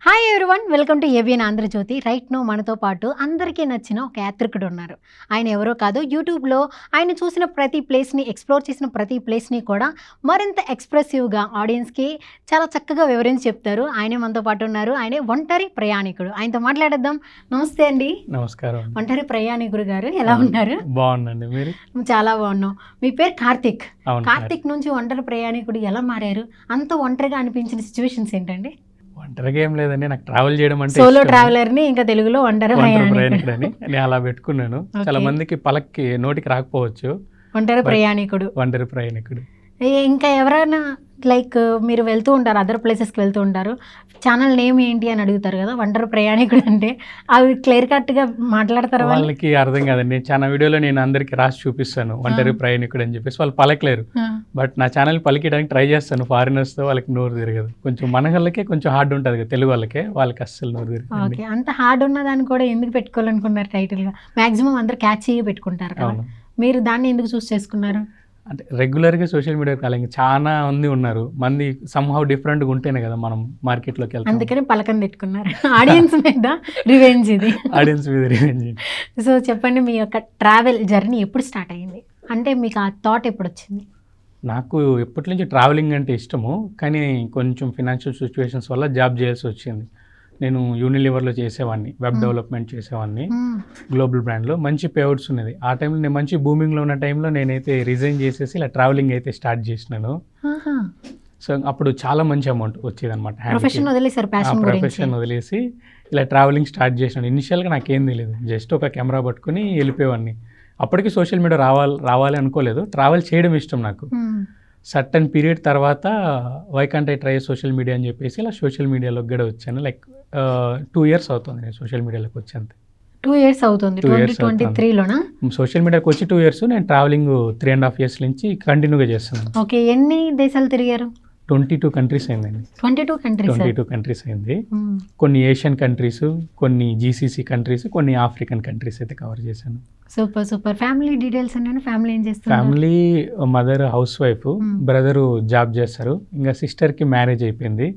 Hi everyone, welcome to ABN Andhra Jyothi. Right no మనతో పాటు అందరికీ నచ్చిన ఒక యాత్రికుడు ఉన్నారు. ఆయన ఎవరో కాదు, యూట్యూబ్లో ఆయన చూసిన ప్రతి ప్లేస్ని, ఎక్స్ప్లోర్ చేసిన ప్రతి ప్లేస్ని కూడా మరింత ఎక్స్ప్రెసివ్గా ఆడియన్స్కి చాలా చక్కగా వివరించి చెప్తారు. ఆయనే మనతో పాటు ఉన్నారు. ఆయనే ఒంటరి ప్రయాణికుడు. ఆయనతో మాట్లాడేద్దాం. నమస్తే అండి. నమస్కారం. ఒంటరి ప్రయాణికుడు గారు, ఎలా ఉన్నారు? బాగుందండి. మీరు? చాలా బాగున్నాం. మీ పేరు కార్తిక్. అవును. కార్తిక్ నుంచి ఒంటరి ప్రయాణికుడు ఎలా మారారు? అంత ఒంటరిగా అనిపించిన సిచ్యువేషన్స్ ఏంటండి? ఒంటరిగా ఏం లేదండి, నాకు ట్రావెల్ చేయడం అంటే సోలో ట్రావెలర్ని, ఇంకా తెలుగులో ఒంటరి ప్రయాణికుడు అని నేను అలా పెట్టుకున్నాను. చాలా మందికి పలక్కి నోటికి రాకపోవచ్చు. ఒంటరి ప్రయాణికుడు. ఒంటరి ప్రయాణికుడు. ఇంకా ఎవరైనా లైక్ మీరు వెళ్తూ ఉంటారు, అదర్ ప్లేసెస్కి వెళ్తూ ఉంటారు, ఛానల్ నేమ్ ఏంటి అని అడుగుతారు కదా. ఒంటరి ప్రయాణికుడు అంటే అవి క్లియర్ కట్గా మాట్లాడతారు. వాళ్ళకి అర్థం కాదండి. చాలా వీడియోలో నేను అందరికి రాసి చూపిస్తాను ఒంటరి ప్రయాణికుడు అని చెప్పేసి. వాళ్ళు పలకలేరు. బట్ నా ఛానల్ పలికిడానికి ట్రై చేస్తాను. ఫారినర్స్తో వాళ్ళకి నోరు తిరగదు. కొంచెం మన వాళ్ళకే కొంచెం హార్డ్ ఉంటుంది కదా, తెలుగు వాళ్ళకే, వాళ్ళకి అస్సలు నోరు తిరగదు. ఓకే, అంత హార్డ్ ఉన్నదాన్ని కూడా ఎందుకు పెట్టుకోవాలనుకున్నారు టైటిల్గా? మ్యాక్సిమం అందరు క్యాచీగా పెట్టుకుంటారు కదా, మీరు దాన్ని ఎందుకు చూస్ చేసుకున్నారు? అంటే రెగ్యులర్గా సోషల్ మీడియా కాలంగా చాలా మంది ఉన్నారు. మంది సమ్హౌ డిఫరెంట్గా ఉంటేనే కదా మనం మార్కెట్లోకి వెళ్తాం. అందుకని పలకం పెట్టుకున్నారు. ఆడియన్స్ మీద రివెంజ్ ఇది. ఆడియన్స్ మీద రివెంజ్. సో చెప్పండి, మీ యొక్క ట్రావెల్ జర్నీ ఎప్పుడు స్టార్ట్ అయింది? అంటే మీకు ఆ థాట్ ఎప్పుడు వచ్చింది? నాకు ఎప్పటి నుంచి ట్రావెలింగ్ అంటే ఇష్టము, కానీ కొంచెం ఫినాన్షియల్ సిచ్యువేషన్స్ వల్ల జాబ్ చేయాల్సి వచ్చింది. నేను యూనిలివర్లో చేసేవాడిని, వెబ్ డెవలప్మెంట్ చేసేవాడిని, గ్లోబల్ బ్రాండ్లో మంచి పేఅవుట్స్ ఉన్నది. ఆ టైంలో నేను మంచి బూమింగ్లో ఉన్న టైంలో నేనైతే రిజైన్ చేసేసి ఇలా ట్రావెలింగ్ అయితే స్టార్ట్ చేసినాను. సో అప్పుడు చాలా మంచి అమౌంట్ వచ్చేది అనమాట. ప్రొఫెషన్ వదిలేసి ఇలా ట్రావెలింగ్ స్టార్ట్ చేసినాను. ఇనిషియల్గా నాకేం తెలియదు, జస్ట్ ఒక కెమెరా పట్టుకుని వెళ్ళిపోయేవాడిని. అప్పటికి సోషల్ మీడియా రావాలి అనుకోలేదు. ట్రావెల్ చేయడం ఇష్టం నాకు. సర్టన్ పీరియడ్ తర్వాత why can't I try social media అని చెప్పేసి ఇలా సోషల్ మీడియాలోకి కూడా వచ్చాను. లైక్ 2 years అవుతుంది నేను సోషల్ మీడియాలోకి వచ్చేంత. 2 years అవుతుంది. 2023లోనా? సోషల్ మీడియాకి వచ్చి 2 years. నేను ట్రావెలింగ్ 3.5 years నుంచి కంటిన్యూగా చేస్తున్నాను. ఓకే, ఎన్ని దేశాలు తిరిగారు? 22 countries అయిందండి. 22 countries అయింది. కొన్ని ఏషియన్ కంట్రీస్, కొన్ని జీసీసీ కంట్రీస్, కొన్ని ఆఫ్రికన్ కంట్రీస్ అయితే కవర్ చేశాను. Super super. ఫ్యామిలీ డీటెయిల్స్ అన్నాను. ఫ్యామిలీ ఏం చేస్తారు? Family mother house wife, brother job చేస్తారు, ఇంకా సిస్టర్కి మ్యారేజ్ అయిపోయింది.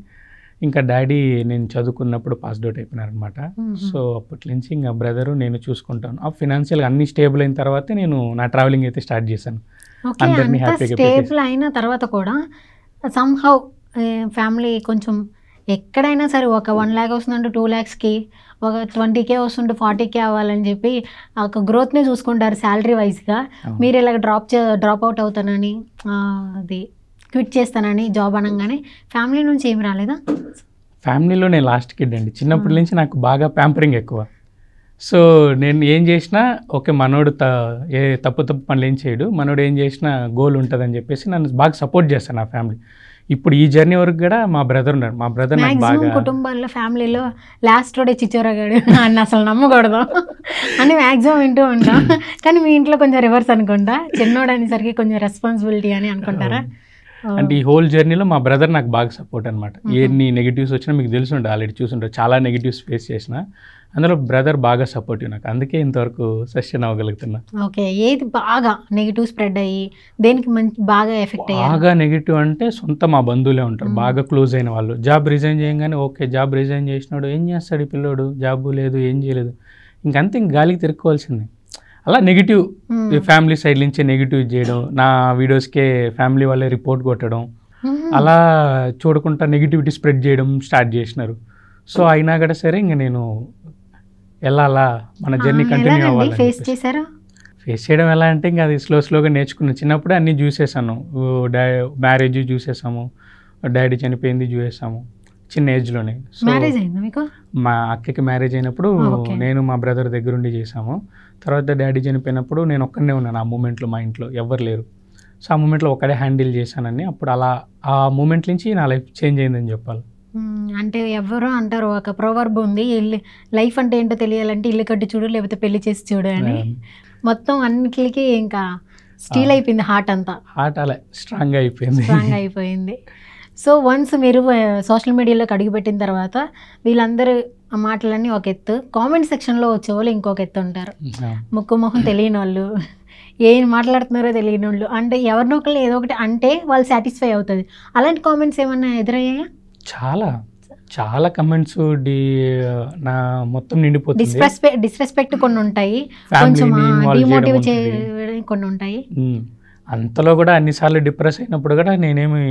ఇంకా డాడీ నేను చదువుకున్నప్పుడు పాస్డ్ అవుట్ అయిపోయినారనమాట. సో అప్పటి నుంచి ఇంకా బ్రదరు నేను చూసుకుంటాను. ఆ ఫినాన్షియల్గా అన్ని స్టేబుల్ అయిన తర్వాతే నేను నా ట్రావెలింగ్ అయితే స్టార్ట్ చేశాను. అందరినీ హ్యాపీగా. స్టేబుల్ అయిన తర్వాత కూడా సమ్హౌ ఫ్యామిలీ కొంచెం ఎక్కడైనా సరే ఒక 1 lakh వస్తుందంటే 2 lakhsకి, ఒక 20K వస్తుంటే 40K అవ్వాలని చెప్పి ఒక గ్రోత్ని చూసుకుంటారు శాలరీ వైజ్గా. మీరు ఇలా డ్రాప్ అవుట్ అవుతానని, అది క్విట్ చేస్తానని జాబ్ అనగానే ఫ్యామిలీ నుంచి ఏమి రాలేదా? ఫ్యామిలీలో నేను లాస్ట్ కిడ్ అండి. చిన్నప్పటి నుంచి నాకు బాగా ప్యాంపరింగ్ ఎక్కువ. సో నేను ఏం చేసినా ఓకే, మనోడు ఏ తప్పు పనులు ఏం చేయడు, మనోడు ఏం చేసినా గోల్ ఉంటుందని చెప్పేసి నన్ను బాగా సపోర్ట్ చేస్తాను నా ఫ్యామిలీ. ఇప్పుడు ఈ జర్నీ వరకు కూడా మా బ్రదర్ ఉన్నారు. మా బ్రదర్ నాకు బాగా, కుటుంబాల్లో ఫ్యామిలీలో లాస్ట్ రోడే చిచ్చోరగాడు అని అసలు నమ్మకూడదు అని మ్యాక్సిమం వింటూ ఉంటాం. కానీ మీ ఇంట్లో కొంచెం రివర్స్ అనుకుంటా, చిన్నోడు అనేసరికి కొంచెం రెస్పాన్సిబిలిటీ అని అనుకుంటారా? అంటే ఈ హోల్ జర్నీలో మా బ్రదర్ నాకు బాగా సపోర్ట్ అనమాట. ఎన్ని నెగిటివ్స్ వచ్చినా మీకు తెలుసుంటారు, ఆల్రెడీ చూసుంటారు. చాలా నెగిటివ్స్ ఫేస్ చేసిన, అందులో బ్రదర్ బాగా సపోర్టివ్ నాకు. అందుకే ఇంతవరకు సస్టైన్ అవ్వగలుగుతున్నా. ఓకే, ఏది బాగా నెగిటివ్ స్ప్రెడ్ అయ్యి దేనికి బాగా ఎఫెక్ట్ అయ్యి? బాగా నెగిటివ్ అంటే సొంత మా బంధువులే ఉంటారు, బాగా క్లోజ్ అయిన వాళ్ళు. జాబ్ రిజైన్ చేయగానే ఓకే, జాబ్ రిజైన్ చేసినాడు, ఏం చేస్తాడు ఈ పిల్లోడు, జాబ్ లేదు, ఏం చేయలేదు, ఇంకంతే, ఇంక గాలికి తిరుక్కోవాల్సిందే. అలా నెగిటివ్ ఫ్యామిలీ సైడ్ నుంచి నెగిటివ్ చేయడం, నా వీడియోస్కే ఫ్యామిలీ వాళ్ళే రిపోర్ట్ కొట్టడం, అలా చూడకుండా నెగిటివిటీ స్ప్రెడ్ చేయడం స్టార్ట్ చేసినారు. సో అయినా కూడా సరే ఇంకా నేను వెళ్ళాలా, మన జర్నీ కంటిన్యూ అవ్వాలి. ఫేస్ చేశారా? ఫేస్ చేయడం ఎలా అంటే ఇంకా అది స్లోగా నేర్చుకున్నాను. చిన్నప్పుడే అన్నీ చూసేసాను. మ్యారేజ్ చూసేసాము, డాడీ చనిపోయింది చూసేసాము చిన్న ఏజ్లోనే. సో మా అక్కకి మ్యారేజ్ అయినప్పుడు నేను మా బ్రదర్ దగ్గరుండి చేసాము. తర్వాత డాడీ చనిపోయినప్పుడు నేను ఒక్కడనే ఉన్నాను ఆ మూమెంట్లో, మా ఇంట్లో ఎవరు లేరు. సో ఆ మూమెంట్లో ఒక్కడే హ్యాండిల్ చేశానని. అప్పుడు అలా ఆ మూమెంట్ నుంచి నా లైఫ్ చేంజ్ అయిందని చెప్పాలి. అంటే ఎవరో అంటారు, ఒక ప్రోవర్బ్ ఉంది, లైఫ్ అంటే ఏంటో తెలియాలంటే ఇల్లు కట్టి చూడు, లేకపోతే పెళ్లి చేసి చూడు అని. మొత్తం అన్నిటికీ ఇంకా స్టీల్ అయిపోయింది హార్ట్ అంతా. హార్ట్ అలా స్ట్రాంగ్ అయిపోయింది. సో వన్స్ మీరు సోషల్ మీడియాలోకి అడుగుపెట్టిన తర్వాత వీళ్ళందరూ మాటలన్నీ ఒక ఎత్తు, కామెంట్ సెక్షన్లో వచ్చేవాళ్ళు ఇంకొక ఎత్తు ఉంటారు. ముక్కు మొహం తెలియని వాళ్ళు, ఏం మాట్లాడుతున్నారో తెలియని వాళ్ళు, అంటే ఎవరినొకళ్ళు ఏదో ఒకటి అంటే వాళ్ళు సాటిస్ఫై అవుతుంది. అలాంటి కామెంట్స్ ఏమన్నా ఎదురయ్యాయా? చాలా చాలా కమెంట్స్ నా మొత్తం నిండిపోతుంది. డిస్రెస్పెక్ట్ కొన్ని ఉంటాయి, కొంచెం డిమోటివ్ కొన్ని ఉంటాయి. అంతలో కూడా అన్నిసార్లు డిప్రెస్ అయినప్పుడు కూడా నేనేమి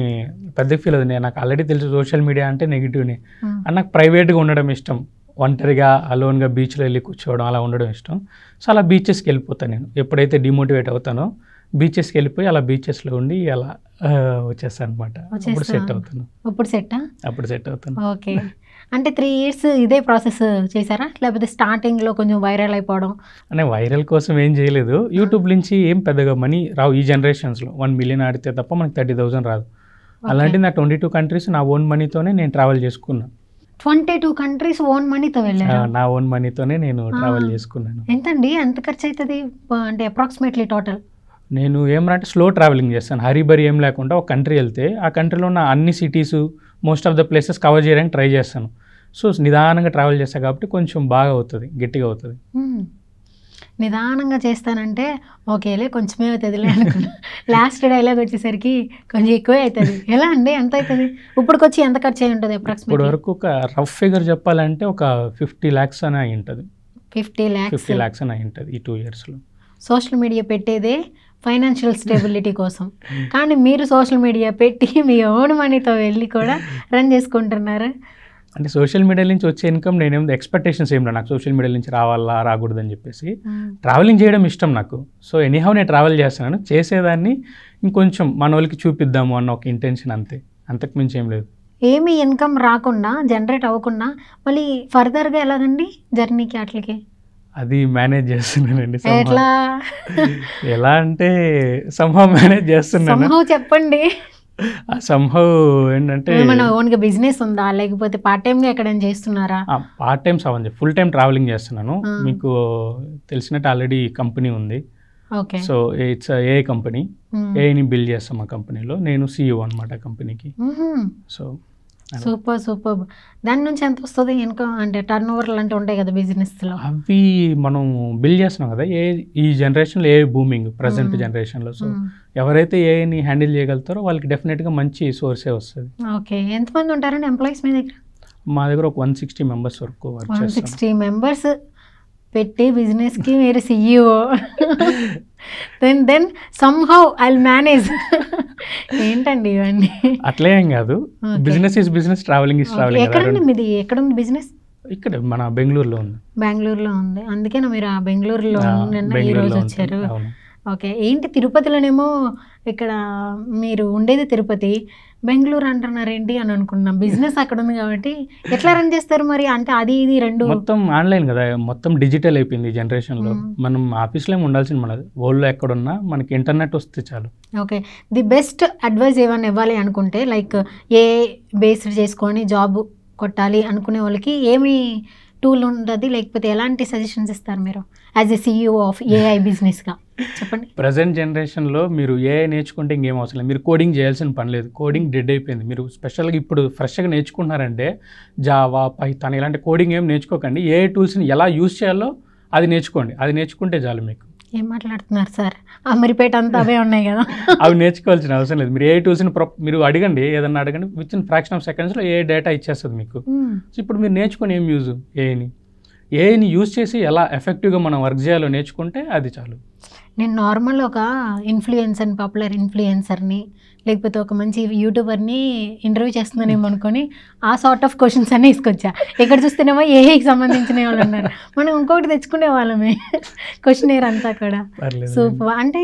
పెద్ద ఫీల్ అవుతుంది. నాకు ఆల్రెడీ తెలుసు సోషల్ మీడియా అంటే నెగిటివ్ని. అండ్ నాకు ప్రైవేట్గా ఉండడం ఇష్టం, ఒంటరిగా అలోన్గా బీచ్లో వెళ్ళి కూర్చోవడం అలా ఉండడం ఇష్టం. సో అలా బీచెస్కి వెళ్ళిపోతాను నేను. ఎప్పుడైతే డిమోటివేట్ అవుతానో బీచెస్కి వెళ్ళిపోయి అలా బీచెస్లో ఉండి అలా వచ్చేస్తాను అనమాట. అప్పుడు సెట్ అవుతాను. అప్పుడు సెట్ అవుతాను. ఓకే. అంటే 3 years ఇదే ప్రాసెస్ చేశారా, లేకపోతే స్టార్టింగ్లో కొంచెం వైరల్ అయిపోవడం? అంటే వైరల్ కోసం ఏం చేయలేదు. యూట్యూబ్ నుంచి ఏం పెద్దగా మనీ రావు ఈ జనరేషన్స్లో. 1 million ఆడితే తప్ప మనకి 30,000 రాదు. అలాంటి నా 22 countries నా ఓన్ మనీతోనే నేను ట్రావెల్ చేసుకున్నాను. 22 countries ఓన్ మనీతో వెళ్ళారు? నా ఓన్ మనీతోనే నేను ట్రావెల్ చేసుకున్నాను. ఎంతండి, ఎంత ఖర్చు అవుతుంది అంటే అప్రాక్సిమేట్లీ టోటల్? నేను ఏమంటే స్లో ట్రావెలింగ్ చేస్తాను, హరీబరీ ఏం లేకుండా. ఒక కంట్రీ వెళ్తే ఆ కంట్రీలో ఉన్న అన్ని cities most of the places cover చేయడానికి ట్రై చేస్తాను. సో నిదానంగా ట్రావెల్ చేస్తాను కాబట్టి కొంచెం బాగా అవుతుంది, గట్టిగా అవుతుంది. నిదానంగా చేస్తానంటే ఓకేలే కొంచెమే అవుతుందిలే అనుకున్నా. లాస్ట్ డైలాగ్ వచ్చేసరికి కొంచెం ఎక్కువే అవుతుంది. ఎలా అండి, ఎంత అవుతుంది ఇప్పటికొచ్చి? ఎంత ఖర్చు అయి ఉంటుంది అప్రాక్సిమేట్? ఇప్పటి వరకు ఒక రఫ్ ఫిగర్ చెప్పాలంటే ఒక 50 lakhs అని అయి ఉంటుంది. 50 lakhs అని అయి ఉంటుంది ఈ 2 yearsలో. సోషల్ మీడియా పెట్టేదే ఫైనాన్షియల్ స్టెబిలిటీ కోసం, కానీ మీరు సోషల్ మీడియా పెట్టి మీ ఓన్ మనీతో వెళ్ళి కూడా రన్ చేసుకుంటున్నారు. అంటే సోషల్ మీడియా నుంచి వచ్చే ఇన్కమ్ నేనేం ఎక్స్పెక్టేషన్స్ ఏం లేదు నాకు సోషల్ మీడియా నుంచి రావాలా రాకూడదని చెప్పేసి. ట్రావెలింగ్ చేయడం ఇష్టం నాకు. సో ఎనీహౌ నేను ట్రావెల్ చేస్తున్నాను, చేసేదాన్ని ఇంకొంచెం మన వాళ్ళకి చూపిద్దాము అన్న ఒక ఇంటెన్షన్, అంతే, అంతకు మించి ఏం లేదు. ఏమి ఇన్కమ్ రాకుండా, జనరేట్ అవ్వకుండా మళ్ళీ ఫర్దర్గా ఎలాగండి జర్నీకి అట్లకి? అది మేనేజ్ చేస్తున్నానండి. ఎట్లా? ఎలా అంటే సంహవ్ మేనేజ్ చేస్తున్నాను. చెప్పండి. సంహవ్ ఏంటంటే ఓన్గా బిజినెస్ ఉందా, లేకపోతే పార్ట్ టైమ్గా ఎక్కడైనా చేస్తున్నారా? పార్ట్ టైం అవ్వండి, ఫుల్ టైం ట్రావెలింగ్ చేస్తున్నాను. మీకు తెలిసినట్టు ఆల్రెడీ కంపెనీ ఉంది. సో ఇట్స్ ఏ కంపెనీ, ఏని బిల్డ్ చేస్తాం ఆ కంపెనీలో. నేను CEO అనమాట కంపెనీకి. So super. దాని నుంచి ఎంత వస్తుంది ఇన్కమ్? అంటే టర్న్ ఓవర్ లాంటివి ఉంటాయి కదా బిజినెస్లో, అవి మనం బిల్డ్ చేస్తున్నాం కదా. ఈ జనరేషన్లో ఏ బూమింగ్ ప్రజెంట్ జనరేషన్లో. సో ఎవరైతే ఏని హ్యాండిల్ చేయగలుగుతారో వాళ్ళకి డెఫినెట్గా మంచి సోర్సే వస్తుంది. ఓకే. ఎంతమంది ఉంటారండి ఎంప్లాయీస్ మీ దగ్గర? మా దగ్గర ఒక 160 members వరకు వర్క్ చేస్తాం. 160 members పెట్టి బిజినెస్కి మీరు CEO. Then somehow I'll manage. ఏంటండి ఇవన్నీ? అట్లే ఏం కాదు, business is business, traveling is traveling. ఎక్కడండి మీది? ఎక్కడుంది బిజినెస్? ఇక్కడ మన బెంగళూరులో ఉంది. బెంగళూరులో ఉంది, అందుకేనా మీరు ఆ బెంగళూరులో ఈరోజు వచ్చారు? ఓకే. ఏంటి తిరుపతిలోనేమో, ఇక్కడ మీరు ఉండేది తిరుపతి, బెంగళూరు అంటున్నారేంటి అని అనుకున్నాం. బిజినెస్ అక్కడ ఉంది కాబట్టి ఎట్లా రన్ చేస్తారు మరి? అంటే అది ఇది రెండు మొత్తం ఆన్లైన్ కదా, మొత్తం డిజిటల్ అయిపోయింది ఈ జనరేషన్లో. మనం ఆఫీస్లో ఉండాల్సింది మనది, వరల్డ్లో ఎక్కడున్నా మనకి ఇంటర్నెట్ వస్తే చాలు. ఓకే. ది బెస్ట్ అడ్వైస్ ఏమైనా ఇవ్వాలి అనుకుంటే, లైక్ ఏ బేస్డ్ చేసుకొని జాబ్ కొట్టాలి అనుకునే వాళ్ళకి ఏమి టూల్ ఉండదు, లేకపోతే ఎలాంటి సజెషన్స్ ఇస్తారు మీరు as a CEO of AI బిజినెస్గా? చెప్పండి. ప్రజెంట్ జనరేషన్లో మీరు AI నేర్చుకుంటే ఇంకేం అవసరం లేదు, మీరు కోడింగ్ చేయాల్సిన పని లేదు. కోడింగ్ డెడ్ అయిపోయింది. మీరు స్పెషల్గా ఇప్పుడు ఫ్రెష్గా నేర్చుకుంటున్నారంటే జావా, పైథాన్ ఇలాంటి కోడింగ్ ఏం నేర్చుకోకండి. AI టూల్స్ని ఎలా యూజ్ చేయాలో అది నేర్చుకోండి. అది నేర్చుకుంటే చాలు మీకు. ఏం మాట్లాడుతున్నారు సార్? అమీర్పేట అంతా అవే ఉన్నాయి కదా. అవి నేర్చుకోవాల్సిన అవసరం లేదు. మీరు AI టూల్స్ని మీరు అడగండి, ఏదన్నా అడగండి, విత్ ఇన్ ఫ్రాక్షన్ ఆఫ్ సెకండ్స్లో AI డేటా ఇచ్చేస్తుంది మీకు. సో ఇప్పుడు మీరు నేర్చుకొని ఏం యూజ్? ఏఐని యూజ్ చేసి ఎలా ఎఫెక్టివ్గా మనం వర్క్ చేయాలో నేర్చుకుంటే అది చాలు. నేను నార్మల్ ఒక ఇన్ఫ్లుయెన్సర్ని, పాపులర్ ఇన్ఫ్లుయెన్సర్ని, లేకపోతే ఒక మంచి యూట్యూబర్ని ఇంటర్వ్యూ చేస్తున్నానేమో అనుకొని ఆ సార్ట్ ఆఫ్ క్వశ్చన్స్ అన్నీ తీసుకొచ్చా. ఇక్కడ చూస్తేనేమో ఏఐకి సంబంధించిన వాళ్ళు ఉన్నారు, మనం ఇంకొకటి తెచ్చుకునే వాళ్ళమే క్వశ్చనేర్ అంతా కూడా. సూపర్. అంటే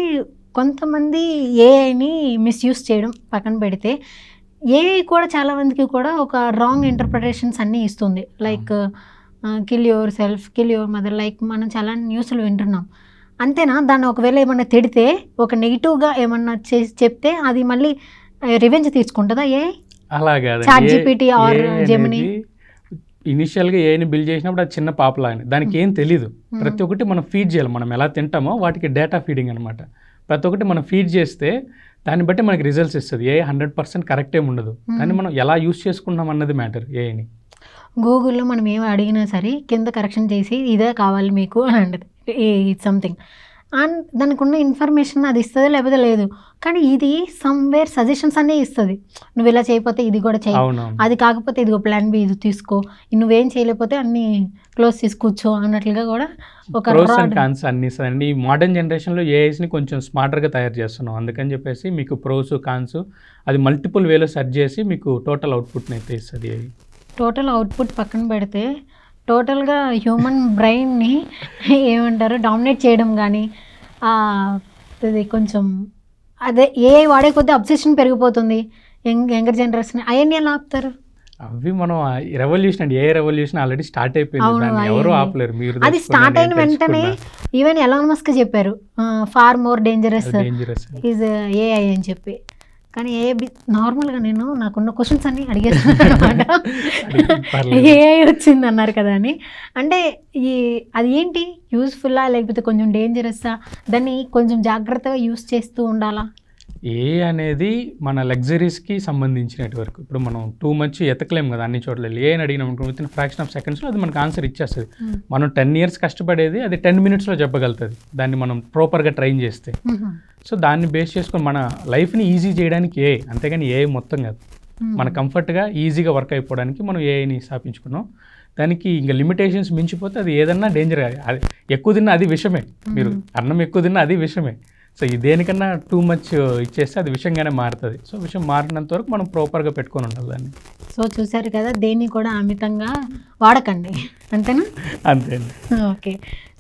కొంతమంది ఏఐని మిస్యూజ్ చేయడం పక్కన పెడితే, ఏఐ కూడా చాలా మందికి కూడా ఒక రాంగ్ ఇంటర్ప్రిటేషన్స్ అన్నీ ఇస్తుంది. Like kill your self, kill your mother, like మనం చాలా న్యూస్లు వింటున్నాం. అంతేనా? దాన్ని ఒకవేళ ఏమన్నా తిడితే, ఒక నెగిటివ్గా ఏమన్నా చేసి చెప్తే అది మళ్ళీ రివెంజ్ తీసుకుంటుందా ఏ? అలాగే ChatGPT ఆర్ జెమినీ ఇనిషియల్గా ఏఐని బిల్డ్ చేసినప్పుడు అది చిన్న పాపలాగా, దానికి ఏం తెలీదు. ప్రతి ఒక్కటి మనం ఫీడ్ చేయాలి. మనం ఎలా తింటామో వాటికి డేటా ఫీడింగ్ అనమాట. ప్రతి ఒక్కటి మనం ఫీడ్ చేస్తే దాన్ని బట్టి మనకి రిజల్ట్స్ ఇస్తుంది. ఏ 100% కరెక్ట్ ఏమి ఉండదు, కానీ మనం ఎలా యూస్ చేసుకున్నాం అన్నది మ్యాటర్. ఏఐని గూగుల్లో మనం ఏమి అడిగినా సరే కింద కరెక్షన్ చేసి ఇదే కావాలి మీకు అని అంటది సంథింగ్. అండ్ దానికి ఉన్న ఇన్ఫర్మేషన్ అది ఇస్తుంది లేకపోతే లేదు. కానీ ఇది సమ్వేర్ సజెషన్స్ అన్నీ ఇస్తుంది. నువ్వు ఇలా చేయకపోతే ఇది కూడా చేయి, అది కాకపోతే ఇదిగో ప్లాన్ బి ఇది తీసుకో, నువ్వేం చేయలేకపోతే అన్ని క్లోజ్ తీసుకోవచ్చు అన్నట్లుగా కూడా ఒక కాన్స్ అన్ని ఇస్తుంది. ఈ మోడర్న్ జనరేషన్లో ఏఐస్ని కొంచెం స్మార్టర్గా తయారు చేస్తున్నాం. అందుకని చెప్పేసి మీకు ప్రోస్ కాన్స్ అది మల్టిపుల్ వేలో సెర్చ్ చేసి మీకు టోటల్ అవుట్పుట్ని అయితే ఇస్తుంది. టోటల్ అవుట్పుట్ పక్కన పెడితే టోటల్గా హ్యూమన్ బ్రెయిన్ని ఏమంటారు డామినేట్ చేయడం కానీ ఇది కొంచెం అదే ఏఐ వాడే కొద్దీ అబ్సెషన్ పెరిగిపోతుంది యంగర్ జనరేషన్. అవన్నీ ఎలా ఆపుతారు? అవి మనం రెవల్యూషన్ అండి, ఏ రెవల్యూషన్ ఆల్రెడీ స్టార్ట్ అయిపోయింది, ఎవరు ఆపలేరు. మీరు అది స్టార్ట్ అయిన వెంటనే ఈవెన్ ఎలాన్ మస్క్ చెప్పారు far more dangerous is AI అని చెప్పి. కానీ నార్మల్గా నేను నాకున్న క్వశ్చన్స్ అన్నీ అడిగేస్తున్నాను అనమాట. ఏఐ వచ్చింది అన్నారు కదా అని, అంటే అది ఏంటి యూస్ఫుల్లా లేకపోతే కొంచెం డేంజరస్సా, దాన్ని కొంచెం జాగ్రత్తగా యూస్ చేస్తూ ఉండాలా? ఏఐ అనేది మన లగ్జరీస్కి సంబంధించినటి వరకు ఇప్పుడు మనం టూ మచ్ ఎతకలేం కదా అన్ని చోట్ల. ఏఐని అడిగినాం అనుకో విత్ ఇన్ ఫ్రాక్షన్ ఆఫ్ సెకండ్స్లో అది మనకు ఆన్సర్ ఇచ్చేస్తుంది. మనం 10 years కష్టపడేది అది 10 minutesలో చెప్పగలుగుతుంది, దాన్ని మనం ప్రాపర్గా ట్రైన్ చేస్తే. సో దాన్ని బేస్ చేసుకొని మన లైఫ్ని ఈజీ చేయడానికి ఏఐ, అంతేగాని ఏఐ మొత్తం కాదు. మన కంఫర్ట్గా ఈజీగా వర్క్ అయిపోవడానికి మనం ఏఐని స్థాపించుకున్నాం. దానికి ఇంకా లిమిటేషన్స్ మించిపోతే అది ఏదన్నా డేంజర్. అది ఎక్కువ తిన్నా అది విషమే, మీరు అన్నం ఎక్కువ తిన్నా అది విషమే. సో దేనికన్నా టూ మచ్ ఇచ్చేస్తే అది విషయంగానే మారుతుంది. సో విషయం మారినంత వరకు మనం ప్రాపర్గా పెట్టుకొని ఉండాలి దాన్ని. సో చూసారు కదా, దేన్ని కూడా అమితంగా వాడకండి, అంతేనా? అంతే. ఓకే,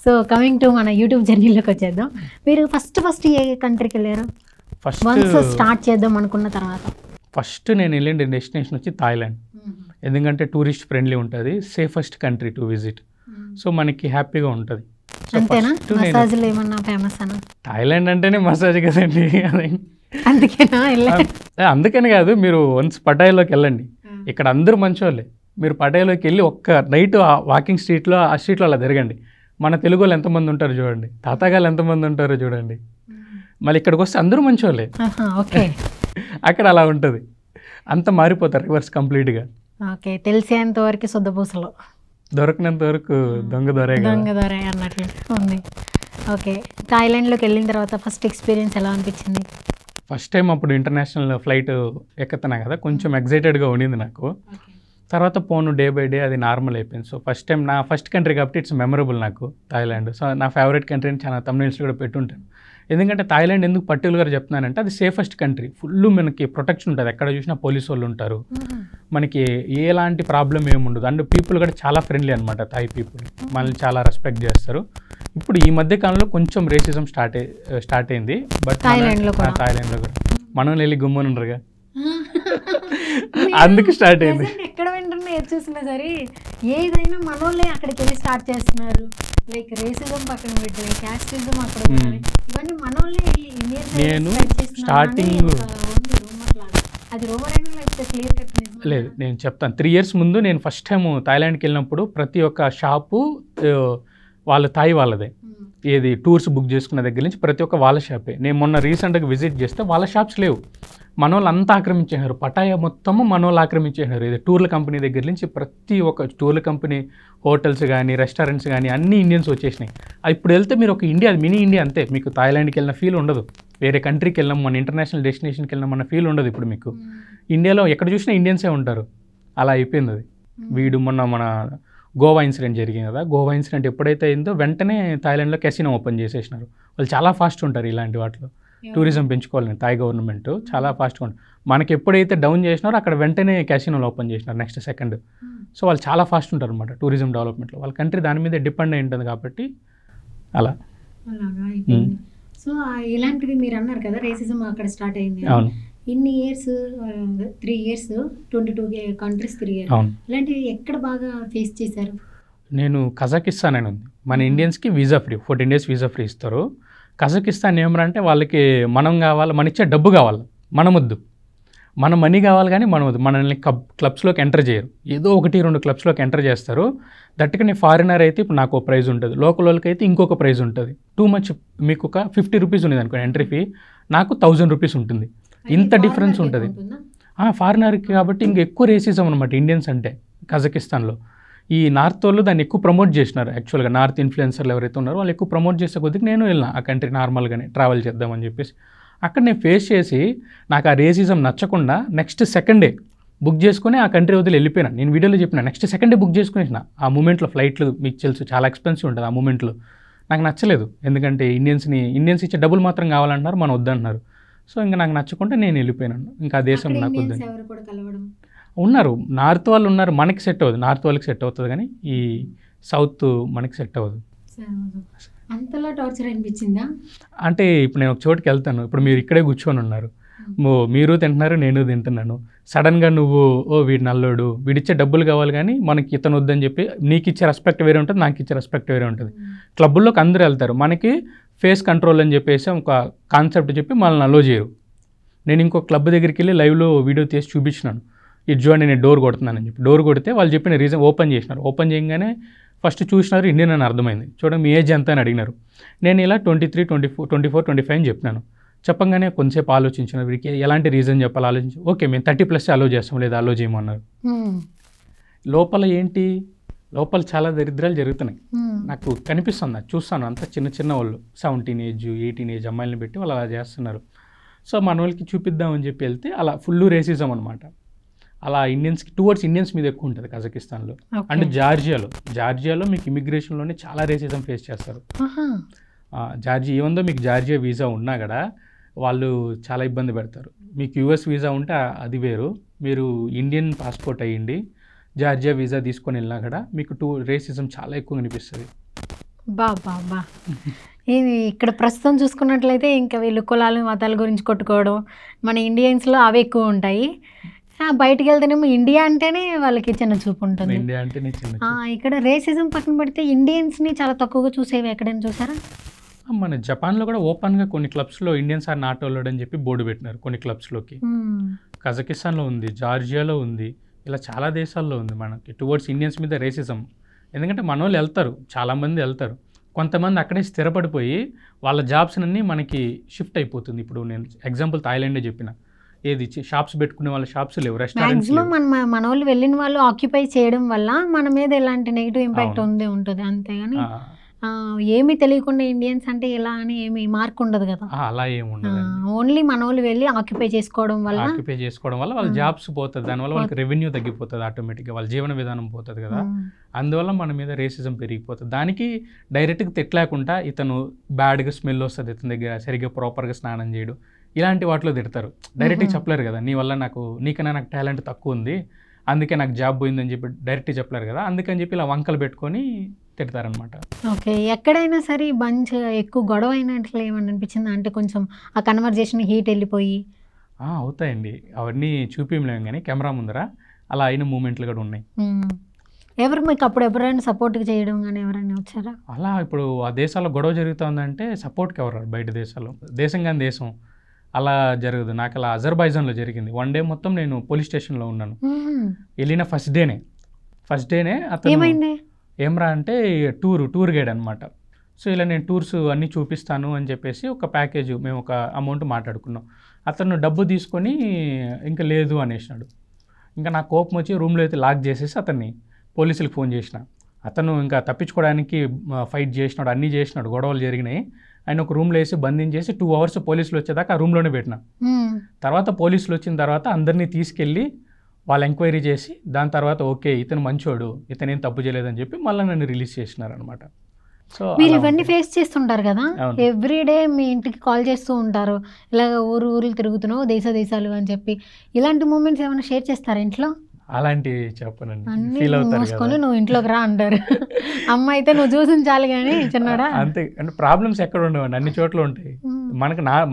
సో కమింగ్ టు మన యూట్యూబ్ జర్నీలోకి వచ్చేద్దాం. మీరు ఫస్ట్ ఏ కంట్రీకి వెళ్ళారు? వన్స్ స్టార్ట్ చేద్దాం అనుకున్న తర్వాత ఫస్ట్ నేను వెళ్ళిన డెస్టినేషన్ వచ్చి థాయిలాండ్. ఎందుకంటే టూరిస్ట్ ఫ్రెండ్లీ ఉంటుంది, safest country to visit. So మనకి హ్యాపీగా ఉంటుంది. అంతేనా? మసాజ్లు ఏమన్నా ఫేమస్ అన్న? థాయిలాండ్ అంటేనే మసాజ్ కదండి. అందుకని కాదు, మీరు వన్స్ పటాయాలోకి వెళ్ళండి, ఇక్కడ అందరూ మంచోళ్ళే. మీరు పటాయాలోకి వెళ్ళి ఒక్క నైట్ వాకింగ్ స్ట్రీట్లో ఆ స్ట్రీట్లో అలా తిరగండి, మన తెలుగు వాళ్ళు ఎంతమంది ఉంటారు చూడండి, తాతాగాళ్ళు ఎంతమంది ఉంటారో చూడండి. మళ్ళీ ఇక్కడికి వస్తే అందరూ మంచోళ్ళే. అక్కడ అలా ఉంటుంది, అంత మారిపోతారు రివర్స్ కంప్లీట్గా. ఓకే, తెలిసేంత వరకు శుద్ధపూసలు, దొరకనంత వరకు దొంగ దొరే అన్నట్లు ఉంది. ఓకే, థాయిలాండ్లోకి వెళ్ళిన తర్వాత ఫస్ట్ ఎక్స్పీరియన్స్ ఎలా అనిపించింది? ఫస్ట్ టైం అప్పుడు ఇంటర్నేషనల్ ఫ్లైట్ ఎక్కుతున్నా కదా, కొంచెం ఎగ్జైటెడ్గా ఉండింది నాకు. తర్వాత పోను డే బై డే అది నార్మల్ అయిపోయింది. సో ఫస్ట్ టైం నా ఫస్ట్ కంట్రీ కాబట్టి ఇట్స్ మెమరబుల్ నాకు థాయిలాండ్. సో నా ఫేవరెట్ కంట్రీ అని చాలా తమిళనాడులో కూడా పెట్టుంటాను. ఎందుకంటే థాయిలాండ్ ఎందుకు పర్టికులర్గా చెప్తున్నానంటే అది సేఫెస్ట్ కంట్రీ, ఫుల్ మనకి ప్రొటెక్షన్ ఉంటుంది, ఎక్కడ చూసినా పోలీసు వాళ్ళు ఉంటారు, మనకి ఎలాంటి ప్రాబ్లం ఏముండదు. అండ్ పీపుల్ కూడా చాలా ఫ్రెండ్లీ అనమాట, థాయ్ పీపుల్ మనల్ని చాలా రెస్పెక్ట్ చేస్తారు. ఇప్పుడు ఈ మధ్య కాలంలో కొంచెం రేసిజం స్టార్ట్ అయింది, బట్ థాయిలాండ్లో కూడా మనం వెళ్ళి గుమ్మని ఉండరుగా, అందుకు స్టార్ట్ అయింది. ఎక్కడ వింటున్నా ఏది చూసినా సరే ఏదైనా మనోళ్ళే అక్కడికి వెళ్ళి స్టార్ట్ చేస్తున్నారు. లైక్ రేసిజం పక్కన పెట్టి క్యాస్టిజం అక్కడ ఇవన్నీ మనోళ్ళే వెళ్ళి నేను స్టార్టింగ్ అది రూమర్ అయినా లేకపోతే క్లియర్ కట్ లేదు, నేను చెప్తాను. 3 years ముందు నేను ఫస్ట్ టైం థాయిలాండ్కి వెళ్ళినప్పుడు ప్రతి ఒక్క షాపు వాళ్ళ థాయ్ వాళ్ళదే, ఏది టూర్స్ బుక్ చేసుకున్న దగ్గర నుంచి ప్రతి ఒక్క వాళ్ళ షాపే. నేను మొన్న రీసెంట్గా విజిట్ చేస్తే వాళ్ళ షాప్స్ లేవు, మనోళ్ళు అంతా ఆక్రమించేశారు, పటాయా మొత్తము మనోళ్ళు ఆక్రమించేశారు. ఇది టూర్ల కంపెనీ దగ్గర నుంచి ప్రతి ఒక్క టూర్ల కంపెనీ, హోటల్స్ కానీ రెస్టారెంట్స్ కానీ అన్ని ఇండియన్స్ వచ్చేసినాయి. ఇప్పుడు వెళ్తే మీరు ఒక ఇండియా, మినీ ఇండియా అంతే, మీకు థాయిలాండ్కి వెళ్ళిన ఫీల్ ఉండదు, వేరే కంట్రీకి వెళ్ళాం మన ఇంటర్నేషనల్ డెస్టినేషన్కి వెళ్ళినాం మన ఫీల్ ఉండదు. ఇప్పుడు మీకు ఇండియాలో ఎక్కడ చూసినా ఇండియన్సే ఉంటారు, అలా అయిపోయింది అది. వీడు మన గోవా ఇన్సిడెంట్ జరిగింది కదా, గోవా ఇన్సిడెంట్ ఎప్పుడైతే అయిందో వెంటనే థాయిలాండ్లో కెసినో ఓపెన్ చేసేసినారు. వాళ్ళు చాలా ఫాస్ట్ ఉంటారు ఇలాంటి వాటిలో, టూరిజం పెంచుకోవాలని థాయ్ గవర్నమెంట్ చాలా ఫాస్ట్గా ఉంటుంది. మనకి ఎప్పుడైతే డౌన్ చేసినారో అక్కడ వెంటనే క్యాసినోలు ఓపెన్ చేసినారు నెక్స్ట్ సెకండ్. సో వాళ్ళు చాలా ఫాస్ట్ ఉంటారు అనమాట టూరిజం డెవలప్మెంట్లో, వాళ్ళ కంట్రీ దాని మీద డిపెండ్ అయి ఉంటుంది కాబట్టి అలా. సో ఇలాంటివి మీరు అన్నారు కదా, రేసిజం అక్కడ స్టార్ట్ అయింది. అవును, ఇన్ని ఇయర్స్ 3 years 22 countries తిరిగారు. ఇలాంటివి ఎక్కడ బాగా ఫేస్ చేశారు? నేను కజాకిస్తాన్ అని ఉంది, మన ఇండియన్స్కి visa free, 14 days visa free ఇస్తారు. కజాకిస్తాన్ ఏమరంటే వాళ్ళకి మనం కావాలి, మన ఇచ్చే డబ్బు కావాలి, మనమొద్దు, మన మనీ కావాలి కానీ మనమొద్దు. మనల్ని క్లబ్స్లోకి ఎంటర్ చేయరు, ఏదో 1-2 క్లబ్స్లోకి ఎంటర్ చేస్తారు. దట్టుకుని ఫారినర్ అయితే ఇప్పుడు నాకు ఒక ప్రైజ్ ఉంటుంది, లోకల్ వాళ్ళకి అయితే ఇంకొక ప్రైజ్ ఉంటుంది. టూ మచ్ మీకు ఒక 50 rupees ఉంది అనుకోండి ఎంట్రీ ఫీ, నాకు 1000 rupees ఉంటుంది. ఇంత డిఫరెన్స్ ఉంటుంది ఫారినర్కి కాబట్టి. ఇంకా ఎక్కువ రేసిజం అనమాట ఇండియన్స్ అంటే కజకిస్తాన్లో. ఈ నార్త్ వాళ్ళు దాన్ని ఎక్కువ ప్రమోట్ చేసినారు. యాక్చువల్గా నార్త్ ఇన్ఫ్లుయెన్సర్లు ఎవరైతే ఉన్నారో వాళ్ళు ఎక్కువ ప్రమోట్ చేసే కొద్దికి నేను వెళ్ళిన ఆ కంట్రీ నార్మల్గానే ట్రావెల్ చేద్దామని చెప్పేసి. అక్కడ నేను ఫేస్ చేసి నాకు ఆ రేసిజం నచ్చకుండా నెక్స్ట్ సెకండే బుక్ చేసుకుని ఆ కంట్రీ వదిలి వెళ్ళిపోయినా. నేను వీడియోలో చెప్పిన నెక్స్ట్ సెకండే బుక్ చేసుకునేసిన. ఆ మూమెంట్లో ఫ్లైట్లు మీకు తెలుసు చాలా ఎక్స్పెన్సివ్ ఉంటుంది ఆ మూమెంట్లో. నాకు నచ్చలేదు, ఎందుకంటే ఇండియన్స్ ఇచ్చే డబ్బులు మాత్రం కావాలంటున్నారు, మనం వద్దంటున్నారు. సో ఇంకా నాకు నచ్చకుండా నేను వెళ్ళిపోయినాను. ఇంకా ఆ దేశం నాకు వద్దని. ఉన్నారు నార్త్ వాళ్ళు ఉన్నారు, మనకి సెట్ అవ్వదు. నార్త్ వాళ్ళకి సెట్ అవుతుంది కానీ ఈ సౌత్ మనకి సెట్ అవ్వదు. అంతలా టార్చర్ అనిపించిందా? అంటే ఇప్పుడు నేను ఒక చోటుకి వెళ్తాను, ఇప్పుడు మీరు ఇక్కడే కూర్చొని ఉన్నారు, మీరు తింటున్నారు, నేను తింటున్నాను. సడన్గా నువ్వు వీడి నల్లోడు, వీడిచ్చే డబ్బులు కావాలి కానీ మనకి ఇతను వద్దని చెప్పి నీకు ఇచ్చే రెస్పెక్ట్ వేరే ఉంటుంది, నాకు ఇచ్చే రెస్పెక్ట్ వేరే ఉంటుంది. క్లబ్బుల్లోకి అందరూ వెళ్తారు, మనకి ఫేస్ కంట్రోల్ అని చెప్పేసి ఒక కాన్సెప్ట్ చెప్పి మనల్ని అలో చేయరు. నేను ఇంకో క్లబ్ దగ్గరికి వెళ్ళి లైవ్లో వీడియో తీసి చూపించినాను, ఇది చూడండి నేను డోర్ కొడుతున్నానని చెప్పి. డోర్ కొడితే వాళ్ళు చెప్పిన రీజన్ ఓపెన్ చేసినారు. ఓపెన్ చేయగానే ఫస్ట్ చూసినారు ఇండియన్ అని అర్థమైంది. చూడండి మీ ఏజ్ ఎంత అని అడిగినారు. నేను ఇలా 23, 24, 25 అని చెప్పినాను. చెప్పంగానే కొంతసేపు ఆలోచించిన, వీరికి ఎలాంటి రీజన్ చెప్పాలి ఆలోచించి, ఓకే మేము 30+ అలో చేస్తాం, లేదా అలో చేయమన్నారు. లోపల ఏంటి, లోపల చాలా దరిద్రాలు జరుగుతున్నాయి. నాకు కనిపిస్తుంది, నాకు చూస్తాను, అంత చిన్న వాళ్ళు 17 ఏజ్ 18 ఏజ్ అమ్మాయిలను పెట్టి వాళ్ళు అలా చేస్తున్నారు. సో మన వాళ్ళకి చూపిద్దామని చెప్పి వెళ్తే అలా ఫుల్ రేసిజం అనమాట. అలా టువర్డ్స్ ఇండియన్స్ మీద ఎక్కువ ఉంటుంది కజకిస్తాన్లో. అండ్ జార్జియాలో మీకు ఇమిగ్రేషన్లోనే చాలా రేసిజం ఫేస్ చేస్తారు. ఏముందో మీకు జార్జియా వీసా ఉన్నా కూడా వాళ్ళు చాలా ఇబ్బంది పెడతారు. మీకు యూఎస్ వీసా ఉంటే అది వేరు, మీరు ఇండియన్ పాస్పోర్ట్ అయ్యింది జార్జియా వీసా తీసుకొని వెళ్ళినా కూడా మీకు రేసిజం చాలా ఎక్కువ అనిపిస్తుంది. బా ఇది ఇక్కడ ప్రస్తుతం చూసుకున్నట్లయితే ఇంకా వీళ్ళు కులాలు మతాల గురించి కొట్టుకోవడం, మన ఇండియన్స్లో అవి ఎక్కువ ఉంటాయి. బయటికి వెళ్తేనేమో ఇండియా అంటేనే వాళ్ళకి చిన్న చూపు ఉంటుంది. ఇక్కడ రేసిజం పక్కన పెడితే ఇండియన్స్ని చాలా తక్కువగా చూసేవి ఎక్కడైనా చూసారా? మన జపాన్లో కూడా ఓపెన్గా కొన్ని క్లబ్స్లో ఇండియన్స్ ఆర్ నాట్ అలౌడ్ అని చెప్పి బోర్డు పెట్టినారు కొన్ని క్లబ్స్లోకి. కజకిస్తాన్లో ఉంది, జార్జియాలో ఉంది, ఇలా చాలా దేశాల్లో ఉంది. మనకి టువర్డ్స్ ఇండియన్స్ మీద రేసిజం. ఎందుకంటే మన వాళ్ళు వెళ్తారు, చాలామంది వెళ్తారు, కొంతమంది అక్కడే స్థిరపడిపోయి వాళ్ళ జాబ్స్ అన్నీ మనకి షిఫ్ట్ అయిపోతుంది. ఇప్పుడు నేను ఎగ్జాంపుల్ థాయిలాండే చెప్పిన, ఏది షాప్స్ పెట్టుకునే వాళ్ళ షాప్స్ లేవు, రెస్టారెంట్స్ లేవు. మన వాళ్ళు వెళ్ళిన వాళ్ళు ఆక్యుపై చేయడం వల్ల మన మీద ఎలాంటి నెగిటివ్ ఇంపాక్ట్ ఉంటుంది, అంతేగాని ఏమీ తెలియకుండా ఇండియన్స్ అంటే ఇలా అని ఏమి మార్క్ ఉండదు కదా. అలా ఏముండదు, ఓన్లీ మన వాళ్ళు వెళ్ళి ఆక్యుపై చేసుకోవడం వల్ల వాళ్ళ జాబ్స్ పోతుంది, దానివల్ల వాళ్ళకి రెవెన్యూ తగ్గిపోతుంది, ఆటోమేటిక్గా వాళ్ళ జీవన విధానం పోతుంది కదా. అందువల్ల మన మీద రేసిజం పెరిగిపోతుంది. దానికి డైరెక్ట్గా తిట్టలేకుండా ఇతను బ్యాడ్గా స్మెల్ వస్తుంది, ఇతని దగ్గర సరిగ్గా ప్రాపర్గా స్నానం చేయడు, ఇలాంటి వాటిలో తిడతారు. డైరెక్ట్గా చెప్పలేరు కదా, నీ వల్ల నీకన్నా నాకు టాలెంట్ తక్కువ ఉంది, అందుకే నాకు జాబ్ పోయిందని చెప్పి డైరెక్ట్గా చెప్పలేరు కదా. అందుకని చెప్పి ఇలా వంకలు పెట్టుకొని తిడతారనమాట. ఓకే, ఎక్కడైనా సరే బంచ్ ఎక్కువ గొడవ అయినట్లు ఏమన్నా అనిపించింది? అంటే కొంచెం ఆ కన్వర్జేషన్ హీట్ వెళ్ళిపోయి అవుతాయండి, అవన్నీ చూపించలేము కానీ కెమెరా ముందర అలా అయిన మూమెంట్లు కూడా ఉన్నాయి. ఎవరు మీకు అప్పుడు ఎవరైనా సపోర్ట్గా చేయడం కానీ ఎవరైనా వచ్చారా? అలా ఇప్పుడు ఆ దేశాల్లో గొడవ జరుగుతుందంటే సపోర్ట్కి ఎవరు, బయట దేశాల్లో దేశం కానీ దేశం అలా జరగదు. నాకు అలా అజర్బైజాన్లో జరిగింది. 1 డే మొత్తం నేను పోలీస్ స్టేషన్లో ఉన్నాను. వెళ్ళిన ఫస్ట్ డేనే అతను ఏమ్రా అంటే టూర్ గైడ్ అనమాట. సో ఇలా నేను టూర్స్ అన్నీ చూపిస్తాను అని చెప్పేసి ఒక ప్యాకేజ్ మేము ఒక అమౌంట్ మాట్లాడుకున్నాం. అతను డబ్బు తీసుకొని ఇంకా లేదు అనేసినాడు. ఇంకా నాకు కోపం వచ్చి రూమ్లో అయితే లాక్ చేసేసి అతన్ని పోలీసులకు ఫోన్ చేసిన. అతను ఇంకా తప్పించుకోవడానికి ఫైట్ చేసినాడు, అన్నీ చేసినాడు, గొడవలు జరిగినాయి. ఆయన ఒక రూమ్లో వేసి బంధించేసి 2 hours పోలీసులు వచ్చేదాకా ఆ రూమ్లోనే పెట్టిన. తర్వాత పోలీసులు వచ్చిన తర్వాత అందరినీ తీసుకెళ్ళి వాళ్ళు ఎంక్వైరీ చేసి దాని తర్వాత ఓకే ఇతను మంచోడు, ఇతను ఏం తప్పు చేయలేదని చెప్పి మళ్ళీ నన్ను రిలీజ్ చేసినారనమాట. సో మీరు ఇవన్నీ ఫేస్ చేస్తుంటారు కదా, ఎవ్రీడే మీ ఇంటికి కాల్ చేస్తూ ఉంటారు, ఇలాగ ఊర్లు తిరుగుతున్నావు దేశాలు అని చెప్పి. ఇలాంటి మూమెంట్స్ ఏమైనా షేర్ చేస్తారా ఇంట్లో? అలాంటివి చెప్పనండి, ఫీల్ అవుతారు. నువ్వు ఇంట్లోకి రా అంటారు, అమ్మ అయితే నువ్వు చూసించాలి కానీ చిన్నడా. అంతే, అంటే ప్రాబ్లమ్స్ ఎక్కడ ఉండవండి, అన్ని చోట్ల ఉంటాయి.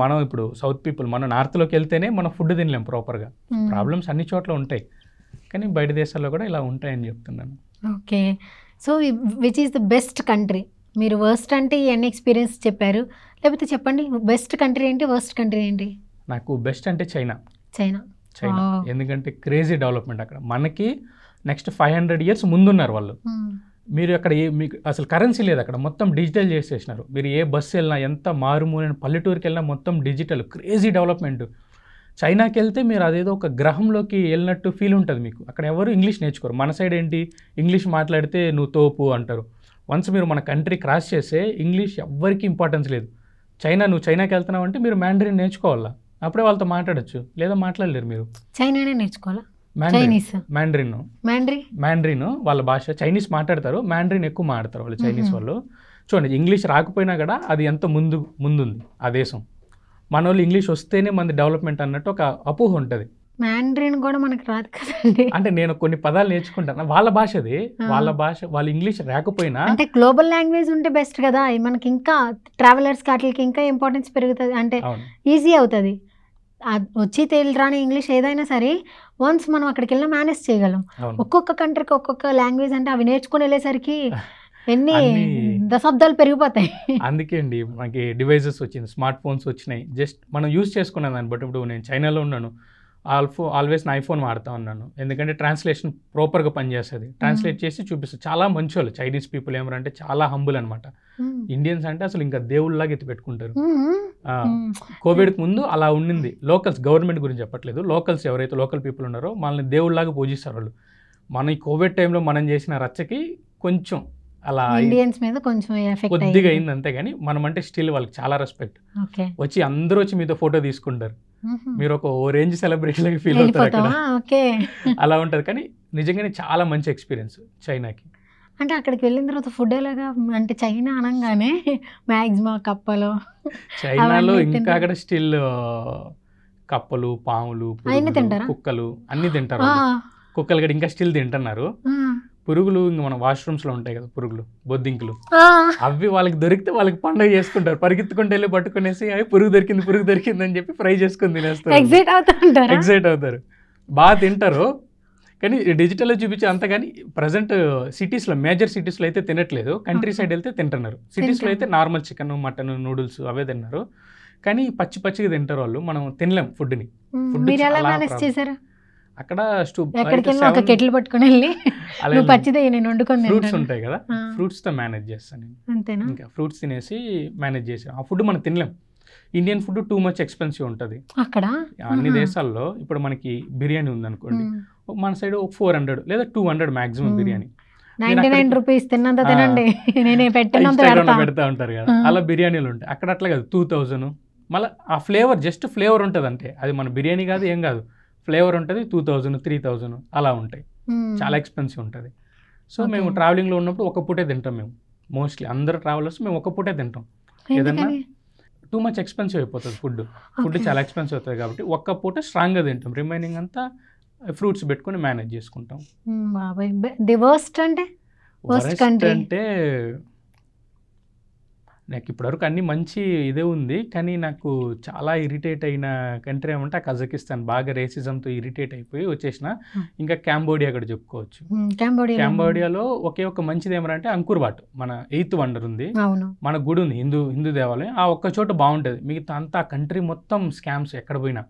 మనం ఇప్పుడు సౌత్ పీపుల్ మనం నార్త్లోకి వెళ్తేనే మనం ఫుడ్ తినలేం ప్రాపర్గా. ప్రాబ్లమ్స్ అన్ని చోట్ల ఉంటాయి, కానీ బయట దేశాల్లో కూడా ఇలా ఉంటాయని చెప్తున్నాను. Okay, so which is the best country? మీరు వర్స్ట్ అంటే ఇవన్నీ ఎక్స్పీరియన్స్ చెప్పారు, లేకపోతే చెప్పండి బెస్ట్ కంట్రీ ఏంటి, వర్స్ట్ కంట్రీ ఏంటి? నాకు బెస్ట్ అంటే చైనా. ఎందుకంటే క్రేజీ డెవలప్మెంట్ అక్కడ. మనకి నెక్స్ట్ 500 years ముందున్నారు వాళ్ళు. మీరు అక్కడ మీకు అసలు కరెన్సీ లేదు అక్కడ, మొత్తం డిజిటల్ చేసేసినారు. మీరు ఏ బస్సు వెళ్ళినా, ఎంత మారుమూలైన పల్లెటూరుకి వెళ్ళినా మొత్తం డిజిటల్, క్రేజీ డెవలప్మెంట్. చైనాకి వెళ్తే మీరు అదేదో ఒక గ్రహంలోకి వెళ్ళినట్టు ఫీల్ ఉంటుంది మీకు. అక్కడ ఎవరు ఇంగ్లీష్ నేర్చుకోరు. మన సైడ్ ఏంటి, ఇంగ్లీష్ మాట్లాడితే నువ్వు తోపు అంటారు. వన్స్ మీరు మన కంట్రీ క్రాస్ చేస్తే ఇంగ్లీష్ ఎవ్వరికి ఇంపార్టెన్స్ లేదు. నువ్వు చైనాకి వెళ్తున్నావు అంటే మీరు మ్యాండరిన్ నేర్చుకోవాలా, అప్పుడే వాళ్ళతో మాట్లాడచ్చు, లేదా మాట్లాడలేరు మీరు. చైనానే నేర్చుకోవాలా? మ్యాండరిన్ వాళ్ళ భాష. చైనీస్ మాట్లాడతారు, మ్యాండరిన్ ఎక్కువ మాట్లాడతారు వాళ్ళు చైనీస్ వాళ్ళు. చూడండి, ఇంగ్లీష్ రాకపోయినా కూడా అది ఎంత ముందుంది ఆ దేశం. మన వాళ్ళు ఇంగ్లీష్ వస్తేనే మనది డెవలప్మెంట్ అన్నట్టు ఒక అపోహ ఉంటుంది. మ్యాండరిన్ కూడా మనకు రాదు కదండి. అంటే నేను కొన్ని పదాలు నేర్చుకుంటాను, వాళ్ళ భాషది, వాళ్ళ ఇంగ్లీష్ రాకపోయినా. అంటే గ్లోబల్ లాంగ్వేజ్ ఉంటే బెస్ట్ కదా, మనకి ఇంకా ట్రావెలర్స్ వాటికి ఇంకా ఇంపార్టెన్స్ పెరుగుతుంది, అంటే ఈజీ అవుతుంది. వచ్చి తేలిరాని ఇంగ్లీష్ ఏదైనా సరే వన్స్ మనం అక్కడికి వెళ్ళినా మేనేజ్ చేయగలం. ఒక్కొక్క కంట్రీకి ఒక్కొక్క లాంగ్వేజ్, అంటే అవి నేర్చుకుని వెళ్ళేసరికి ఎన్ని దశాబ్దాలు పెరిగిపోతాయి. అందుకే అండి మనకి డివైజెస్ వచ్చింది, స్మార్ట్ ఫోన్స్ వచ్చినాయి. జస్ట్ మనం యూజ్ చేసుకున్నాం దాన్ని బట్టి. ఇప్పుడు నేను చైనాలో ఉన్నాను, ఆల్వేస్ నా ఐఫోన్ వాడుతూ ఉన్నాను, ఎందుకంటే ట్రాన్స్లేషన్ ప్రాపర్గా పనిచేస్తుంది, ట్రాన్స్లేట్ చేసి చూపిస్తుంది. చాలా మంచి వాళ్ళు చైనీస్ పీపుల్ ఏమంటే చాలా హంబుల్ అనమాట. ఇండియన్స్ అంటే అసలు ఇంకా దేవుళ్ళలాగా ఎత్తి పెట్టుకుంటారు. కోవిడ్కి ముందు అలా ఉండింది. లోకల్స్, గవర్నమెంట్ గురించి చెప్పట్లేదు, లోకల్స్ ఎవరైతే లోకల్ పీపుల్ ఉన్నారో వాళ్ళని దేవుళ్ళలాగా పూజిస్తారు వాళ్ళు. మన ఈ కోవిడ్ టైంలో మనం చేసిన రచ్చకి కొంచెం అలా ఇండియన్స్ మీద కొంచెం కొద్దిగా అయింది అంతే, కానీ మనం అంటే స్టిల్ వాళ్ళకి చాలా రెస్పెక్ట్. వచ్చి అందరూ వచ్చి మీతో ఫోటో తీసుకుంటారు, మీరు ఒక ఓ రేంజ్ సెలబ్రిటీ లాగా ఫీల్ అవుతారు అక్కడ. అలా ఉంటుంది. కానీ నిజంగానే చాలా మంచి ఎక్స్పీరియన్స్ చైనాకి. అంటే అక్కడికి వెళ్ళిన తర్వాత ఫుడ్ ఎలాగా, అంటే చైనా అనగానే మ్యాక్సిమం కప్పలు, చైనాలో ఇంకా అక్కడ స్టిల్ కప్పలు, పాములు, కుక్కలు అన్ని తింటారు. కుక్కలు కూడా ఇంకా స్టిల్ తింటున్నారు. పురుగులు ఇంకా మన వాష్రూమ్స్లో ఉంటాయి కదా పురుగులు, బొద్దింకులు, అవి వాళ్ళకి దొరికితే వాళ్ళకి పండుగ చేసుకుంటారు. పరిగెత్తుకుంటూ వెళ్ళి పట్టుకునేసి అవి పురుగు దొరికింది అని చెప్పి ఫ్రై చేసుకుని తినేస్తారు. ఎగ్జైట్ అవుతారు, బాగా తింటారు. కానీ డిజిటల్లో చూపించే అంత. కానీ ప్రజెంట్ సిటీస్లో, మేజర్ సిటీస్లో అయితే తినట్లేదు, కంట్రీ సైడ్ వెళ్తే తింటున్నారు. సిటీస్లో అయితే నార్మల్ చికెన్, మటన్, నూడిల్స్ అవే తిన్నారు. కానీ పచ్చిగా తింటారు వాళ్ళు, మనం తినలేం ఫుడ్ని. అక్కడ ఫ్రూట్స్ ఉంటాయి కదా, ఫ్రూట్స్తో మేనేజ్ చేస్తాను నేను. ఇంకా ఫ్రూట్స్ తినేసి మేనేజ్ చేసాను. ఆ ఫుడ్ మనం తినలేం. Indian food too much expensive ఉంటుంది అక్కడ. అన్ని దేశాల్లో ఇప్పుడు మనకి బిర్యానీ ఉందనుకోండి, మన సైడ్ 400 లేదా 200 మాక్సిమం బిర్యానీ. 99 రూపీస్ తిన్నంత తినండి, పెడతా ఉంటారు కదా, అలా బిర్యానీలు ఉంటాయి. అక్కడ అట్లా కాదు, 2000. మళ్ళీ ఆ ఫ్లేవర్, జస్ట్ ఫ్లేవర్ ఉంటుంది అంటే, అది మన బిర్యానీ కాదు, ఏం కాదు, ఫ్లేవర్ ఉంటుంది. 2000, 3000 అలా ఉంటాయి. చాలా ఎక్స్పెన్సివ్ ఉంటుంది. సో మేము ట్రావెలింగ్లో ఉన్నప్పుడు ఒక పూటే తింటాం. మేము మోస్ట్లీ అందరు ట్రావెలర్స్ మేము ఒక పూటే తింటాం. ఏదన్నా టూ మచ్ ఎక్స్పెన్సివ్ అయిపోతుంది ఫుడ్ చాలా ఎక్స్పెన్సివ్ అవుతుంది కాబట్టి ఒక్క పూట స్ట్రాంగ్గా తింటాం. రిమైనింగ్ అంతా ఫ్రూట్స్ పెట్టుకుని మేనేజ్ చేసుకుంటాం. అంటే నాకు ఇప్పటివరకు అన్ని మంచి ఇదే ఉంది, కానీ నాకు చాలా ఇరిటేట్ అయిన కంట్రీ ఏమంటే కజకిస్తాన్. బాగా రేసిజంతో ఇరిటేట్ అయిపోయి వచ్చేసిన. ఇంకా కాంబోడియా కూడా చెప్పుకోవచ్చు. కాంబోడియాలో ఒకే ఒక మంచిది ఏమంటే అంకుర్ వాట్, మన 8th వండర్ ఉంది, మన గుడి ఉంది, హిందూ దేవాలయం. ఆ ఒక్క చోట బాగుంటుంది. మిగతా అంతా కంట్రీ మొత్తం స్కామ్స్, ఎక్కడ పోయినా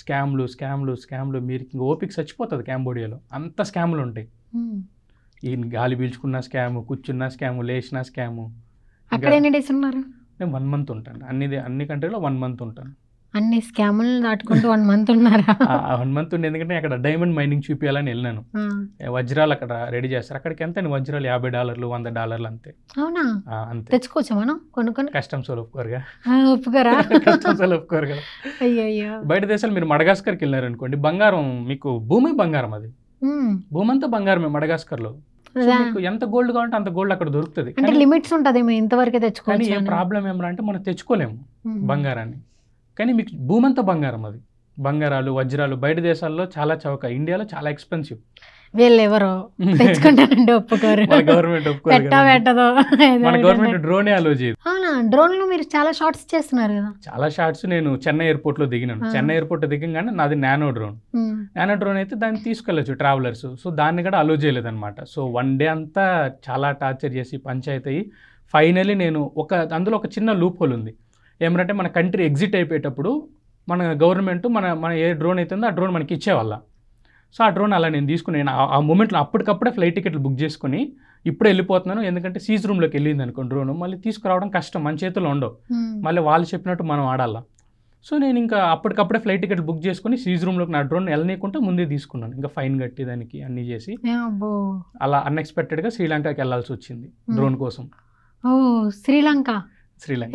స్కామ్లు. మీరు ఇంకా ఓపిక చచ్చిపోతుంది కాంబోడియాలో, అంత స్కామ్లు ఉంటాయి. ఈ గాలి పీల్చుకున్న స్కాము, కూర్చున్న స్కాము, లేచిన స్కాము. అక్కడ ఎన్ని డేస్ ఉన్నారు? నేను 1 month ఉంటాను. అన్ని కంట్రీలో 1 month ఉంటాను. అన్ని స్కాములు దాటుకుంటూ 1 month ఉన్నారా? 1 month ఉండే, ఎందుకంటే అక్కడ డైమండ్ మైనింగ్ చూపించాలని వెళ్ళినాను. వజ్రాలు అక్కడ రెడీ చేస్తారు. అక్కడికి ఎంత వజ్రాలు $50, $100 అంతే. అవునా? అంతే. తెచ్చుకోవచ్చా మనం కొనుక్కొని? కస్టమ్స్ వాళ్ళు ఒప్పుకోరుగా. కస్టమ్స్ వాళ్ళు ఒప్పుకోరు కదా. బయట దేశాలు మీరు మడగాస్కర్కి వెళ్ళారు అనుకోండి, బంగారం మీకు భూమి బంగారం, అది భూమి అంతా బంగారమే మడగాస్కర్లో. ఎంత గోల్డ్ కావాలంటే అంత గోల్డ్ అక్కడ దొరుకుతుంది. అంటే లిమిట్స్ ఉంటుంది, ఇంతవరకే తెచ్చుకోవాలి. కానీ ఏం ప్రాబ్లం ఏమంటే మనం తెచ్చుకోలేము బంగారాన్ని. కానీ మీకు భూమి అంతా బంగారం, అది బంగారాలు, వజ్రాలు బయట దేశాల్లో చాలా చౌక, ఇండియాలో చాలా ఎక్స్పెన్సివ్. వీళ్ళు ఎవరో తెచ్చుకుంటారండి, ఒప్పుకోరు. గవర్నమెంట్ మన గవర్నమెంట్ డ్రోనే అలో చేయదు. అవునా? డ్రోన్ లో మీరు చాలా షార్ట్స్ చేస్తున్నారు కదా. చాలా షార్ట్స్. నేను చెన్నై ఎయిర్పోర్ట్ లో దిగినాను. చెన్నై ఎయిర్పోర్ట్ దిగంగానే నాది నానో డ్రోన్ అయితే దాన్ని తీసుకెళ్ళచ్చు ట్రావెలర్స్. సో దాన్ని కూడా అలో చేయలేదు అనమాట. సో 1 day అంతా చాలా టార్చర్ చేసి పంచాయతీ అయ్యి ఫైనలీ నేను అందులో ఒక చిన్న లూప్ హోల్ ఉంది. ఏమంటే మన కంట్రీ ఎగ్జిట్ అయిపోయేటప్పుడు మన గవర్నమెంట్ మన ఏ డ్రోన్ అవుతుందో ఆ డ్రోన్ మనకి ఇచ్చేవాళ్ళ. సో ఆ డ్రోన్ అలా నేను తీసుకుని, ఆ మూమెంట్లో అప్పటికప్పుడే ఫ్లైట్ టికెట్లు బుక్ చేసుకుని ఇప్పుడు వెళ్ళిపోతున్నాను. ఎందుకంటే సీజ్ రూమ్లోకి వెళ్ళింది అనుకోండి డ్రోన్, మళ్ళీ తీసుకురావడం కష్టం, మన చేతుల్లో ఉండవు, మళ్ళీ వాళ్ళు చెప్పినట్టు మనం ఆడాలా. సో నేను ఇంకా అప్పటికప్పుడే ఫ్లైట్ టికెట్ బుక్ చేసుకుని సీజ్ రూమ్లోకి నా డ్రోన్ వెళ్ళనీయకుండా ముందే తీసుకున్నాను. ఇంకా ఫైన్ కట్టి దానికి అన్నీ చేసి అలా అన్ఎక్స్పెక్టెడ్గా శ్రీలంకకి వెళ్ళాల్సి వచ్చింది డ్రోన్ కోసం. ఓ శ్రీలంక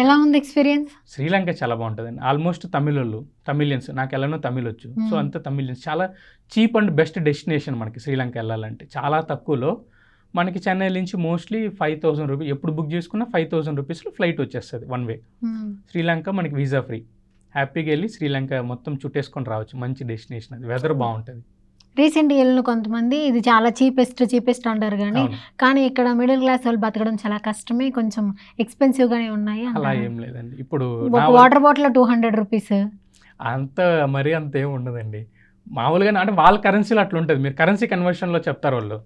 ఎలా ఉంది ఎక్స్పీరియన్స్? శ్రీలంక చాలా బాగుంటుందండి. ఆల్మోస్ట్ తమిళియన్స్, నాకు ఎలానో తమిళ్ వచ్చు. సో అంతా తమిళియన్స్, చాలా చీప్ అండ్ బెస్ట్ డెస్టినేషన్ మనకి శ్రీలంక వెళ్ళాలంటే. చాలా తక్కువలో మనకి చెన్నై నుంచి మోస్ట్లీ 5,000 రూపీస్, ఎప్పుడు బుక్ చేసుకున్నా 5,000 రూపీస్లో ఫ్లైట్ వచ్చేస్తుంది వన్ వే. శ్రీలంక మనకి వీసా ఫ్రీ, హ్యాపీగా వెళ్ళి శ్రీలంక మొత్తం చుట్టేసుకొని రావచ్చు. మంచి డెస్టినేషన్, అది వెదర్ బాగుంటుంది. రీసెంట్గా వెళ్ళిన కొంతమంది ఇది చాలా చీపెస్ట్ అంటారు కానీ ఇక్కడ మిడిల్ క్లాస్ వాళ్ళు బతకడం చాలా కష్టమే, కొంచెం ఎక్స్పెన్సివ్గానే ఉన్నాయి. అలా ఏం లేదండి. ఇప్పుడు వాటర్ బాటిల్ 200 రూపీస్ అంత మరీ అంత ఏమి ఉండదండి. మామూలుగా అంటే వాళ్ళ కరెన్సీలో అట్లా ఉంటుంది. మీరు కరెన్సీ కన్వర్షన్లో చెప్తారు వాళ్ళు,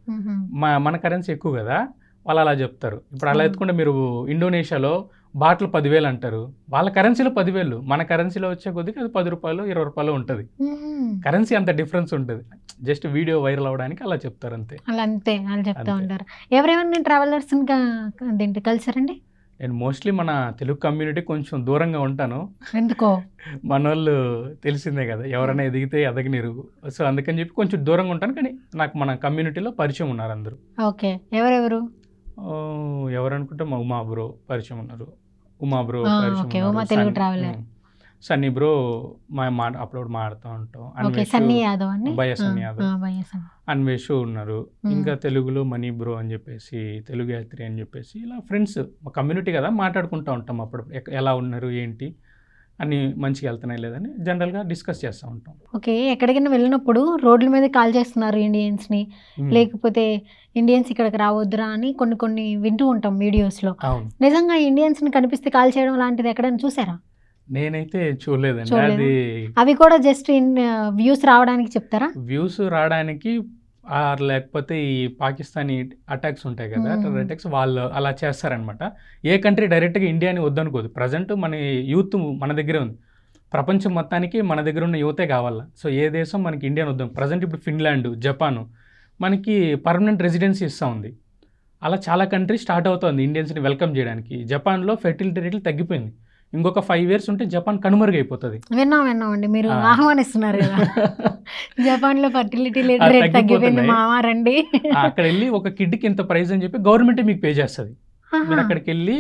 మన కరెన్సీ ఎక్కువ కదా వాళ్ళు అలా చెప్తారు. ఇప్పుడు అలా ఎత్తుకుంటే మీరు ఇండోనేషియాలో బాటిల్ 10,000 అంటారు, వాళ్ళ కరెన్సీలో 10,000, మన కరెన్సీలో వచ్చే కొద్దిగా అది 10 రూపాయలు 20 రూపాయలు ఉంటుంది. కరెన్సీ అంత డిఫరెన్స్ ఉంటుంది. జస్ట్ వీడియో వైరల్ అవ్వడానికి అలా చెప్తారు అంతే. వాళ్ళు చెప్తా ఉంటారు. ఎవరెవరిని ట్రావెలర్స్ కలిసారండి? నేను మోస్ట్లీ మన తెలుగు కమ్యూనిటీ కొంచెం దూరంగా ఉంటాను. ఎందుకో? మన వాళ్ళు తెలిసిందే కదా, ఎవరైనా ఎదిగితే ఎదగనిరు. సో అందుకని చెప్పి కొంచెం దూరంగా ఉంటాను. కానీ నాకు మన కమ్యూనిటీలో పరిచయం ఉన్నారు అందరూ. ఓకే, ఎవరెవరు? ఎవరనుకుంటే మా ఉమా బ్రో పరిచయం ఉన్నారు. ఉమా బ్రో పరిచయం, సన్నీ బ్రో అప్పుడప్పుడు మాడుతూ ఉంటాం. సన్నీ యాదవ్, అన్వేష్ ఉన్నారు. ఇంకా తెలుగులో మనీ బ్రో అని చెప్పేసి, తెలుగు యాత్రి అని చెప్పేసి, ఇలా ఫ్రెండ్స్ మా కమ్యూనిటీ కదా మాట్లాడుకుంటూ ఉంటాం. అప్పుడప్పుడు ఎలా ఉన్నారు ఏంటి అన్ని మంచిగా వెళ్తున్నాయి లేదని జనరల్గా డిస్కస్ చేస్తూ ఉంటాం. ఓకే, ఎక్కడికైనా వెళ్ళినప్పుడు రోడ్ల మీద కాల్ చేస్తున్నారు ఇండియన్స్ని, లేకపోతే ఇండియన్స్ ఇక్కడికి రావద్దురా అని కొన్ని వింటూ ఉంటాం వీడియోస్లో. నిజంగా ఇండియన్స్ని కనిపిస్తే కాల్ చేయడం లాంటిది ఎక్కడైనా చూసారా? నేనైతే చూడలేదండి. అది అవి కూడా జస్ట్ వ్యూస్ రావడానికి చెప్తారా? వ్యూస్ రావడానికి, లేకపోతే ఈ పాకిస్తానీ అటాక్స్ ఉంటాయి కదా, టెర్రర్ అటాక్స్, వాళ్ళు అలా చేస్తారనమాట. ఏ కంట్రీ డైరెక్ట్గా ఇండియాని వద్దనుకోదు. ప్రజెంట్ మన యూత్ మన దగ్గరే ఉంది. ప్రపంచం మొత్తానికి మన దగ్గర ఉన్న యూతే కావాలా. సో ఏ దేశం మనకి ఇండియాని వద్దాం. ప్రజెంట్ ఇప్పుడు ఫిన్లాండ్, జపాన్ మనకి పర్మనెంట్ రెసిడెన్సీ ఇస్తూ ఉంది. అలా చాలా కంట్రీ స్టార్ట్ అవుతుంది ఇండియన్స్ని వెల్కమ్ చేయడానికి. జపాన్లో ఫెర్టిలిటీ రేట్లు తగ్గిపోయింది. ఇంకొక 5 years ఉంటే జపాన్ కనుమరుగైపోతుంది. విన్నామండి, మీరు ఆహ్వానిస్తున్నారు కదా. జపాన్లో ఫర్టిలిటీ రేట్ తగ్గిపోయింది మావా రండి. అక్కడ వెళ్ళి ఒక కిడ్కి ఇంత ప్రైస్ అని చెప్పి గవర్నమెంటే మీకు పే చేస్తుంది. మీరు అక్కడికి వెళ్ళి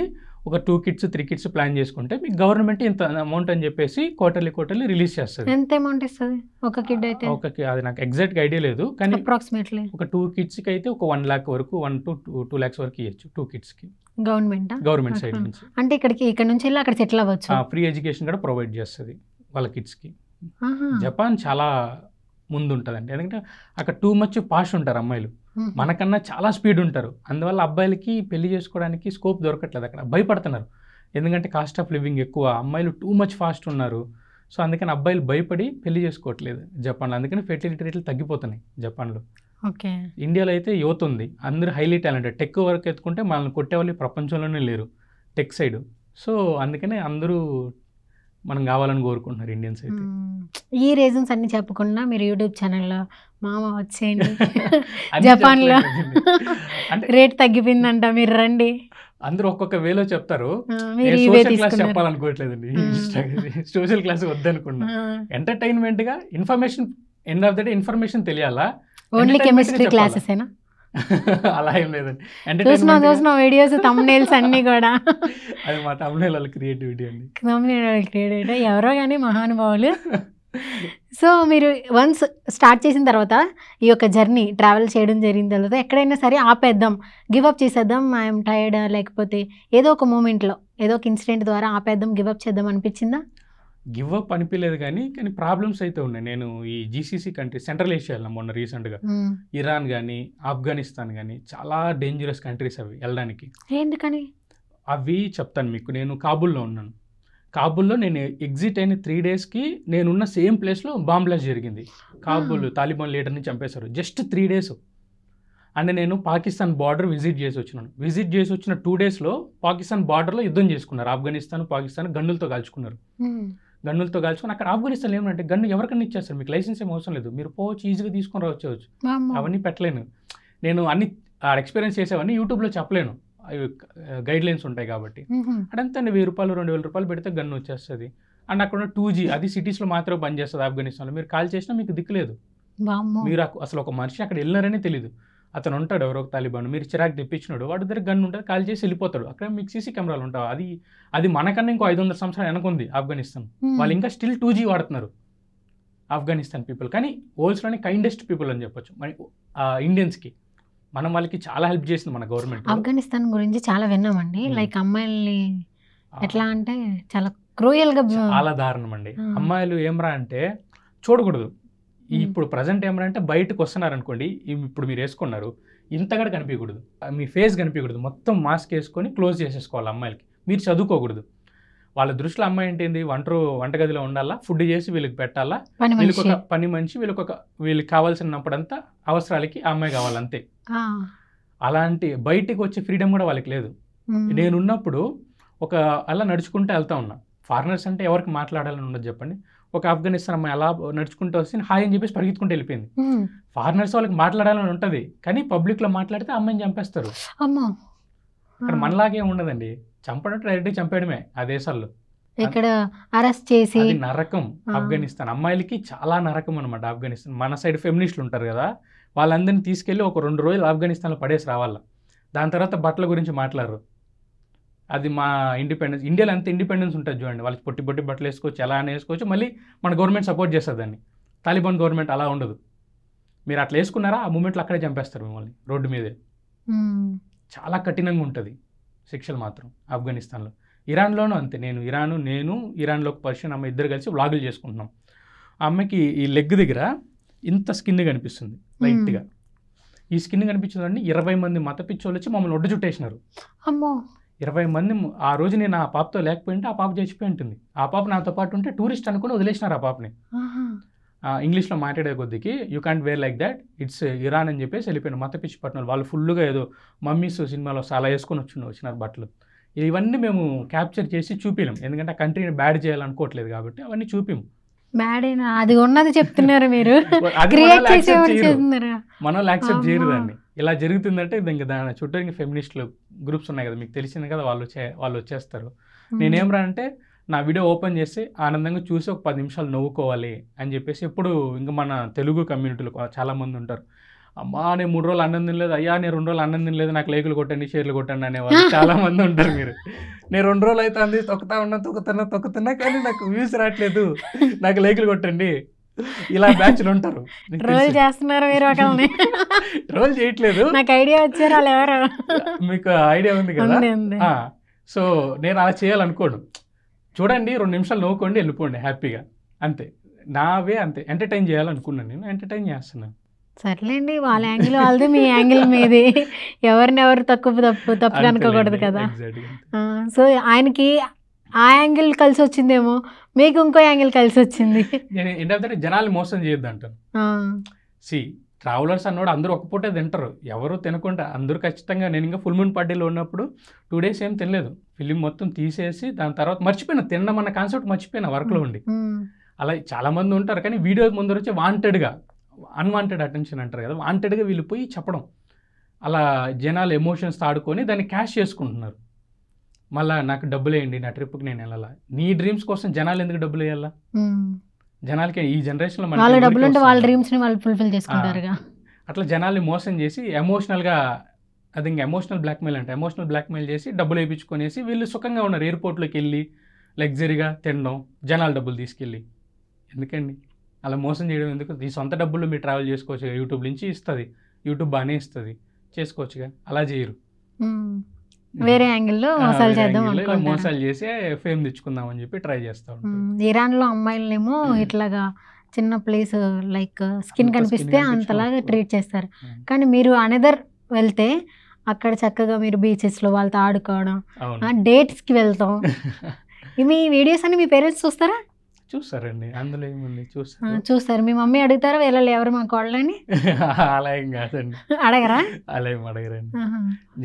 ఒక 2 kids 3 kids ప్లాన్ చేసుకుంటే మీకు గవర్నమెంట్ ఇంత అమౌంట్ అని చెప్పేసి క్వార్టర్లీ రిలీజ్ చేస్తుంది. ఎంత అమౌంట్ ఇస్తుంది ఒక కిడ్ అయితే? అది నాకు ఎగ్జాక్ట్ ఐడియా లేదు, కానీ అప్రాక్సిమేట్లీ ఒక 2 kidsకి అయితే ఒక 1 lakh వరకు, 1 to 2 lakhs వరకు ఇవ్వచ్చు 2 kidsకి. గవర్నమెంట్ సైడ్ నుంచి. అంటే ఇక్కడ నుంచి వెళ్ళి అక్కడ సెటిల్ అవ్వచ్చు. ఫ్రీ ఎడ్యుకేషన్ కూడా ప్రొవైడ్ చేస్తుంది వాళ్ళ కిడ్స్కి. జపాన్ చాలా ముందు ఉంటుందండి, ఎందుకంటే అక్కడ టూ మచ్ పాష్ ఉంటారు అమ్మాయిలు, మనకన్నా చాలా స్పీడ్ ఉంటారు. అందువల్ల అబ్బాయిలకి పెళ్లి చేసుకోవడానికి స్కోప్ దొరకట్లేదు, అక్కడ భయపడుతున్నారు. ఎందుకంటే కాస్ట్ ఆఫ్ లివింగ్ ఎక్కువ, అమ్మాయిలు టూ మచ్ ఫాస్ట్ ఉన్నారు. సో అందుకని అబ్బాయిలు భయపడి పెళ్లి చేసుకోవట్లేదు జపాన్లో. అందుకని ఫెర్టిలిటీ రేట్లు తగ్గిపోతున్నాయి జపాన్లో. ఓకే, ఇండియాలో అయితే యువత ఉంది, అందరూ హైలీ టాలెంటెడ్. టెక్ వరకు ఎత్తుకుంటే మనల్ని కొట్టేవాళ్ళు ప్రపంచంలోనే లేరు టెక్ సైడ్. సో అందుకనే అందరూ మనం కావాలని కోరుకుంటున్నారు ఇండియన్స్ అయితే. ఈ రీజన్స్ అన్ని చెప్పకుండా మీరు యూట్యూబ్ ఛానల్లో మామ వచ్చేయండి జపాన్లో రేట్ తగ్గిపోయిందంట మీరు రండి, అందరూ ఒక్కొక్క వేలో చెప్తారు. చెప్పాలనుకోవట్లేదండి, సోషల్ క్లాస్ వద్దనుకున్నా. ఎంటర్టైన్మెంట్గా information, end of the day information తెలియాలా. ఓన్లీ కెమిస్ట్రీ క్లాసెస్ ఏనా? అలా ఏం లేదండి, చూసిన వీడియోస్ తమ్నెయిల్స్ అన్ని కూడా అది మా తమ్నెయిల్ వాళ్ళ క్రియేటివిటీ అండి. క్రియేటివిటీ ఎవరో కానీ మహానుభావులు. సో మీరు వన్స్ స్టార్ట్ చేసిన తర్వాత ఈ యొక్క జర్నీ ట్రావెల్ చేయడం జరిగిన తర్వాత ఎక్కడైనా సరే ఆపేద్దాం, గివప్ చేసేద్దాం, ఐఎమ్ టైర్డ్, లేకపోతే ఏదో ఒక మూమెంట్లో ఏదో ఒక ఇన్సిడెంట్ ద్వారా ఆపేద్దాం, గివప్ చేద్దాం అనిపించిందా? గివప్ అనిపించలేదు, కానీ ప్రాబ్లమ్స్ అయితే ఉన్నాయి. నేను ఈ జీసీసీ కంట్రీ, సెంట్రల్ ఏషియా వెళ్ళాను మొన్న రీసెంట్గా. ఇరాన్ కానీ ఆఫ్ఘనిస్తాన్ కానీ చాలా డేంజరస్ కంట్రీస్ అవి వెళ్ళడానికి. ఎందుకని? అవి చెప్తాను మీకు. నేను కాబూల్లో ఉన్నాను. కాబూల్లో నేను ఎగ్జిట్ అయిన 3 daysకి నేనున్న సేమ్ ప్లేస్లో బాంబ్ బ్లాస్ట్ జరిగింది. కాబూల్ తాలిబాన్ లీడర్ని చంపేశారు జస్ట్ 3 days. అండ్ నేను పాకిస్తాన్ బార్డర్ విజిట్ చేసి వచ్చినాను. విజిట్ చేసి వచ్చిన 2 daysలో పాకిస్తాన్ బార్డర్లో యుద్ధం చేసుకున్నారు. ఆఫ్ఘనిస్తాన్ పాకిస్తాన్ గన్నులతో కాల్చుకున్నారు. గన్నులతో కాల్చుకుని అక్కడ ఆఫ్ఘనిస్తాన్ ఏమంటే గన్ను ఎవరికన్నా ఇచ్చేస్తారు, మీకు లైసెన్స్ ఏం అవసరం లేదు, మీరు పోవచ్చు, ఈజీగా తీసుకొని రావచ్చు. అవన్నీ పెట్టలేను నేను, అన్ని ఎక్స్పీరియన్స్ చేసేవన్నీ యూట్యూబ్లో చెప్పలేను, అవి గైడ్ లైన్స్ ఉంటాయి కాబట్టి. అడంతా 1,000 రూపాయలు 2,000 రూపాయలు పెడితే గన్ను వచ్చేస్తుంది. అండ్ అక్కడ 2G అది సిటీస్లో మాత్రమే పనిచేస్తుంది ఆఫ్ఘనిస్తాన్లో. మీరు కాల్ చేసినా మీకు దిక్కులేదు. మీరు అసలు ఒక మనిషి అక్కడ వెళ్ళినారనే తెలియదు. అతను ఉంటాడు ఎవరో ఒక తాలిబాన్, మీరు చిరాకు తెప్పించినాడు, వాడి దగ్గర గన్ ఉంటుంది, కాల్ చేసి వెళ్ళిపోతాడు. అక్కడ మీకు సీసీ కెమెరాలు ఉంటావు. అది మనకన్నా ఇంకో 500 సంవత్సరాలు వెనకుంది ఆఫ్ఘనిస్తాన్. వాళ్ళు ఇంకా స్టిల్ 2G వాడుతున్నారు ఆఫ్ఘనిస్తాన్ పీపుల్. కానీ వరల్డ్స్లోనే కైండెస్ట్ పీపుల్ అని చెప్పొచ్చు మన ఇండియన్స్కి. మనం వాళ్ళకి చాలా హెల్ప్ చేసింది మన గవర్నమెంట్. ఆఫ్ఘనిస్తాన్ గురించి చాలా విన్నామండి. లైక్ అమ్మాయిల్ని ఎట్లా అంటే చాలా క్రూయల్గా, చాలా దారుణం అండి. అమ్మాయిలు ఏమరా అంటే చూడకూడదు. ఇప్పుడు ప్రజెంట్ ఏమరా అంటే బయటకు వస్తున్నారు అనుకోండి, ఇప్పుడు మీరు వేసుకున్నారు, ఇంతగా కనిపించకూడదు, మీ ఫేస్ కనిపించకూడదు, మొత్తం మాస్క్ వేసుకొని క్లోజ్ చేసేసుకోవాలి అమ్మాయిలకి. మీరు చదువుకోకూడదు. వాళ్ళ దృష్టిలో అమ్మాయి ఏంటింది, వంటగదిలో ఉండాలా, ఫుడ్ చేసి వీళ్ళకి పెట్టాలా, వీళ్ళకి ఒక పని మనిషి, వీళ్ళకి కావాల్సినప్పుడంతా అవసరాలకి ఆ అమ్మాయి కావాలంతే. అలాంటి బయటికి వచ్చే ఫ్రీడమ్ కూడా వాళ్ళకి లేదు. నేనున్నప్పుడు అలా నడుచుకుంటూ వెళ్తా ఉన్నా. ఫారినర్స్ అంటే ఎవరికి మాట్లాడాలని ఉండదు చెప్పండి. ఒక ఆఫ్ఘనిస్తాన్ అమ్మాయి అలా నడుచుకుంటూ వస్తే హాయ్ అని చెప్పేసి పరిగెత్తుకుంటూ వెళ్ళిపోయింది. ఫారినర్స్ వాళ్ళకి మాట్లాడాలని ఉంటుంది, కానీ పబ్లిక్లో మాట్లాడితే అమ్మాయిని చంపేస్తారు. అక్కడ మనలాగే ఉండదండి, చంపడం డైరెక్ట్గా చంపేయడమే ఆ దేశాల్లో. ఇక్కడ అరెస్ట్ చేసి అది నరకం. ఆఫ్ఘనిస్తాన్ అమ్మాయిలకి చాలా నరకం అనమాట ఆఫ్ఘనిస్తాన్. మన సైడ్ ఫెమినిస్టులు ఉంటారు కదా, వాళ్ళందరినీ తీసుకెళ్ళి ఒక 2 రోజులు ఆఫ్ఘనిస్తాన్లో పడేసి రావాల. దాని తర్వాత బట్టల గురించి మాట్లాడరు. అది మా ఇండిపెండెన్స్. ఇండియాలో అంత ఇండిపెండెన్స్ ఉంటుంది చూడండి, వాళ్ళకి పొట్టి బట్టలు వేసుకోవచ్చు, ఎలా అని వేసుకోవచ్చు. మళ్ళీ మన గవర్నమెంట్ సపోర్ట్ చేస్తుంది దాన్ని. తాలిబాన్ గవర్నమెంట్ అలా ఉండదు. మీరు అట్లా వేసుకున్నారా ఆ మూమెంట్లో అక్కడే చంపేస్తారు మిమ్మల్ని రోడ్డు మీదే. చాలా కఠినంగా ఉంటుంది శిక్షలు మాత్రం ఆఫ్ఘనిస్తాన్లో. ఇరాన్లోనూ అంతే. నేను ఇరాన్లో ఒక పర్షియన్ అమ్మాయి, ఇద్దరు కలిసి వ్లాగులు చేసుకుంటున్నాం. ఆ అమ్మాయికి ఈ లెగ్ దగ్గర ఇంత స్కిన్ కనిపిస్తుంది లైట్గా. ఈ స్కిన్ కనిపించిందండి. 20 మంది మత పిచ్చోళ్ళు వచ్చి మమ్మల్ని ఒడ్డు చుట్టేసినారు. 20 మంది. ఆ రోజు నేను ఆ పాపతో లేకపోయింటే ఆ పాప చచ్చిపోయి ఉంటుంది. ఆ పాప నాతో పాటు ఉంటే టూరిస్ట్ అనుకుని వదిలేసినారు ఆ పాపని. ఇంగ్లీష్లో మాట్లాడే కొద్దికి you can't wear like that, it's Iran అని చెప్పేసి వెళ్ళిపోయినారు. మత పిచ్చి పట్టిన వాళ్ళు ఫుల్గా ఏదో మమ్మీస్ సినిమాలో అలా వేసుకొని వచ్చినారు బట్టలు. ఇవన్నీ మేము క్యాప్చర్ చేసి చూపిలేం, ఎందుకంటే ఆ కంట్రీని బ్యాడ్ చేయాలనుకోవట్లేదు కాబట్టి అవన్నీ చూపిము. అది ఉన్నది చెప్తున్నారు మీరు, మనం యాక్సెప్ట్ చేయరు దాన్ని. ఇలా జరుగుతుందంటే ఇంకా దాని చుట్టూ ఇంకా ఫెమినిస్టులు గ్రూప్స్ ఉన్నాయి కదా, మీకు తెలిసింది కదా, వాళ్ళు వచ్చేస్తారు. నేనేం అంటే నా వీడియో ఓపెన్ చేసి ఆనందంగా చూసి ఒక 10 నిమిషాలు నవ్వుకోవాలి అని చెప్పేసి. ఇప్పుడు ఇంకా మన తెలుగు కమ్యూనిటీలో చాలామంది ఉంటారు, అమ్మా నేను 3 రోజులు అన్నం తినలేదు, అయ్యా నేను 2 రోజులు అన్నం తినలేదు, నాకు లైకులు కొట్టండి, షేర్లు కొట్టండి అనేవాళ్ళు చాలామంది ఉంటారు. నేను 2 రోజులు అవుతుంది తొక్కుతున్నా కానీ నాకు వ్యూస్ రావట్లేదు, నాకు లైకులు కొట్టండి, ఇలా బ్యాచ్లు ఉంటారు. రోల్ చేస్తున్నారు మీరు, రోల్ చేయట్లేదు, నాకు ఐడియా వచ్చారు వాళ్ళు ఎవరు, మీకు ఐడియా ఉంది కదా. సో నేను అలా చేయాలనుకోను. చూడండి 2 నిమిషాలు నవ్వుకోండి, వెళ్ళిపోండి హ్యాపీగా, అంతే. నావే అంతే. ఎంటర్టైన్ చేయాలనుకున్నాను, నేను ఎంటర్టైన్ చేస్తున్నాను. సర్లేండి, వాళ్ళ యాంగిల్ వాళ్ళది, మీ యాంగిల్ మీది, ఎవరు తప్పుగా అనుకోకూడదు కదా. సో ఆయనకి ఆ యాంగిల్ కలిసి వచ్చిందేమో, మీకు ఇంకో యాంగిల్ కలిసి వచ్చింది. నేను ఏంటంటే జనాలు మోసం చేయొద్దు అంటాను. ట్రావెలర్స్ అన్నోడు అందరూ ఒక పూటే తింటారు, ఎవరు తినకుండా అందరూ ఖచ్చితంగా. నేను ఇంకా ఫుల్ మూన్ పార్టీలో ఉన్నప్పుడు 2 days ఏం తినలేదు, ఫిలిం మొత్తం తీసేసి దాని తర్వాత మర్చిపోయినా, తినడం అన్న కాన్సెప్ట్ మర్చిపోయినా వర్క్లో ఉండి. అలా చాలామంది ఉంటారు, కానీ వీడియో ముందర వచ్చి వాంటెడ్గా, అన్వాంటెడ్ అటెన్షన్ అంటారు కదా, వాంటెడ్గా వీళ్ళు పోయి చెప్పడం, అలా జనాలు ఎమోషన్స్ ఆడుకొని దాన్ని క్యాష్ చేసుకుంటున్నారు. మళ్ళీ నాకు డబ్బులు వేయండి, నా ట్రిప్కి నేను వెళ్ళాలా. నీ డ్రీమ్స్ కోసం జనాలు ఎందుకు డబ్బులు వేయాలా? జనాలకి ఈ జనరేషన్లో వాళ్ళ డ్రీమ్స్ని వాళ్ళు ఫుల్ఫిల్ చేసుకుంటారుగా. అట్లా జనాల్ని మోసం చేసి ఎమోషనల్గా, అది ఇంకా ఎమోషనల్ బ్లాక్మెయిల్ అంటే, ఎమోషనల్ బ్లాక్మెయిల్ చేసి డబ్బులు వేయించుకొనేసి వీళ్ళు సుఖంగా ఉన్నారు. ఎయిర్పోర్ట్లోకి వెళ్ళి లగ్జరీగా తినడం, జనాల డబ్బులు తీసుకెళ్ళి. ఎందుకండి అలా మోసం చేయడం ఎందుకు? ఈ సొంత డబ్బులు మీరు ట్రావెల్ చేసుకోవచ్చు, యూట్యూబ్ నుంచి ఇస్తుంది, యూట్యూబ్ బాగానే ఇస్తుంది, చేసుకోవచ్చుగా. అలా చేయరు, వేరే యాంగిల్లో మోసాలు చేసి ఫేమ్ తెచ్చుకుందాం అని చెప్పి ట్రై చేస్తా ఉంటారు. ఇరాన్లో అమ్మాయిలనేమో ఇట్లాగా చిన్న ప్లేస్ లైక్ స్కిన్ కనిపిస్తే అంతలాగా ట్రీట్ చేస్తారు. కానీ మీరు అనదర్ వెళ్తే అక్కడ చక్కగా మీరు బీచెస్లో వాళ్ళతో ఆడుకోవడం, డేట్స్కి వెళ్తాం. మీ వీడియోస్ అని మీ పేరెంట్స్ చూస్తారా? చూస్తారండి, అందులో ఏముంది, చూస్తారు. మీ మమ్మీ అడుగుతారా వీళ్ళు ఎవరు మా కోళ్ళని? అలా ఏం కాదండి, అడగరా? అలా ఏం అడగరండి.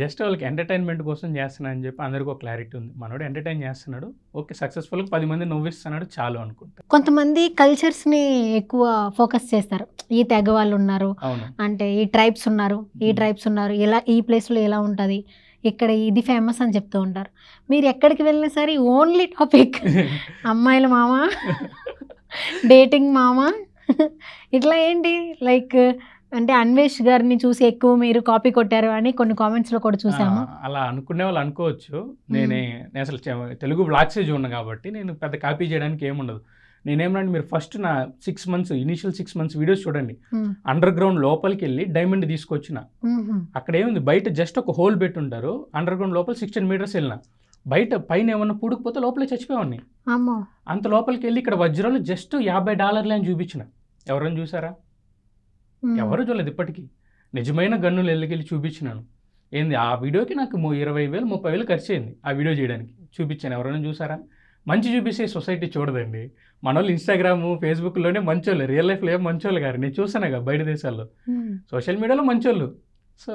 జస్ట్ వాళ్ళకి ఎంటర్టైన్మెంట్ కోసం చేస్తున్నా అని చెప్పి అందరికీ ఒక క్లారిటీ ఉంది. మనోడు ఎంటర్టైన్ చేస్తున్నాడు, ఓకే, సక్సెస్ఫుల్గా 10 మంది నవ్విస్తున్నాడు చాలు అనుకుంటా. కొంతమంది కల్చర్స్ని ఎక్కువ ఫోకస్ చేస్తారు. ఈ తెగ వాళ్ళు ఉన్నారు అంటే, ఈ ట్రైబ్స్ ఉన్నారు, ఇలా ఈ ప్లేస్లో ఎలా ఉంటుంది, ఇక్కడ ఇది ఫేమస్ అని చెప్తూ ఉంటారు. మీరు ఎక్కడికి వెళ్ళినా సరే ఓన్లీ టాపిక్ అమ్మాయిల మామ, డేటింగ్ మామ, ఇట్లా ఏంటి లైక్ అంటే అన్వేష్ గారిని చూసి ఎక్కువ మీరు కాపీ కొట్టారు అని కొన్ని కామెంట్స్లో కూడా చూసాము. అలా అనుకునే వాళ్ళు అనుకోవచ్చు. నేను అసలు తెలుగు బ్లాగ్సే చూడను కాబట్టి నేను పెద్ద కాపీ చేయడానికి ఏముండదు. నేనేమన్నా మీరు ఫస్ట్ నా 6 months ఇనిషియల్ 6 months వీడియోస్ చూడండి. అండర్ గ్రౌండ్ లోపలికి వెళ్ళి డైమండ్ తీసుకొచ్చిన, అక్కడ ఏముంది బయట జస్ట్ ఒక హోల్ పెట్టుంటారు, అండర్ గ్రౌండ్ లోపల 16 meters వెళ్ళిన, బయట పైన ఏమన్నా పూడుకుపోతే లోపలే చచ్చిపోయాన్ని. అంత లోపలికి వెళ్ళి ఇక్కడ వజ్రాలు జస్ట్ $50 అని చూపించిన. ఎవరైనా చూసారా? ఎవరు చూడలేదు ఇప్పటికీ. నిజమైన గన్నులు వెళ్ళి చూపించినాను. ఏంది ఆ వీడియోకి నాకు 20,000 30,000 ఖర్చు అయింది ఆ వీడియో చేయడానికి. చూపించాను, ఎవరైనా చూసారా? మంచి చూపిస్తే సొసైటీ చూడదండి. మన వాళ్ళు ఇన్స్టాగ్రామ్ ఫేస్బుక్లోనే మంచోళ్ళు, రియల్ లైఫ్లో ఏం మంచోళ్ళు గారు. నేను చూసానుగా బయట దేశాల్లో, సోషల్ మీడియాలో మంచోళ్ళు. సో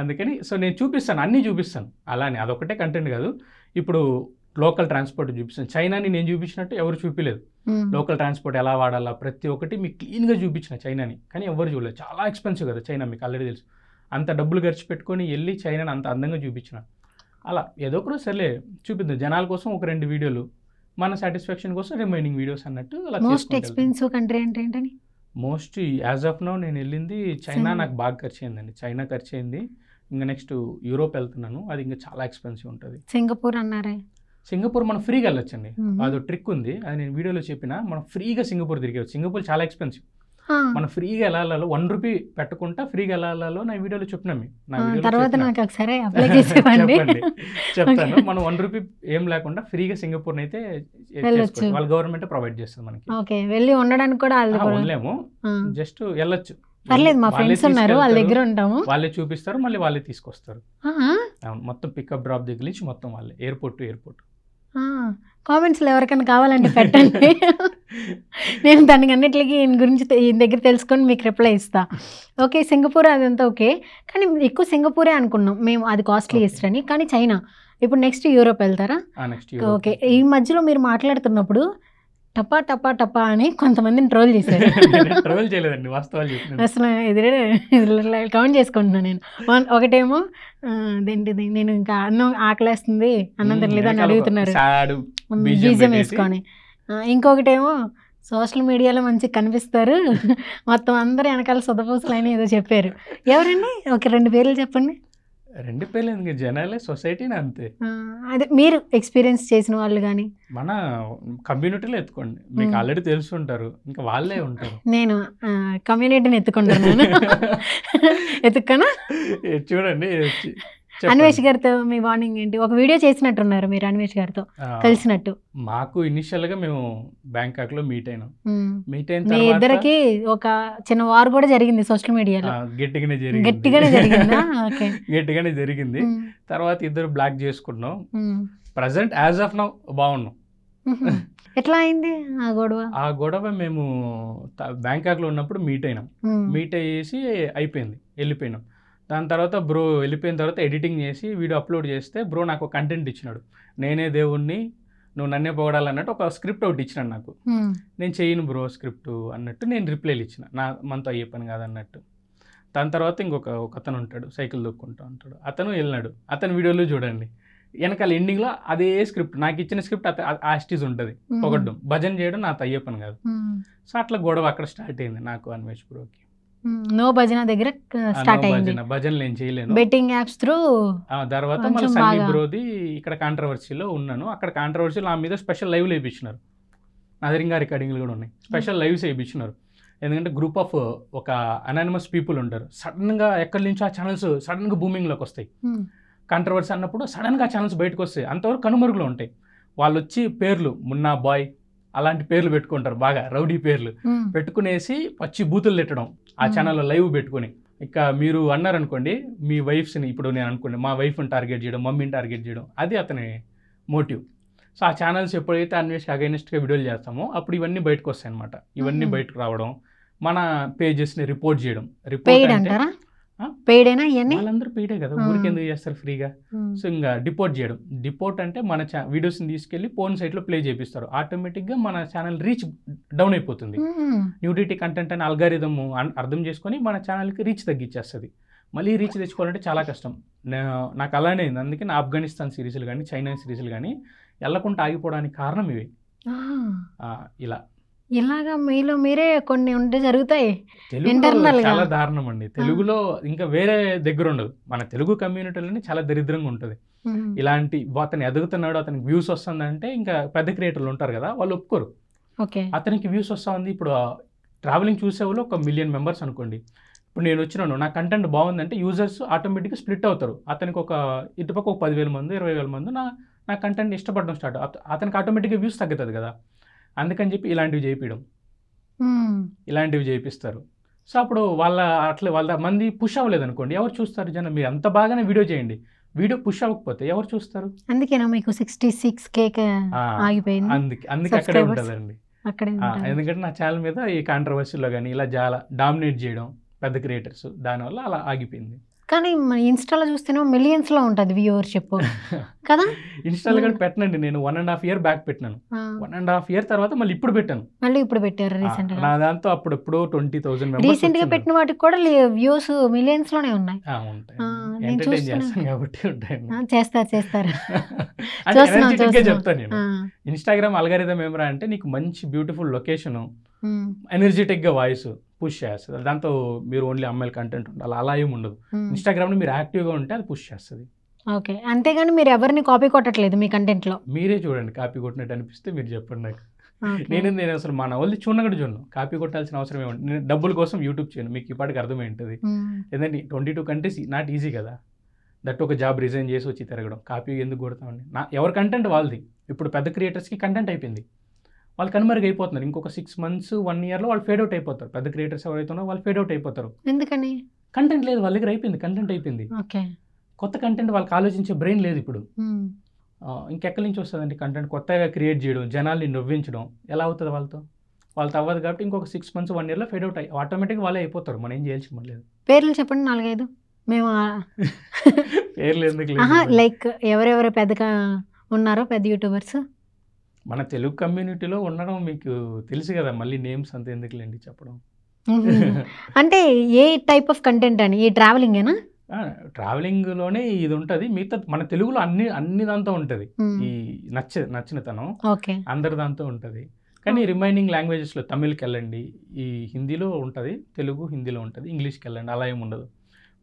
అందుకని నేను చూపిస్తాను, అన్నీ చూపిస్తాను. అలానే అదొకటే కంటెంట్ కాదు. ఇప్పుడు లోకల్ ట్రాన్స్పోర్ట్ చూపిస్తాను. చైనాని నేను చూపించినట్టు ఎవరు చూపించలేదు. లోకల్ ట్రాన్స్పోర్ట్ ఎలా వాడాలా ప్రతి ఒక్కటి మీకు క్లీన్గా చూపించిన చైనాని, కానీ ఎవరు చూడలేదు. చాలా ఎక్స్పెన్సివ్ కదా చైనా, మీకు ఆల్రెడీ తెలుసు. అంత డబ్బులు ఖర్చు పెట్టుకొని వెళ్ళి చైనాని అంత అందంగా చూపించిన. అలా ఏదో ఒకరు సర్లే చూపిద్దాం జనాల కోసం ఒక 2 వీడియోలు, మన సాటిస్ఫాక్షన్ కోసం రిమైనింగ్ వీడియోస్ అన్నట్టు. మోస్ట్ ఎక్స్పెన్సివ్ కంట్రీ అంటే ఏంటని? మోస్ట్ యాజ్ ఆఫ్ నౌ నేను వెళ్ళింది చైనా. నాకు బాగా ఖర్చు అయిందండి, చైనా ఖర్చు అయింది. ఇంకా నెక్స్ట్ యూరోప్ వెళ్తున్నాను, అది ఇంకా చాలా ఎక్స్పెన్సివ్ ఉంటుంది. సింగపూర్ అన్నారే? సింగపూర్ మనం ఫ్రీగా వెళ్ళొచ్చండి. అదో ట్రిక్ ఉంది, అది నేను వీడియోలో చెప్పిన. మనం ఫ్రీగా సింగపూర్ తిరిగేవచ్చు. సింగపూర్ చాలా ఎక్స్పెన్సివ్. మనం ఫ్రీగా వెళ్ళాలో ₹1 పెట్టుకుంటా ఫ్రీగా వెళ్ళాలో నా వీడియోలో చెప్పినాము. చెప్తాను. మనం ₹1 ఏం లేకుండా ఫ్రీగా సింగపూర్ అయితే వాళ్ళ గవర్నమెంట్ ప్రొవైడ్ చేస్తుంది మనకి. వెళ్ళి ఉండడానికి కూడా ఉండలేము, జస్ట్ వెళ్ళొచ్చు. మా ఫ్రెండ్స్ ఉన్నారు, వాళ్ళ దగ్గర ఉంటాము. వాళ్ళే చూపిస్తారు, మళ్ళీ వాళ్ళే తీసుకొస్తారు. మొత్తం పికప్ డ్రాప్ దగ్గర నుంచి మొత్తం వాళ్ళే, ఎయిర్పోర్ట్ టు ఎయిర్పోర్ట్. కామెంట్స్లో ఎవరికైనా కావాలంటే పెట్టండి. నేను దానికి అన్నిటికీ ఈయన గురించి ఈయన దగ్గర తెలుసుకొని మీకు రిప్లై ఇస్తా. ఓకే, సింగపూర్ అదంతా ఓకే, కానీ ఎక్కువ సింగపూరే అనుకున్నాం మేము, అది కాస్ట్లీయెస్ట్ అని. కానీ చైనా, ఇప్పుడు నెక్స్ట్ యూరోప్ వెళ్తారా? ఓకే, ఈ మధ్యలో మీరు మాట్లాడుతున్నప్పుడు టపా టపా టపా అని కొంతమందిని ట్రోల్ చేశారు. ట్రోల్ చేయలేదండి, వాస్తవాలు అసలు ఇది కౌంట్ చేసుకుంటున్నాను నేను. ఒకటేమో అదేంటిది, నేను ఇంకా అన్నం ఆకలేస్తుంది, అన్నం తినలేదు అని అడుగుతున్నారు బీజం వేసుకొని. ఇంకొకటేమో సోషల్ మీడియాలో మంచిగా కనిపిస్తారు, మొత్తం అందరూ వెనకాల సొదపూసలు అని ఏదో చెప్పారు. ఎవరండి? ఒక 2 పేర్లు చెప్పండి. 2 పేర్లు ఎందుకు, జనాలే, సొసైటీని అంతే. అదే మీరు ఎక్స్పీరియన్స్ చేసిన వాళ్ళు కానీ మన కమ్యూనిటీలో ఎత్తుకోండి, మీకు ఆల్రెడీ తెలుసుంటారు, ఇంకా వాళ్ళే ఉంటారు. నేను కమ్యూనిటీని ఎత్తుకుంటాను. ఎత్తుక్కనా? చూడండి, అన్వేష్ గారితో మీ బాండింగ్ ఏంటి? ఒక వీడియో చేసినట్టున్నారు మీరు అన్వేష్ గారితో కలిసినట్టు. మాకు ఇనిషియల్ గా మేము బ్యాంకాక్ లో మీట్ అయినాం. మీట్ అయిన మీ ఇద్దరికి ఒక చిన్న వార్ కూడా జరిగింది సోషల్ మీడియాలో. గట్టిగానే జరిగింది. తర్వాత ఇద్దరు బ్లాక్ చేసుకున్నాం. ప్రజెంట్ యాజ్ ఆఫ్ నౌ బాగున్నాం. ఎట్లా అయింది ఆ గొడవ? మేము బ్యాంకాక్ లో ఉన్నప్పుడు మీట్ అయినాం. మీట్ అయ్యేసి అయిపోయింది, వెళ్ళిపోయినాం. దాని తర్వాత బ్రో వెళ్ళిపోయిన తర్వాత ఎడిటింగ్ చేసి వీడియో అప్లోడ్ చేస్తే బ్రో నాకు ఒక కంటెంట్ ఇచ్చినాడు. నేనే దేవుణ్ణి, నువ్వు నన్నే పొగడాలన్నట్టు ఒక స్క్రిప్ట్ ఒకటి ఇచ్చినాడు నాకు. నేను చేయను బ్రో స్క్రిప్ట్ అన్నట్టు నేను రిప్లైలు ఇచ్చిన, మనతో అయ్యే పని కాదన్నట్టు. దాని తర్వాత ఇంకొక అతను ఉంటాడు, సైకిల్ దొక్కుంటూ ఉంటాడు, అతను వెళ్ళినాడు. అతని వీడియోలో చూడండి, వెనకాల ఎండింగ్లో అదే స్క్రిప్ట్, నాకు ఇచ్చిన స్క్రిప్ట్ ఆస్టీజ్ ఉంటుంది, పొగడ్డం, భజన చేయడం నాతో అయ్యే పని కాదు. సో అట్లా గొడవ అక్కడ స్టార్ట్ అయింది నాకు అన్వేష్ బ్రోకి. నో భజన దగ్గర స్టార్ట్ అయింది. భజనలు నేను చేయలేను, బెట్టింగ్ యాప్స్ త్రూ. తర్వాత మళ్ళీ సందీప్ బ్రోది ఇక్కడ కాంట్రవర్సీలో ఉన్నాను. అక్కడ కాంట్రవర్సీలో నా మీద స్పెషల్ లైవ్లు వేయించినారు, నా దగ్గర ఇంకా రికార్డింగ్లు కూడా ఉన్నాయి. స్పెషల్ లైవ్స్ వేయించినారు. ఎందుకంటే గ్రూప్ ఆఫ్ ఒక అనానిమస్ పీపుల్ ఉంటారు, సడన్గా ఎక్కడి నుంచో ఆ ఛానల్స్ సడన్గా బూమింగ్లోకి వస్తాయి. కాంట్రవర్సీ అన్నప్పుడు సడన్గా ఆ ఛానల్స్ బయటకు వస్తాయి, అంతవరకు కనుమరుగులో ఉంటాయి. వాళ్ళు వచ్చి పేర్లు మున్నా బాయ్ అలాంటి పేర్లు పెట్టుకుంటారు, బాగా రౌడీ పేర్లు పెట్టుకునేసి పచ్చి బూతులు తిట్టడం ఆ ఛానల్లో లైవ్ పెట్టుకుని. ఇక మీరు అన్నారనుకోండి మీ వైఫ్స్ని, ఇప్పుడు నేను అనుకోండి మా వైఫ్ని టార్గెట్ చేయడం, మమ్మీని టార్గెట్ చేయడం, అది అతని మోటివ్. సో ఆ ఛానల్స్ ఎప్పుడైతే అన్వేష్కి అగైనెస్ట్గా వీడియోలు చేస్తామో అప్పుడు ఇవన్నీ బయటకు వస్తాయి అనమాట. ఇవన్నీ బయటకు రావడం, మన పేజెస్ని రిపోర్ట్ చేయడం. రిపోర్ట్ అంటే వాళ్ళందరూ పెయిడే కదా, ఊరికి ఎందుకు చేస్తారు ఫ్రీగా. సో ఇంకా డిపోర్ట్ చేయడం. డిపోర్ట్ అంటే మన వీడియోస్ని తీసుకెళ్లి పోర్న్ సైట్లో ప్లే చేపిస్తారు. ఆటోమేటిక్గా మన ఛానల్ రీచ్ డౌన్ అయిపోతుంది. న్యూడిటీ కంటెంట్ అని అల్గారిథం అర్థం చేసుకొని మన ఛానల్కి రీచ్ తగ్గించేస్తుంది. మళ్ళీ రీచ్ తెచ్చుకోవాలంటే చాలా కష్టం. నాకు అలానే అయింది. అందుకే నా ఆఫ్ఘనిస్తాన్ సిరీస్లు కానీ చైనా సిరీస్లు కానీ వెళ్ళకుండా ఆగిపోవడానికి కారణం ఇవి. ఇలా ఇలాగా మీలో మీరే కొన్ని ఉంటే జరుగుతాయి తెలుగులో ఇంటర్నల్ గా. చాలా దారుణం అండి. తెలుగులో ఇంకా వేరే దగ్గర ఉండదు. మన తెలుగు కమ్యూనిటీలోనే చాలా దరిద్రంగా ఉంటుంది. ఇలాంటి అతను ఎదుగుతున్నాడు, అతనికి వ్యూస్ వస్తుందంటే ఇంకా పెద్ద క్రియేటర్లు ఉంటారు కదా, వాళ్ళు ఒప్పుకోరు. ఓకే అతనికి వ్యూస్ వస్తూ ఉంది. ఇప్పుడు ట్రావెలింగ్ చూసే వాళ్ళు 1 మిలియన్ మెంబర్స్ అనుకోండి. ఇప్పుడు నేను వచ్చినాను, నా కంటెంట్ బాగుందంటే యూజర్స్ ఆటోమేటిక్గా స్ప్లిట్ అవుతారు. అతనికి ఇటుపక్క 10,000 మంది 20,000 మంది నా కంటెంట్ ఇష్టపడడం స్టార్ట్, అతనికి ఆటోమేటిక్గా వ్యూస్ తగ్గుతుంది కదా. అందుకని చెప్పి ఇలాంటివి చేయిపిస్తారు. సో అప్పుడు వాళ్ళ మంది పుష్ అవ్వలేదు అనుకోండి, ఎవరు చూస్తారు జనం? మీరు ఎంత బాగానే వీడియో చేయండి, వీడియో పుష్ అవ్వకపోతే ఎవరు చూస్తారు? అందుకేనా మీకు 66K ఆగిపోయింది? అందుకే అక్కడే ఉంటుందండి. ఎందుకంటే నా ఛానల్ మీద ఈ కాంట్రవర్సీలో కానీ ఇలా చాలా డామినేట్ చేయడం పెద్ద క్రియేటర్స్, దానివల్ల అలా ఆగిపోయింది. కానీ మన ఇన్స్టాలో చూస్తేనే మిలియన్స్ లో ఉంటుంది వ్యూవర్షిప్ కదా. ఇన్స్టాలో కూడా పెట్టనండి, నేను 1.5 year బ్యాక్ పెట్టినాను. 1.5 year తర్వాత మళ్ళీ ఇప్పుడు పెట్టారు రీసెంట్ గా. నా దాంతో అప్పుడు 20,000 మెంబర్స్ రీసెంట్ గా పెట్టిన వాటికి కూడా వ్యూస్ మిలియన్స్ లోనే ఉన్నాయి. ఎంటర్టైన్ చేస్తాను కాబట్టి ఉంటాయండి. చేస్తారు చెప్తాను నేను. ఇన్స్టాగ్రామ్ అల్గారిథం ఏమరా అంటే నీకు మంచి బ్యూటిఫుల్ లొకేషన్, ఎనర్జెటిక్గా వాయిస్ పుష్ చేస్తుంది. దాంతో మీరు ఓన్లీ అమ్మాయిల కంటెంట్ ఉండాలి అలా ఏమి ఉండదు. ఇన్స్టాగ్రామ్లో మీరు యాక్టివ్గా ఉంటే అది పుష్ చేస్తుంది. ఓకే, అంతేగాని మీరు ఎవరిని కాపీ కొట్టట్లేదు మీ కంటెంట్లో? మీరే చూడండి, కాపీ కొట్టినట్టు అనిపిస్తే మీరు చెప్పండి నాకు. నేను అసలు మన వాళ్ళు చూడను, కాపీ కొట్టాల్సిన అవసరం ఏమంటే, నేను డబ్బుల కోసం యూట్యూబ్ చేయను. మీకు ఇప్పటికి అర్థమైంటుంది. లేదంటే 22 కంట్రీస్ నాట్ ఈజీ కదా. దట్ ఒక జాబ్ రిజైన్ చేసి వచ్చి తిరగడం, కాపీ ఎందుకు కొడతామండి? ఎవరి కంటెంట్ వాళ్ళది. ఇప్పుడు పెద్ద క్రియేటర్స్కి కంటెంట్ అయిపోయింది, వాళ్ళు కనుమరుగు అయిపోతున్నారు. ఇంకొక 6 months 1 yearలో వాళ్ళు ఫేడ్ అవుట్ అయిపోతారు. పెద్ద క్రియేటర్స్ ఎవరైతే ఉన్నారో వాళ్ళు ఫేడ్ అవుట్ అయిపోతారు. ఎందుకని? కంటెంట్ లేదు వాళ్ళ దగ్గర, అయిపోయింది కంటెంట్ అయిపోయింది. కొత్త కంటెంట్ వాళ్ళకి ఆలోచించే బ్రెయిన్ లేదు ఇప్పుడు. ఇంకెక్కడి నుంచి వస్తుందండి కంటెంట్? కొత్తగా క్రియేట్ చేయడం, జనాల్ని నవ్వించడం ఎలా అవుతుంది వాళ్ళతో అవ్వదు. కాబట్టి ఇంకొక 6 months 1 yearలో ఫేడ్ అవుట్ ఆటోమేటిక్గా వాళ్ళే అయిపోతారు. మనం ఏం చేయాల్సి లేదు. పేర్లు చెప్పండి 4-5. మేము పేర్లు ఎందుకు లైక్ ఎవరెవరు పెద్దగా ఉన్నారో పెద్ద యూట్యూబర్స్ మన తెలుగు కమ్యూనిటీలో ఉండడం మీకు తెలుసు కదా, మళ్ళీ నేమ్స్ అంత ఎందుకులేండి చెప్పడం. అంటే ఏ టైప్ ఆఫ్ కంటెంట్ అని? ఈ ట్రావెలింగేనా? ట్రావెలింగ్లోనే ఇది ఉంటుంది. మిగతా మన తెలుగులో అన్ని దాంతో ఉంటుంది. ఈ నచ్చిన తనం అందరి దాంతో ఉంటుంది. కానీ రిమైనింగ్ లాంగ్వేజెస్లో తమిళ్కి వెళ్ళండి, ఈ హిందీలో ఉంటుంది, తెలుగు హిందీలో ఉంటుంది, ఇంగ్లీష్కి వెళ్ళండి, అలా ఏమి ఉండదు.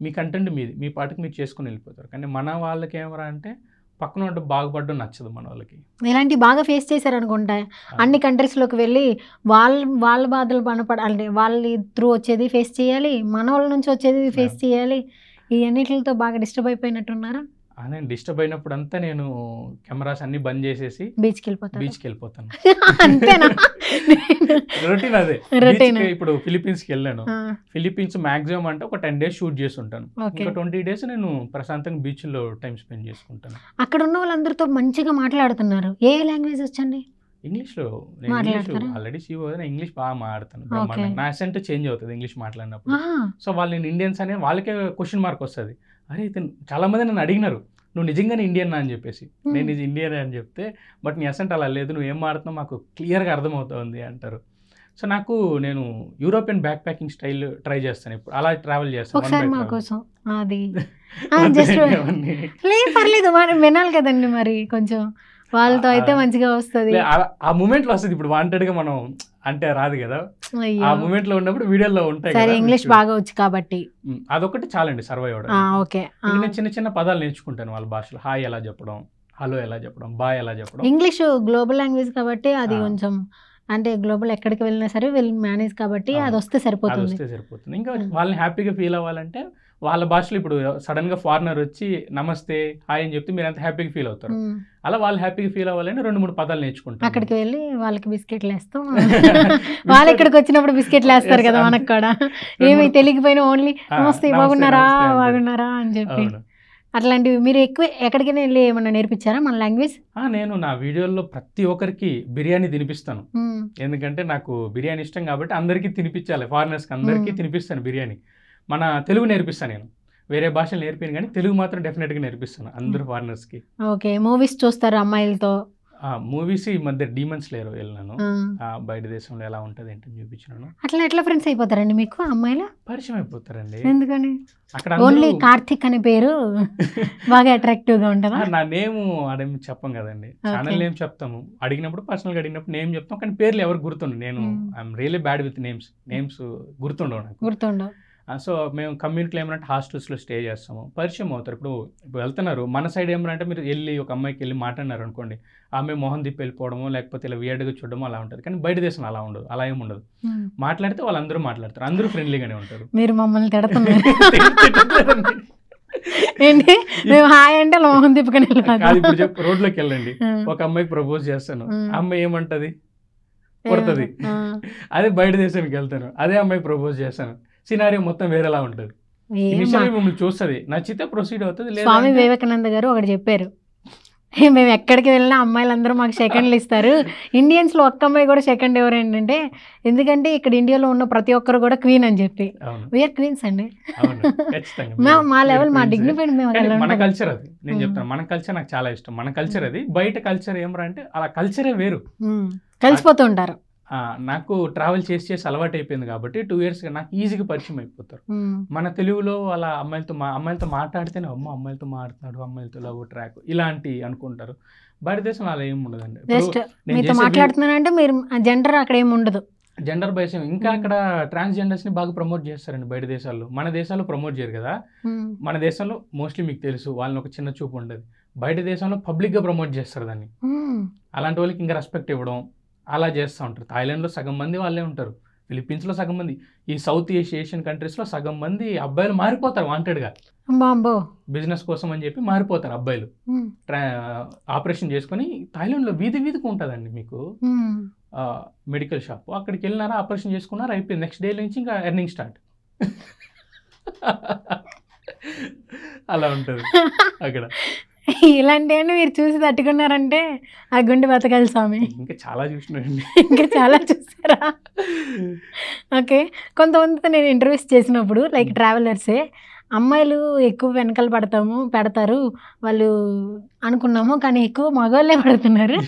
మీ కంటెంట్ మీది, మీ పాటకి మీరు చేసుకుని వెళ్ళిపోతారు. కానీ మన వాళ్ళకి ఏమరా అంటే పక్కన ఉంటే బాగుపడడం నచ్చదు మన వాళ్ళకి. ఇలాంటి బాగా ఫేస్ చేశారు అనుకుంటా. అన్ని కంట్రీస్లోకి వెళ్ళి వాళ్ళ బాధలు అంటే వాళ్ళ త్రూ వచ్చేది ఫేస్ చేయాలి, మన వాళ్ళ నుంచి వచ్చేది ఫేస్ చేయాలి. ఈ అన్నిటితో బాగా డిస్టర్బ్ అయిపోయినట్టున్నారా? నేను డిస్టర్బ్ అయినప్పుడు అంతా నేను కెమెరాస్ అన్ని బంద్ చేసేసి బీచ్కి వెళ్ళిపోతాను. అంతేనా? రొటీన్ అదే. ఇప్పుడు ఫిలిప్పీన్స్కి వెళ్ళాను. ఫిలిప్పీన్స్ మాక్సిమం అంటే ఒక 10 days షూట్ చేసి ఉంటాను. ఒక 20 days నేను ప్రశాంతంగా బీచ్ లో టైం స్పెండ్ చేసుకుంటాను. అక్కడ ఉన్న వాళ్ళందరితో మంచిగా మాట్లాడుతున్నారు. ఏ లాంగ్వేజ్ వచ్చండి? ఇంగ్లీష్లో. ఆల్రెడీ ఇంగ్లీష్ బాగా మాట్లాడతాను. నా అసెంట్ చేంజ్ అవుతుంది ఇంగ్లీష్ మాట్లాడినప్పుడు. సో వాళ్ళు నేను ఇండియన్స్ అనే వాళ్ళకే క్వశ్చన్ మార్క్ వస్తుంది. అరే చాలా మంది నన్ను అడిగినారు, నువ్వు నిజంగానే ఇండియన్ అని చెప్పేసి. నేను ఇది ఇండియన్ అని చెప్తే, బట్ నీ అసెంట్ అలా లేదు, నువ్వు ఏం మాడుతున్నావు మాకు క్లియర్గా అర్థమవుతుంది అంటారు. సో నేను European back packing style try చేస్తాను, ఇప్పుడు అలా ట్రావెల్ చేస్తాను. పర్లేదు వినాలి కదండి, మరి కొంచెం వాళ్ళతో అయితే మంచిగా వస్తుంది. ఆ మూమెంట్లో వస్తుంది. ఇప్పుడు వాంటెడ్గా మనం అంటే రాదు కదా, ఆ మూమెంట్లో ఉన్నప్పుడు వీడియోలో ఉంటాయి. ఇంగ్లీష్ బాగా వచ్చు కాబట్టి అదొకటి చాలండి సర్వైవ్ అవ్వడం. నేను చిన్న చిన్న పదాలు నేర్చుకుంటాను వాళ్ళ భాషలో. హాయ్ ఎలా చెప్పడం, హలో ఎలా చెప్పడం, బాయ్ ఎలా చెప్పడం. ఇంగ్లీష్ గ్లోబల్ లాంగ్వేజ్ కాబట్టి అది కొంచెం అంటే గ్లోబల్ ఎక్కడికి వెళ్ళినా సరే మేనేజ్ కాబట్టి అది వస్తే సరిపోతుంది. ఇంకా వాళ్ళని హ్యాపీగా ఫీల్ అవ్వాలంటే వాళ్ళ భాషలో ఇప్పుడు సడన్ గా ఫారినర్ వచ్చి నమస్తే హాయ్ అని చెప్తే మీరు అంత హ్యాపీగా ఫీల్ అవుతారు. అలా వాళ్ళు హ్యాపీగా ఫీల్ అవ్వాలని 2-3 పదాలు నేర్చుకుంటారు. అక్కడికి వెళ్ళి వాళ్ళకి బిస్కెట్లు వేస్తాం, వాళ్ళు ఇక్కడికి వచ్చినప్పుడు బిస్కెట్లు వేస్తారు కదా మనకు కూడా. ఏమి తెలియకపోయినా ఓన్లీ నమస్తే బాగున్నారా అని చెప్పి అట్లాంటివి. మీరు ఎక్కువ ఎక్కడికైనా వెళ్ళి ఏమన్నా నేర్పించారా మన లాంగ్వేజ్? నేను నా వీడియోలో ప్రతి ఒక్కరికి బిర్యానీ తినిపిస్తాను. ఎందుకంటే నాకు బిర్యానీ ఇష్టం కాబట్టి అందరికీ తినిపించాలి, ఫారినర్స్కి అందరికీ తినిపిస్తాను బిర్యానీ. మన తెలుగు నేర్పిస్తాను, నేను వేరే భాషలు నేర్పాను కానీ తెలుగు మాత్రం డెఫినెట్గా నేర్పిస్తాను అందరు ఫారినర్స్కి. ఓకే, మూవీస్ చూస్తారు అమ్మాయిలతో? మూవీస్ ఈ మధ్య డీమన్ స్లేయర్ వెళ్ళినాను. బయట దేశంలో ఎలా ఉంటుంది ఏంటని చూపించినాను. అట్లా ఎట్లా ఫ్రెండ్స్ అయిపోతారండి మీకు అమ్మాయిలు? పరిచయం అయిపోతారండి. ఎందుకని? అక్కడ ఓన్లీ కార్తిక్ అనే పేరు బాగా అట్రాక్టివ్ గా ఉంటుందా? నా నేమ్ అదేమి చెప్పం కదండి, ఛానల్ నేమ్ చెప్తాము. అడిగినప్పుడు పర్సనల్గా అడిగినప్పుడు నేమ్ చెప్తాం, కానీ పేర్లు ఎవరు గుర్తుండవు. నేను I'm really bad with names గుర్తుండవు నాకు. గుర్తుండవు. సో మేము కమ్యూనిటీలో ఏమంటే హాస్టల్స్లో స్టే చేస్తాము, పరిచయం అవుతారు. ఇప్పుడు వెళ్తున్నారు మన సైడ్ ఏమంటే మీరు వెళ్ళి ఒక అమ్మాయికి వెళ్ళి మాట్లాడినారు అనుకోండి, ఆమె మొహం తిప్పి వెళ్ళిపోవడము లేకపోతే ఇలా వియర్డ్గా చూడడము అలా ఉంటుంది. కానీ బయట దేశంలో అలా ఉండదు, అలా ఏమి ఉండదు. మాట్లాడితే వాళ్ళందరూ మాట్లాడతారు, అందరూ ఫ్రెండ్లీగానే ఉంటారు. మీరు మమ్మల్ని తిడుతున్నారు ఏంటి? మేము హాయ్ అంటే మొహం తిప్పుకొని కాదు, ఇప్పుడు చెప్పు, రోడ్లోకి వెళ్ళండి, ఒక అమ్మాయికి ప్రపోజ్ చేస్తాను, అమ్మాయి ఏమంటది? కొడుతుంది. అదే బయట దేశానికి వెళ్తాను, అదే అమ్మాయికి ప్రపోజ్ చేస్తాను, సినారియో మొత్తం వేరేలా ఉంటుంది. ఇనిషియల్లీ మిమ్మల్ని చూస్తుంది, నచ్చితే ప్రొసీడ్ అవుతుంది. స్వామి వివేకానంద గారు ఒకటి చెప్పారు, మేము ఎక్కడికి వెళ్ళినా అమ్మాయిలందరూ మాకు సెకండ్లు ఇస్తారు, ఇండియన్స్లో ఒక్క అమ్మాయి కూడా సెకండ్ ఎవరు ఏంటంటే, ఎందుకంటే ఇక్కడ ఇండియాలో ఉన్న ప్రతి ఒక్కరు కూడా క్వీన్ అని చెప్పి. వీఆర్ క్వీన్స్ అండి, మా లెవెల్, మా డిగ్నిఫైడ్. మన కల్చర్ అది, నేను చెప్తాను, మన కల్చర్ నాకు చాలా ఇష్టం. మన కల్చర్ అది, బయట కల్చర్ ఏమరా అంటే అలా కల్చరే వేరు, కలిసిపోతూ ఉంటారు. నాకు ట్రావెల్ చేసి అలవాటు అయిపోయింది కాబట్టి 2 years నాకు ఈజీగా పరిచయం అయిపోతారు. మన తెలుగులో అలా అమ్మాయిలతో మాట్లాడితేనే అమ్మాయిలతో మాట్లాడు, అమ్మాయిలతో లవ్ ట్రాక్ ఇలాంటి అనుకుంటారు. బయట దేశంలో అలా ఏమి ఉండదండి. మాట్లాడుతున్నానంటే మీరు జెండర్ అక్కడ ఏమి ఉండదు, జెండర్ బైస్. ఇంకా అక్కడ ట్రాన్స్జెండర్స్ ని బాగా ప్రమోట్ చేస్తారండి బయట దేశాల్లో. మన దేశాల్లో ప్రమోట్ చేయరు కదా. మన దేశంలో మోస్ట్లీ మీకు తెలుసు వాళ్ళని ఒక చిన్న చూపు ఉండదు, బయట దేశంలో పబ్లిక్ గా ప్రమోట్ చేస్తారు దాన్ని. అలాంటి వాళ్ళకి ఇంకా రెస్పెక్ట్ ఇవ్వడం అలా చేస్తూ ఉంటారు. థాయిలాండ్లో సగం మంది వాళ్ళే ఉంటారు, ఫిలిప్పీన్స్లో సగం మంది, ఈ సౌత్ ఏషియన్ కంట్రీస్లో సగం మంది అబ్బాయిలు మారిపోతారు వాంటెడ్గా, బిజినెస్ కోసం అని చెప్పి మారిపోతారు అబ్బాయిలు. ఆపరేషన్ చేసుకొని థాయిలాండ్లో వీధికి ఉంటుందండి మీకు మెడికల్ షాప్, అక్కడికి వెళ్ళినారా, ఆపరేషన్ చేసుకున్నారా, అయిపోయింది, నెక్స్ట్ డే నుంచి ఇంకా ఎర్నింగ్ స్టార్ట్. అలా ఉంటుంది అక్కడ. ఇలాంటివన్నీ మీరు చూసి తట్టుకున్నారంటే ఆ గుండె బతకాలి స్వామి. ఇంకా చాలా చూసినారండి, ఇంకా చాలా చూసారా? ఓకే. కొంతమందితో నేను ఇంటర్వ్యూస్ చేసినప్పుడు లైక్ ట్రావెలర్సే, అమ్మాయిలు ఎక్కువ వెనకాల పెడతారు వాళ్ళు అనుకున్నాము, కానీ ఎక్కువ మగవాళ్ళే పడుతున్నారు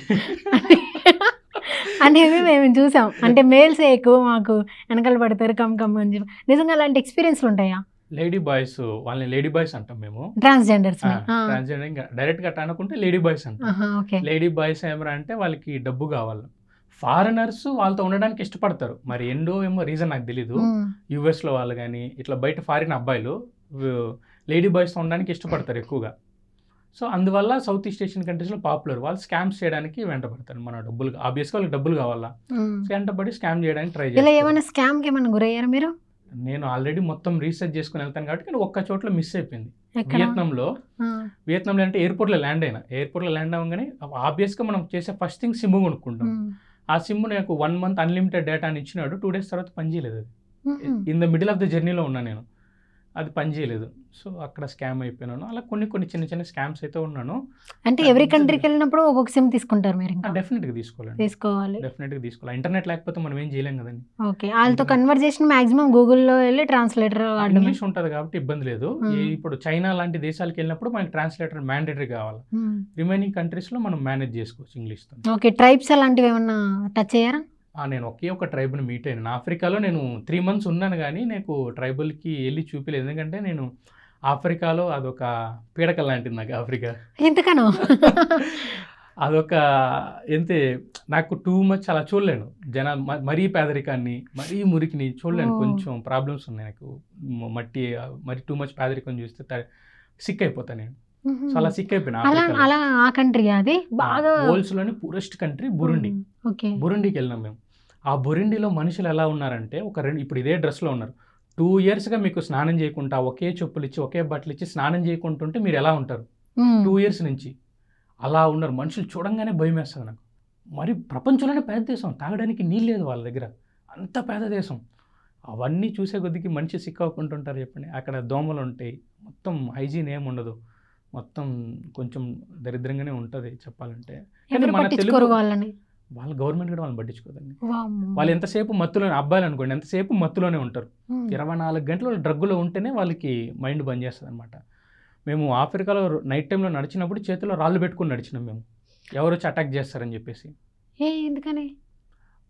అనేవి మేము చూసాం. అంటే మేల్సే ఎక్కువ మాకు వెనకాల పడతారు కమ్ అని చెప్పి. నిజంగా అలాంటి ఎక్స్పీరియన్స్లు ఉంటాయా? లేడీ బాయ్స్, వాళ్ళని లేడీ బాయ్స్ అంటాం మేము, ట్రాన్స్జెండర్స్. ట్రాన్స్జెండర్ ఇంకా డైరెక్ట్ గా అనుకుంటే లేడీ బాయ్స్ అంటాం. లేడీ బాయ్స్ ఏమరా అంటే వాళ్ళకి డబ్బు కావాలి, ఫారినర్స్ వాళ్ళతో ఉండడానికి ఇష్టపడతారు. మరి ఏమో రీజన్ నాకు తెలీదు. యుఎస్ లో వాళ్ళు కానీ ఇట్లా బయట ఫారిన్ అబ్బాయిలు లేడీ బాయ్స్తో ఉండడానికి ఇష్టపడతారు ఎక్కువగా. సో అందువల్ల సౌత్ ఈస్ట్ ఏషియన్ కంట్రీస్లో పాపులర్. వాళ్ళు స్కామ్స్ చేయడానికి వెంటబడతారు, మన డబ్బులు ఆబ్వియస్గా వాళ్ళకి డబ్బులు కావాలా, వెంటబడి స్కామ్ చేయడానికి ట్రై చేస్తారు. ఏమైనా స్కామ్కి ఏమైనా గురయ్యారా మీరు? నేను ఆల్రెడీ మొత్తం రీసెర్చ్ చేసుకుని వెళ్తాను కాబట్టి కానీ ఒక్క చోట్ల మిస్ అయిపోయింది. వియత్నాంలో అంటే ఎయిర్పోర్ట్లో ల్యాండ్ అవ్వగానే ఆబ్వియస్గా మనం చేసే ఫస్ట్ థింగ్ సిమ్ కొనుక్కుంటాం. ఆ సిమ్ నాకు 1 month అన్లిమిటెడ్ డేటా అని ఇచ్చినాడు. 2 days తర్వాత పనిచేయలేదు. అది in the middle of the జర్నీలో ఉన్నా నేను, అది పనిచేయలేదు. సో అక్కడ స్కామ్ అయిపోయినాను. అలా కొన్ని చిన్న స్కామ్స్ అయితే ఉన్నాను. అంటే ఎవరి కంట్రీకి వెళ్ళినప్పుడు ఒక్కొక్క సిమ్ తీసుకుంటారు మీరు? డెఫినెట్గా తీసుకోవాలి. ఇంటర్నెట్ లేకపోతే మనం ఏం చేయలేం కదండి. ఓకే. వాళ్ళతో కన్వర్జేషన్ మాక్సిమం గూగుల్లో వెళ్ళి ట్రాన్స్లేటర్ ఇంగ్లీష్ ఉంటుంది కాబట్టి ఇబ్బంది లేదు. ఇప్పుడు చైనా లాంటి దేశాలకు వెళ్ళినప్పుడు మనకి ట్రాన్స్లేటర్ మ్యాండేటరీ కావాలి. రిమైనింగ్ కంట్రీస్లో మనం మేనేజ్ చేసుకోవచ్చు ఇంగ్లీష్తో. ఓకే. ట్రైబ్స్ అలాంటివి ఏమన్నా టచ్ అయ్యారా? నేను ఒక ట్రైబ్ని మీట్ అయినా. ఆఫ్రికాలో నేను 3 months ఉన్నాను కానీ నాకు ట్రైబల్కి వెళ్ళి చూపించలేదు. ఎందుకంటే నేను ఆఫ్రికాలో అదొక పీడక లాంటిది నాకు ఆఫ్రికా. ఎందుకనో అదొక నాకు టూ మచ్ అలా చూడలేను. మరీ పేదరికాన్ని, మరీ మురికిని చూడలేను. కొంచెం ప్రాబ్లమ్స్ ఉన్నాయి నాకు. మరి టూ మచ్ పేదరికం చూస్తే సిక్ అయిపోతాను నేను. సో అలా సిక్ అయిపోయినా. వరల్డ్స్లోని పూరెస్ట్ కంట్రీ బురుండి. బురుండికి వెళ్ళినాం మేము. ఆ బురుండిలో మనుషులు ఎలా ఉన్నారంటే ఇప్పుడు ఇదే డ్రెస్లో ఉన్నారు. 2 yearsగా మీకు స్నానం చేయకుండా, ఒకే చెప్పులు ఇచ్చి ఒకే బట్టలు ఇచ్చి స్నానం చేయకుంటుంటే మీరు ఎలా ఉంటారు? 2 years నుంచి అలా ఉన్నారు మనుషులు. చూడంగానే భయం వేస్తుంది నాకు. మరి ప్రపంచంలోనే పేద దేశం, తాగడానికి నీళ్ళు లేదు వాళ్ళ దగ్గర, అంత పేద దేశం. అవన్నీ చూసే కొద్దికి మనిషి సిక్ అవ్వకుంటుంటారు చెప్పండి. అక్కడ దోమలు ఉంటాయి, మొత్తం హైజీన్ ఏమి ఉండదు, మొత్తం కొంచెం దరిద్రంగానే ఉంటుంది చెప్పాలంటే. వాళ్ళ గవర్నమెంట్ కూడా వాళ్ళని పట్టించుకోదండి. వాళ్ళు ఎంతసేపు మత్తులోనే, అబ్బాయిలు అనుకోండి ఎంతసేపు మత్తులోనే ఉంటారు. 24 గంటలు డ్రగ్గులో ఉంటేనే వాళ్ళకి మైండ్ బంద్ చేస్తుంది అనమాట. మేము ఆఫ్రికాలో నైట్ టైంలో నడిచినప్పుడు చేతిలో రాళ్ళు పెట్టుకుని నడిచినాం మేము. ఎవరు వచ్చి అటాక్ చేస్తారని చెప్పేసి. ఎందుకని?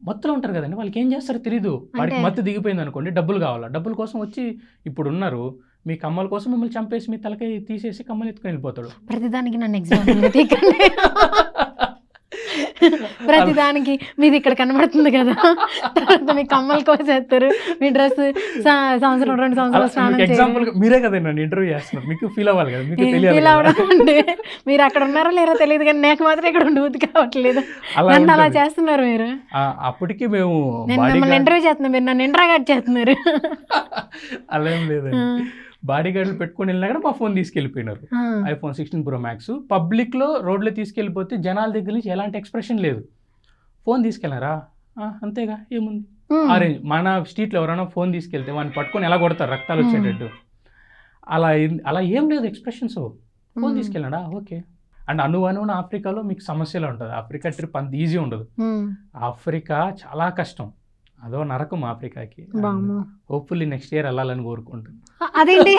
మత్తులో ఉంటారు కదండి, వాళ్ళకి ఏం చేస్తారో తెలీదు. వాడికి మత్తు దిగిపోయింది అనుకోండి, డబ్బులు కావాలా, డబ్బుల కోసం వచ్చి ఇప్పుడు ఉన్నారు మీ కమ్మల కోసం మిమ్మల్ని చంపేసి మీ తలకాయ తీసేసి కమ్మలు ఎత్తుకొని వెళ్ళిపోతాడు. ప్రతిదానికి నన్ను ఎగ్జాంపుల్ ప్రతిదానికి మీది ఇక్కడ కనబడుతుంది కదా, తర్వాత మీ కమ్మలు కోసేస్తారు, మీ డ్రెస్ సంవత్సరం 2 సంవత్సరాలు స్నానం ఎగ్జాంపుల్ మీరే కదా నన్ను ఇంటర్వ్యూ చేస్తున్నారు, మీకు ఫీల్ అవ్వాలి కదా, మీకు ఫీల్ అవ్వడం. మీరు అక్కడ ఉన్నారో లేరో తెలియదు కానీ నాకు మాత్రం ఇక్కడ ఉండబుద్ధి కావట్లేదు. నన్ను అలా చేస్తున్నారు మీరు. అప్పటికి మేము నేను మిమ్మల్ని ఇంటర్వ్యూ చేస్తున్నా, మీరు నన్ను ఇంటరాగేట్ చేస్తున్నారు. అలా ఏం లేదండి, బాడీ గార్డులు పెట్టుకుని వెళ్ళినా కూడా మా ఫోన్ తీసుకెళ్ళిపోయినారు, iPhone 16 Pro Max. పబ్లిక్లో రోడ్లో తీసుకెళ్ళిపోతే జనాల దగ్గర నుంచి ఎలాంటి ఎక్స్ప్రెషన్ లేదు. ఫోన్ తీసుకెళ్ళారా అంతేగా, ఏముంది ఆరెంజ్. మన స్ట్రీట్లో ఎవరైనా ఫోన్ తీసుకెళ్తే వాడిని పట్టుకొని ఎలా కొడతారు రక్తాలు వచ్చేటట్టు, అలా ఏం లేదు ఎక్స్ప్రెషన్స్. ఫోన్ తీసుకెళ్ళాడా ఓకే. అండ్ అనువనువున ఆఫ్రికాలో మీకు సమస్యలు ఉంటుంది. ఆఫ్రికా ట్రిప్ అంత ఈజీ ఉండదు, ఆఫ్రికా చాలా కష్టం, అదో నరకం ఆఫ్రికాకి. హోప్ఫుల్లీ నెక్స్ట్ ఇయర్ వెళ్ళాలని కోరుకుంటుంది. అదేంటి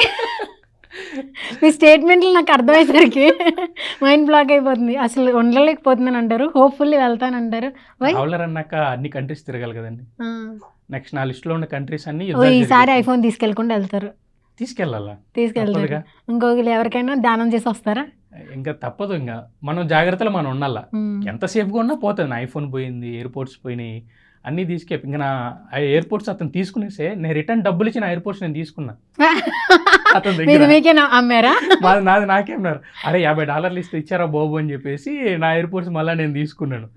మీ స్టేట్మెంట్లు నాకు అర్థమయ్యేసరికి మైండ్ బ్లాక్ అయిపోతుంది. అసలు ఉండలేకపోతున్నాను అంటారు, హోప్ఫుల్లీ వెళ్తానంటారు. ట్రావెలర్ అన్నాక అన్ని కంట్రీస్ తిరగాలి కదండి. నెక్స్ట్ నా లిస్ట్లో ఉన్న కంట్రీస్ అన్ని ఈసారి ఐఫోన్ తీసుకెళ్ళకుండా వెళ్తారు. తీసుకెళ్తారు. ఇంకొకరు ఎవరికైనా దానం చేసి వస్తారా? ఇంకా తప్పదు, ఇంకా మనం జాగ్రత్తలు మనం ఉండాలా. ఎంతసేపుగా ఉన్నా పోతుంది. నా ఐఫోన్ పోయింది, ఎయిర్పోర్ట్స్ పోయినాయి, అన్నీ తీసుకెళ్ళి ఇంకా నా ఎయిర్పోర్ట్స్ అతను తీసుకునేసే నేను రిటర్న్ డబ్బులు ఇచ్చి నా ఎయిర్పోర్ట్స్ నేను తీసుకున్నా. అతని దగ్గర అమ్మారా? నాది నాకేమన్నారు, అరే $50 ఇస్తే ఇచ్చారా బాబు అని చెప్పేసి నా ఎయిర్పోర్ట్స్ మళ్ళీ నేను తీసుకున్నాను.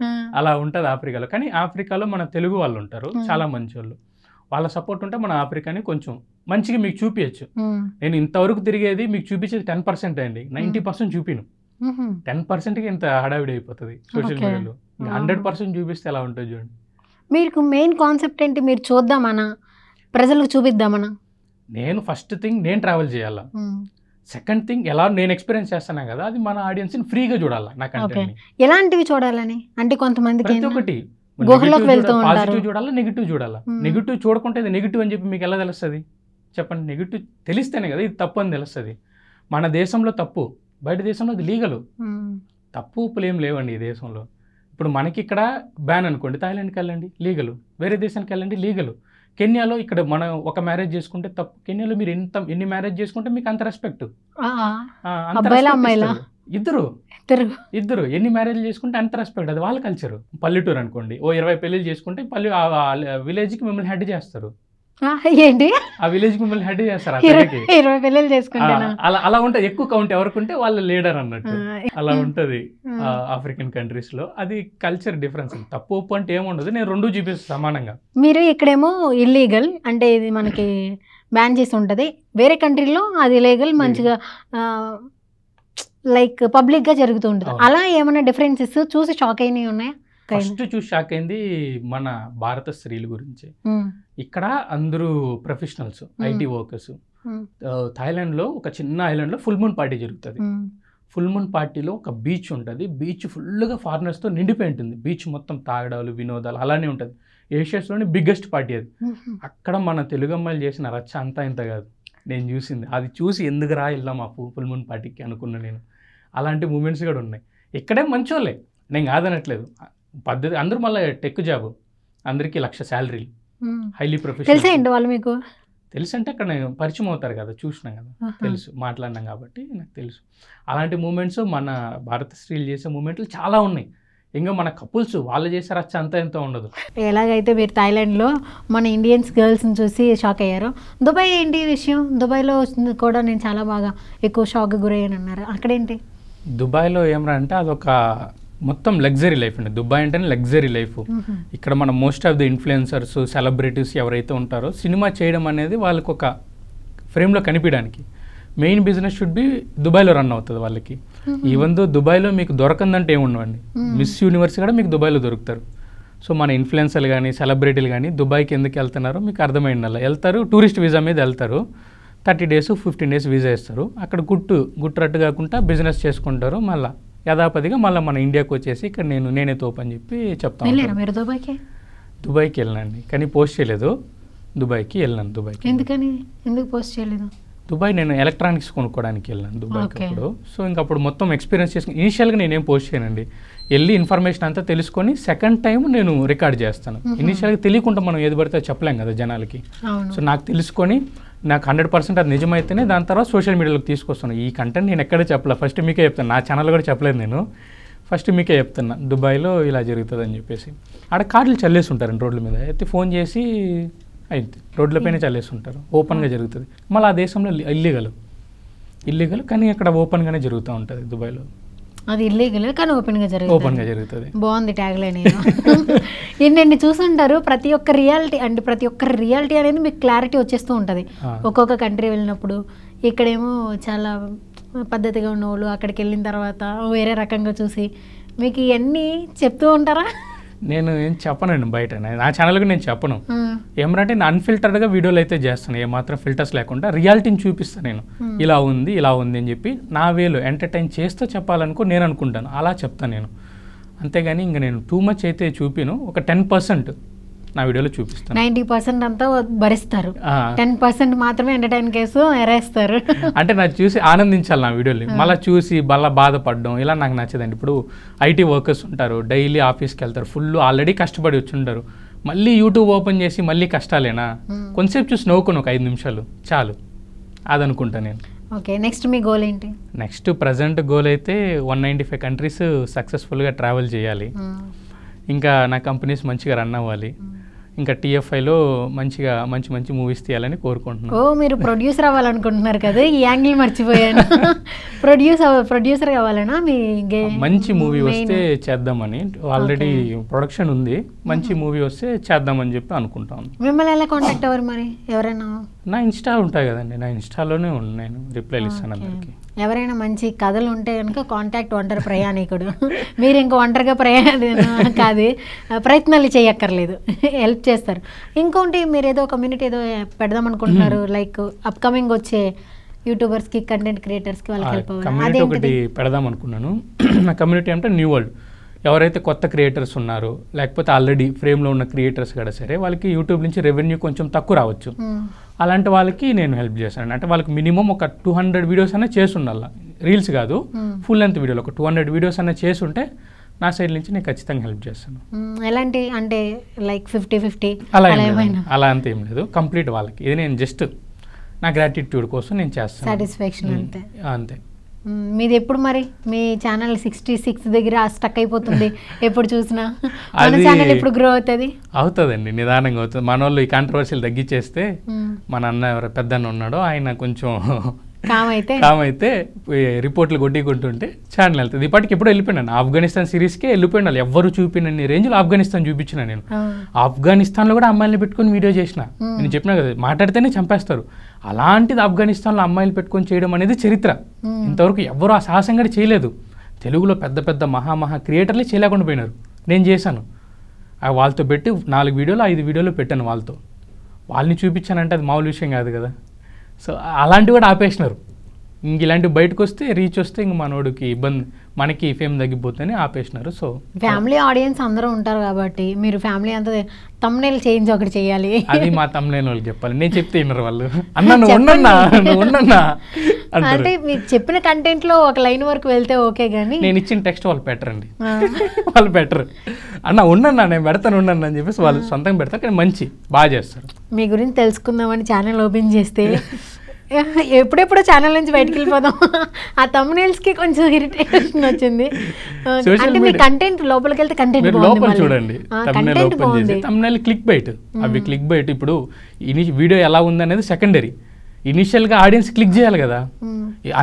అలా ఉంటుంది ఆఫ్రికాలో. కానీ ఆఫ్రికాలో మన తెలుగు వాళ్ళు ఉంటారు చాలా మంచి వాళ్ళు, వాళ్ళ సపోర్ట్ ఉంటే మన ఆఫ్రికాని కొంచెం మంచిగా మీకు చూపించచ్చు. నేను ఇంతవరకు తిరిగేది మీకు చూపించేది 10% అండి, 90% చూపిను. 10%కి ఇంత హడావిడి అయిపోతుంది సోషల్ మీడియాలో. 100% చూపిస్తే ఎలా ఉంటుంది చూడండి. మీకు మెయిన్ కాన్సెప్ట్ ఏంటి? మీరు చూద్దామనా, ప్రజలకు చూపిద్దామనా? నేను ఫస్ట్ థింగ్ నేను ట్రావెల్ చేయాలా, సెకండ్ థింగ్ ఎలా నేను ఎక్స్పీరియన్స్ చేస్తాను కదా అది మన ఆడియన్స్ని ఫ్రీగా చూడాలా. నాకు ఎలాంటివి చూడాలని అంటే కొంతమందికి ప్రతి ఒక్కటి పాజిటివ్ చూడాలా, నెగిటివ్ చూడాలా. నెగిటివ్ చూడకుంటే ఇది నెగిటివ్ అని చెప్పి మీకు ఎలా తెలుస్తుంది చెప్పండి? నెగిటివ్ తెలిస్తేనే కదా ఇది తప్పు అని తెలుస్తుంది. మన దేశంలో తప్పు, బయట దేశంలో అది లీగలు. తప్పు ఉప్పులు ఏం లేవండి ఈ దేశంలో. ఇప్పుడు మనకి ఇక్కడ బ్యాన్ అనుకోండి, థాయిలాండ్కి వెళ్ళండి లీగలు, వేరే దేశానికి వెళ్ళండి లీగలు. కెన్యాలో ఇక్కడ మనం ఒక మ్యారేజ్ చేసుకుంటే తప్పు, కెన్యాలో మీరు ఎన్ని మ్యారేజ్ చేసుకుంటే మీకు అంత రెస్పెక్ట్. ఇద్దరు ఎన్ని మ్యారేజ్లు చేసుకుంటే అంత రెస్పెక్ట్, అది వాళ్ళ కల్చరు. పల్లెటూరు అనుకోండి, 20 పెళ్ళిళ్ళు చేసుకుంటే విలేజ్కి మిమ్మల్ని హెడ్ చేస్తారు. ఏంటి ఆ విలేజ్ మిమ్మల్ని హెడ్ చేస్తారు. 20 పెళ్ళిళ్ళు చేసుకుంటారు. అలా ఉంటుంది, ఎక్కువ కౌంట్ ఎవరికి ఉంటే వాళ్ళ లీడర్ అన్నట్టు అలా ఉంటుంది ఆఫ్రికన్ కంట్రీస్ లో. అది కల్చర్ డిఫరెన్స్. తప్పు ఒప్పు అంటే ఏముండదు, నేను రెండు చూపిస్తాను సమానంగా. మీరు ఇక్కడేమో ఇల్లీగల్ అంటే ఇది మనకి బ్యాన్ చేసి ఉంటుంది, వేరే కంట్రీలో అది లీగల్, మంచిగా లైక్ పబ్లిక్ గా జరుగుతూ ఉంటుంది. అలా ఏమైనా డిఫరెన్సెస్ చూసి షాక్ అయినవి ఉన్నాయా? ఫస్ట్ చూసి షాక్ అయింది మన భారత స్త్రీల గురించి. ఇక్కడ అందరూ ప్రొఫెషనల్స్, ఐటీ వర్కర్స్. థాయిలాండ్లో ఒక చిన్న ఐలాండ్లో ఫుల్ మూన్ పార్టీ జరుగుతుంది. ఫుల్ మూన్ పార్టీలో ఒక బీచ్ ఉంటుంది, బీచ్ ఫుల్గా ఫారినర్స్తో నిండిపోయి ఉంటుంది. బీచ్ మొత్తం తాగడాలు, వినోదాలు అలానే ఉంటుంది. ఏషియాస్లోని బిగ్గెస్ట్ పార్టీ అది. అక్కడ మన తెలుగు అమ్మాయిలు చేసిన రచ్చ అంతా ఇంత కాదు నేను చూసింది. అది చూసి ఎందుకు రా వెళ్దాం ఆ ఫుల్ మూన్ పార్టీకి అనుకున్నా నేను. అలాంటి మూమెంట్స్ కూడా ఉన్నాయి. ఇక్కడే మంచోళ్ళే, నేను కాదనట్లేదు. పద్ధతి అందరూ మళ్ళీ టెక్ జాబ్, అందరికీ 1,00,000 శాలరీలు, హైలీ ప్రొఫెషనల్. వాళ్ళు మీకు తెలుసు అంటే అక్కడ పరిచయం అవుతారు కదా, చూసినాం కదా, తెలుసు, మాట్లాడినాం కాబట్టి నాకు తెలుసు. అలాంటి మూమెంట్స్ మన భారత స్త్రీలు చేసే మూమెంట్లు చాలా ఉన్నాయి. ఇంకా మన కపుల్స్ వాళ్ళు చేసే రచ్చ అంతా ఎంతో ఉండదు. ఎలాగైతే మీరు థాయిలాండ్లో మన ఇండియన్స్ గర్ల్స్ని చూసి షాక్ అయ్యారు, దుబాయ్ ఏంటి విషయం? దుబాయ్లో కూడా నేను చాలా బాగా ఎక్కువ షాక్ గురయ్యాను అన్నారు, అక్కడేంటి? దుబాయ్లో ఏమరా అంటే అదొక మొత్తం లగ్జరీ లైఫ్ అండి. దుబాయ్ అంటేనే లగ్జరీ లైఫ్. ఇక్కడ మన most of the influencers, celebrities ఎవరైతే ఉంటారో సినిమా చేయడం అనేది వాళ్ళకి ఒక ఫ్రేమ్లో కనిపించడానికి మెయిన్ బిజినెస్ షుడ్ బి దుబాయ్లో రన్ అవుతుంది వాళ్ళకి. ఈవెన్ దో దుబాయ్లో మీకు దొరకందంటే ఏముండవండి, మిస్ యూనివర్స్ కూడా మీకు దుబాయ్లో దొరుకుతారు. సో మన ఇన్ఫ్లుయెన్సర్లు కానీ సెలబ్రిటీలు కానీ దుబాయ్కి ఎందుకు వెళ్తున్నారో మీకు అర్థమైంది. అలా వెళ్తారు, టూరిస్ట్ వీసా మీద వెళ్తారు, 30 days 15 days వీసా ఇస్తారు. అక్కడ గుట్రట్టు కాకుండా బిజినెస్ చేసుకుంటారు. మళ్ళీ యథాపతిగా మళ్ళీ మన ఇండియాకి వచ్చేసి ఇక్కడ నేనే తోపు అని చెప్పి చెప్తాను. దుబాయ్కి వెళ్ళినండి, కానీ పోస్ట్ చేయలేదు. దుబాయ్కి వెళ్ళాను. ఎందుకు పోస్ట్ చేయలేదు? దుబాయ్ నేను ఎలక్ట్రానిక్స్ కొనుక్కోవడానికి వెళ్ళాను దుబాయ్కి అప్పుడు. సో ఇంకప్పుడు మొత్తం ఎక్స్పీరియన్స్ చేసుకుని ఇనిషియల్గా నేనేం పోస్ట్ చేయనండి, వెళ్ళి ఇన్ఫర్మేషన్ అంతా తెలుసుకొని సెకండ్ టైం నేను రికార్డ్ చేస్తాను. ఇనిషియల్గా తెలియకుండా మనం ఏది పడితే చెప్పలేం కదా జనాలకి. సో నాకు తెలుసుకొని నాకు 100% అది నిజమైతేనే దాని తర్వాత సోషల్ మీడియాలోకి తీసుకొస్తాను. ఈ కంటెంట్ నేను ఎక్కడే చెప్పలే, ఫస్ట్ మీకే చెప్తాను, నా ఛానల్ కూడా చెప్పలేదు నేను, ఫస్ట్ మీకే చెప్తున్నా దుబాయ్లో ఇలా జరుగుతుంది అని చెప్పేసి. ఆడ కార్డులు చల్లేసి ఉంటారండి రోడ్ల మీద, అయితే ఫోన్ చేసి అయితే రోడ్లపైన చల్లేసి ఉంటారు, ఓపెన్గా జరుగుతుంది. మళ్ళీ ఆ దేశంలో ఇల్లీగల్ కానీ అక్కడ ఓపెన్గానే జరుగుతూ ఉంటుంది దుబాయ్లో. అది ఇల్లీగల్ కానీ ఓపెన్గా జరుగుతుంది. బాగుంది ట్యాగ్ లైన్. ఎన్ని చూసుంటారు, ప్రతి ఒక్క రియాలిటీ అనేది మీకు క్లారిటీ వచ్చేస్తూ ఉంటుంది. ఒక్కొక్క కంట్రీ వెళ్ళినప్పుడు ఇక్కడేమో చాలా పద్ధతిగా ఉన్న వాళ్ళు అక్కడికి వెళ్ళిన తర్వాత వేరే రకంగా చూసి మీకు ఇవన్నీ చెప్తూ ఉంటారా? నేను ఏం చెప్పనండి బయట, నా ఛానల్కి నేను చెప్పను. ఏమంటే నేను అన్ఫిల్టర్డ్గా వీడియోలు అయితే చేస్తాను, ఏమాత్రం ఫిల్టర్స్ లేకుండా రియాలిటీని చూపిస్తాను. నేను ఇలా ఉంది అని చెప్పి నా వేలో ఎంటర్టైన్ చేస్తూ చెప్పాలనుకో నేను అనుకుంటాను, అలా చెప్తాను నేను. అంతేగాని ఇంకా నేను టూ మచ్ అయితే చూపిను, ఒక 10% నా వీడియోలో చూపిస్తాను. 90% అంతా భరిస్తారు, 10% మాత్రమే ఎంటర్టైన్ కేసు ఎరేస్తారు. అంటే నాకు చూసి ఆనందించాలి నా వీడియోని, మళ్ళీ చూసి మళ్ళీ బాధపడడం ఇలా నాకు నచ్చదండి. ఇప్పుడు ఐటీ వర్కర్స్ ఉంటారు, డైలీ ఆఫీస్కి వెళ్తారు, ఫుల్ ఆల్రెడీ కష్టపడి వచ్చి ఉంటారు, మళ్ళీ యూట్యూబ్ ఓపెన్ చేసి మళ్ళీ కష్టాలేనా, కొంచెంసేపు చూసి నవ్వుకొని ఒక 5 నిమిషాలు చాలు, అదనుకుంటా నేను. ఓకే, నెక్స్ట్ మీ గోల్ ఏంటి? నెక్స్ట్ ప్రజెంట్ గోల్ అయితే 195 కంట్రీస్ సక్సెస్ఫుల్గా ట్రావెల్ చేయాలి, ఇంకా నా కంపెనీస్ మంచిగా రన్ అవ్వాలి, ఇంకా TFIలో మంచిగా మంచి మూవీస్ తీయాలని కోరుకుంటున్నాను. మీరు ప్రొడ్యూసర్ అవ్వాలనుకుంటున్నారు కదా, ఈ యాంగిల్ మర్చిపోయాను. ప్రొడ్యూసర్ కావాలనా? మీ మంచి మూవీ వస్తే చేద్దామని, ఆల్రెడీ ప్రొడక్షన్ ఉంది, మంచి మూవీ వస్తే చేద్దామని చెప్పి అనుకుంటాను. మిమ్మల్ని ఎలా కాంటాక్ట్ అవ్వరు మరి? ఎవరైనా నా ఇన్స్టా ఉంటాయి కదండి, నా ఇన్స్టాలోనే నేను రిప్లైలు ఇస్తాను అందరికి. ఎవరైనా మంచి కథలు ఉంటే కనుక కాంటాక్ట్ ఒంటరి ప్రయాణికుడు. మీరు ఇంకా ఒంటరిగా కాదు, ప్రయత్నాలు చేయక్కర్లేదు, హెల్ప్ చేస్తారు. ఇంకోటి మీరు ఏదో కమ్యూనిటీ ఏదో పెడదాం అనుకుంటున్నారు, లైక్ అప్కమింగ్ వచ్చే యూట్యూబర్స్కి, కంటెంట్ క్రియేటర్స్కి వాళ్ళకి హెల్ప్ అవ్వాలి. ఒకటి పెడదాం అనుకున్నాను. నా కమ్యూనిటీ అంటే న్యూ వరల్డ్, ఎవరైతే కొత్త క్రియేటర్స్ ఉన్నారో లేకపోతే ఆల్రెడీ ఫ్రేమ్లో ఉన్న క్రియేటర్స్ కూడా సరే, వాళ్ళకి యూట్యూబ్ నుంచి రెవెన్యూ కొంచెం తక్కువ రావచ్చు, అలాంటి వాళ్ళకి నేను హెల్ప్ చేస్తాను. అంటే వాళ్ళకి మినిమం ఒక 200 వీడియోస్ అనే చేసి ఉండాలి, రీల్స్ కాదు, ఫుల్ లెంత్ వీడియోలు ఒక 200 వీడియోస్ అనే చేసి ఉంటే నా సైడ్ నుంచి నేను ఖచ్చితంగా హెల్ప్ చేస్తాను. ఎలాంటి అంటే లైక్ 50-50 అలా అంత ఏం లేదు, కంప్లీట్ వాళ్ళకి. ఇది నేను జస్ట్ నా గ్రాటిట్యూడ్ కోసం నేను చేస్తాను, సాటిస్ఫాక్షన్ అంతే. మీది ఎప్పుడు మరి మీ ఛానల్ 66 దగ్గర స్టక్ అయిపోతుంది, ఎప్పుడు చూసినా మన ఛానల్ ఎప్పుడు గ్రో అవుతుందండి, నిదానంగా అవుతుంది. మన వాళ్ళు ఈ కాంట్రవర్సీలు తగ్గించేస్తే, మన అన్న ఎవరు పెద్దన్న ఉన్నాడో ఆయన కొంచెం కామ్ అయితే రిపోర్ట్లు కొట్టుకుంటుంటే ఛానల్ వెళ్తుంది. ఇప్పటికి ఎప్పుడు వెళ్ళిపోయినాను, ఆఫ్ఘనిస్తాన్ సిరీస్కే వెళ్ళిపోయినా, ఎవరు చూపినన్ని రేంజ్లో ఆఫ్ఘనిస్తాన్ చూపించిన నేను. ఆఫ్ఘనిస్తాన్లో కూడా అమ్మాయిలు పెట్టుకొని వీడియో చేసిన, నేను చెప్పినా కదా మాట్లాడితేనే చంపేస్తారు, అలాంటిది ఆఫ్ఘనిస్తాన్లో అమ్మాయిలు పెట్టుకొని చేయడం అనేది చరిత్ర. ఇంతవరకు ఎవరు ఆ సాహసం కూడా చేయలేదు. తెలుగులో పెద్ద మహా క్రియేటర్లే చేయలేకుండా పోయినారు, నేను చేశాను. వాళ్ళతో పెట్టి 4 వీడియోలు 5 వీడియోలు పెట్టాను, వాళ్ళని చూపించానంటే అది మామూలు విషయం కాదు కదా. సో అలాంటివి కూడా ఆపేసినారు. ఇంక ఇలాంటివి బయటకు వస్తే రీచ్ వస్తే ఇంక మనోడికి ఇబ్బంది, మనకి ఫేమ్ తగ్గిపోతేనే ఆపేసినారు. సో ఫ్యామిలీ ఆడియన్స్ అందరూ ఉంటారు కాబట్టి మీరు ఫ్యామిలీ అంతా తమ్నైల్ చేంజ్ ఒకటి చేయాలి, అది మా తమ్నైల్ వాళ్ళకి చెప్పాలి. నేను చెప్తే వినరు వాళ్ళు, అన్న నువ్వు ఉండన్నా అంటే మీరు చెప్పిన కంటెంట్ లో ఒక లైన్ వరకు వెళ్తే ఓకే, కానీ నేను ఇచ్చిన టెక్స్ట్ వాళ్ళు పెట్టరండి, వాళ్ళు పెట్టరు. అన్న ఉండన్నా నేను పెడతాను ఉండన్నా అని చెప్పేసి వాళ్ళు సొంతంగా పెడతారు, కానీ మంచి బాగా చేస్తారు. మీ గురించి తెలుసుకుందామని ఛానల్ ఓపెన్ చేస్తే ఎప్పుడెప్పుడు ఛానల్ నుంచి బయటకు వెళ్ళిపోదాం, ఆ thumbnails కి కొంచెం ఇరిటేషన్ వచ్చింది. అంటే మీ కంటెంట్ లోపలికి వెళ్తే కంటెంట్ లోపల చూడండి, thumbnail క్లిక్ బైట్, అవి క్లిక్ బైట్. ఇప్పుడు వీడియో ఎలా ఉంది అనేది సెకండరీ, ఇనిషియల్గా ఆడియన్స్ క్లిక్ చేయాలి కదా,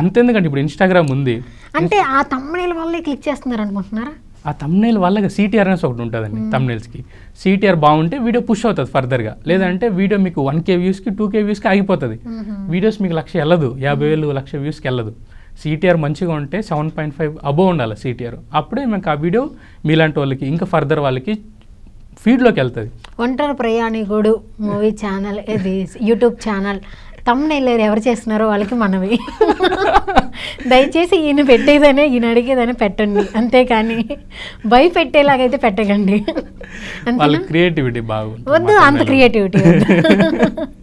అంతేందుకంటే ఇప్పుడు ఇన్స్టాగ్రామ్ ఉంది అంటే ఆ thumbnail వల్లే క్లిక్ చేస్తున్నారు అనుకుంటున్నారా? ఆ thumbnail వాళ్ళకి CTR అనేసి ఒకటి ఉంటుందండి, thumbnailsకి CTR బాగుంటే వీడియో పుష్ అవుతుంది ఫర్దర్గా, లేదంటే వీడియో మీకు 1K వ్యూస్కి 2K వ్యూస్కి ఆగిపోతుంది. వీడియోస్ మీకు 1,00,000 వెళ్ళదు, 50,000 1,00,000 వ్యూస్కి వెళ్ళదు. CTR మంచిగా ఉంటే 7.5 అబోవ్ ఉండాలి CTR, అప్పుడే మీకు ఆ వీడియో మీలాంటి వాళ్ళకి ఇంకా ఫర్దర్ వాళ్ళకి ఫీడ్లోకి వెళ్తుంది. ఒంటరి ప్రయాణికుడు మూవీ ఛానల్, ఇది యూట్యూబ్ ఛానల్ తమ్ముళ్ళు ఎవరు చేస్తున్నారో వాళ్ళకి మనవి. దయచేసి ఈయన పెట్టేదనే ఈయన అడిగేదనే పెట్టండి, అంతేకాని భయపెట్టేలాగైతే పెట్టకండి. క్రియేటివిటీ బాగుంది, వద్దు అంత క్రియేటివిటీ.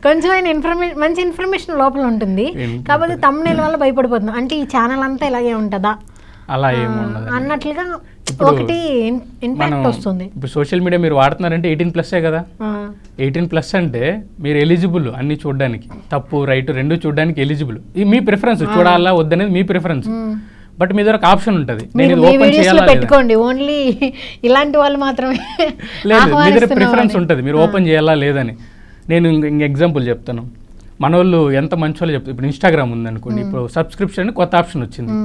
కొంచెమైనా మంచి ఇన్ఫర్మేషన్ లోపల ఉంటుంది, కాకపోతే తమ్ముళ్ళ వల్ల భయపడిపోతుంది. అంటే ఈ ఛానల్ అంతా ఇలాగే ఉంటుందా అలా ఏముండదు అన్నట్లుగా ఒకటి ఇంపాక్ట్ వస్తుంది. ఇప్పుడు సోషల్ మీడియా మీరు వాడుతున్నారంటే 18+ కదా. 18+ అంటే మీరు ఎలిజిబుల్ అన్ని చూడడానికి, తప్పు రైట్ రెండు చూడడానికి ఎలిజిబుల్. మీ ప్రిఫరెన్స్, చూడాలా వద్దనేది మీ ప్రిఫరెన్స్. బట్ మీ దగ్గర ఒక ఆప్షన్ ఉంటుంది, నేను ఇది ఓపెన్ చేయాలా పెట్టుకోండి. ఓన్లీ ఇలాంటి వాళ్ళు మాత్రమే లేదు, మీ దగ్గర ప్రిఫరెన్స్ ఉంటుంది మీరు ఓపెన్ చేయాలా లేదని. నేను ఇంక ఎగ్జాంపుల్ చెప్తాను. మన వాళ్ళు ఎంత మంచి వాళ్ళు చెప్తారు. ఇప్పుడు ఇన్స్టాగ్రామ్ ఉందనుకోండి, ఇప్పుడు సబ్స్క్రిప్షన్ అని కొత్త ఆప్షన్ వచ్చింది.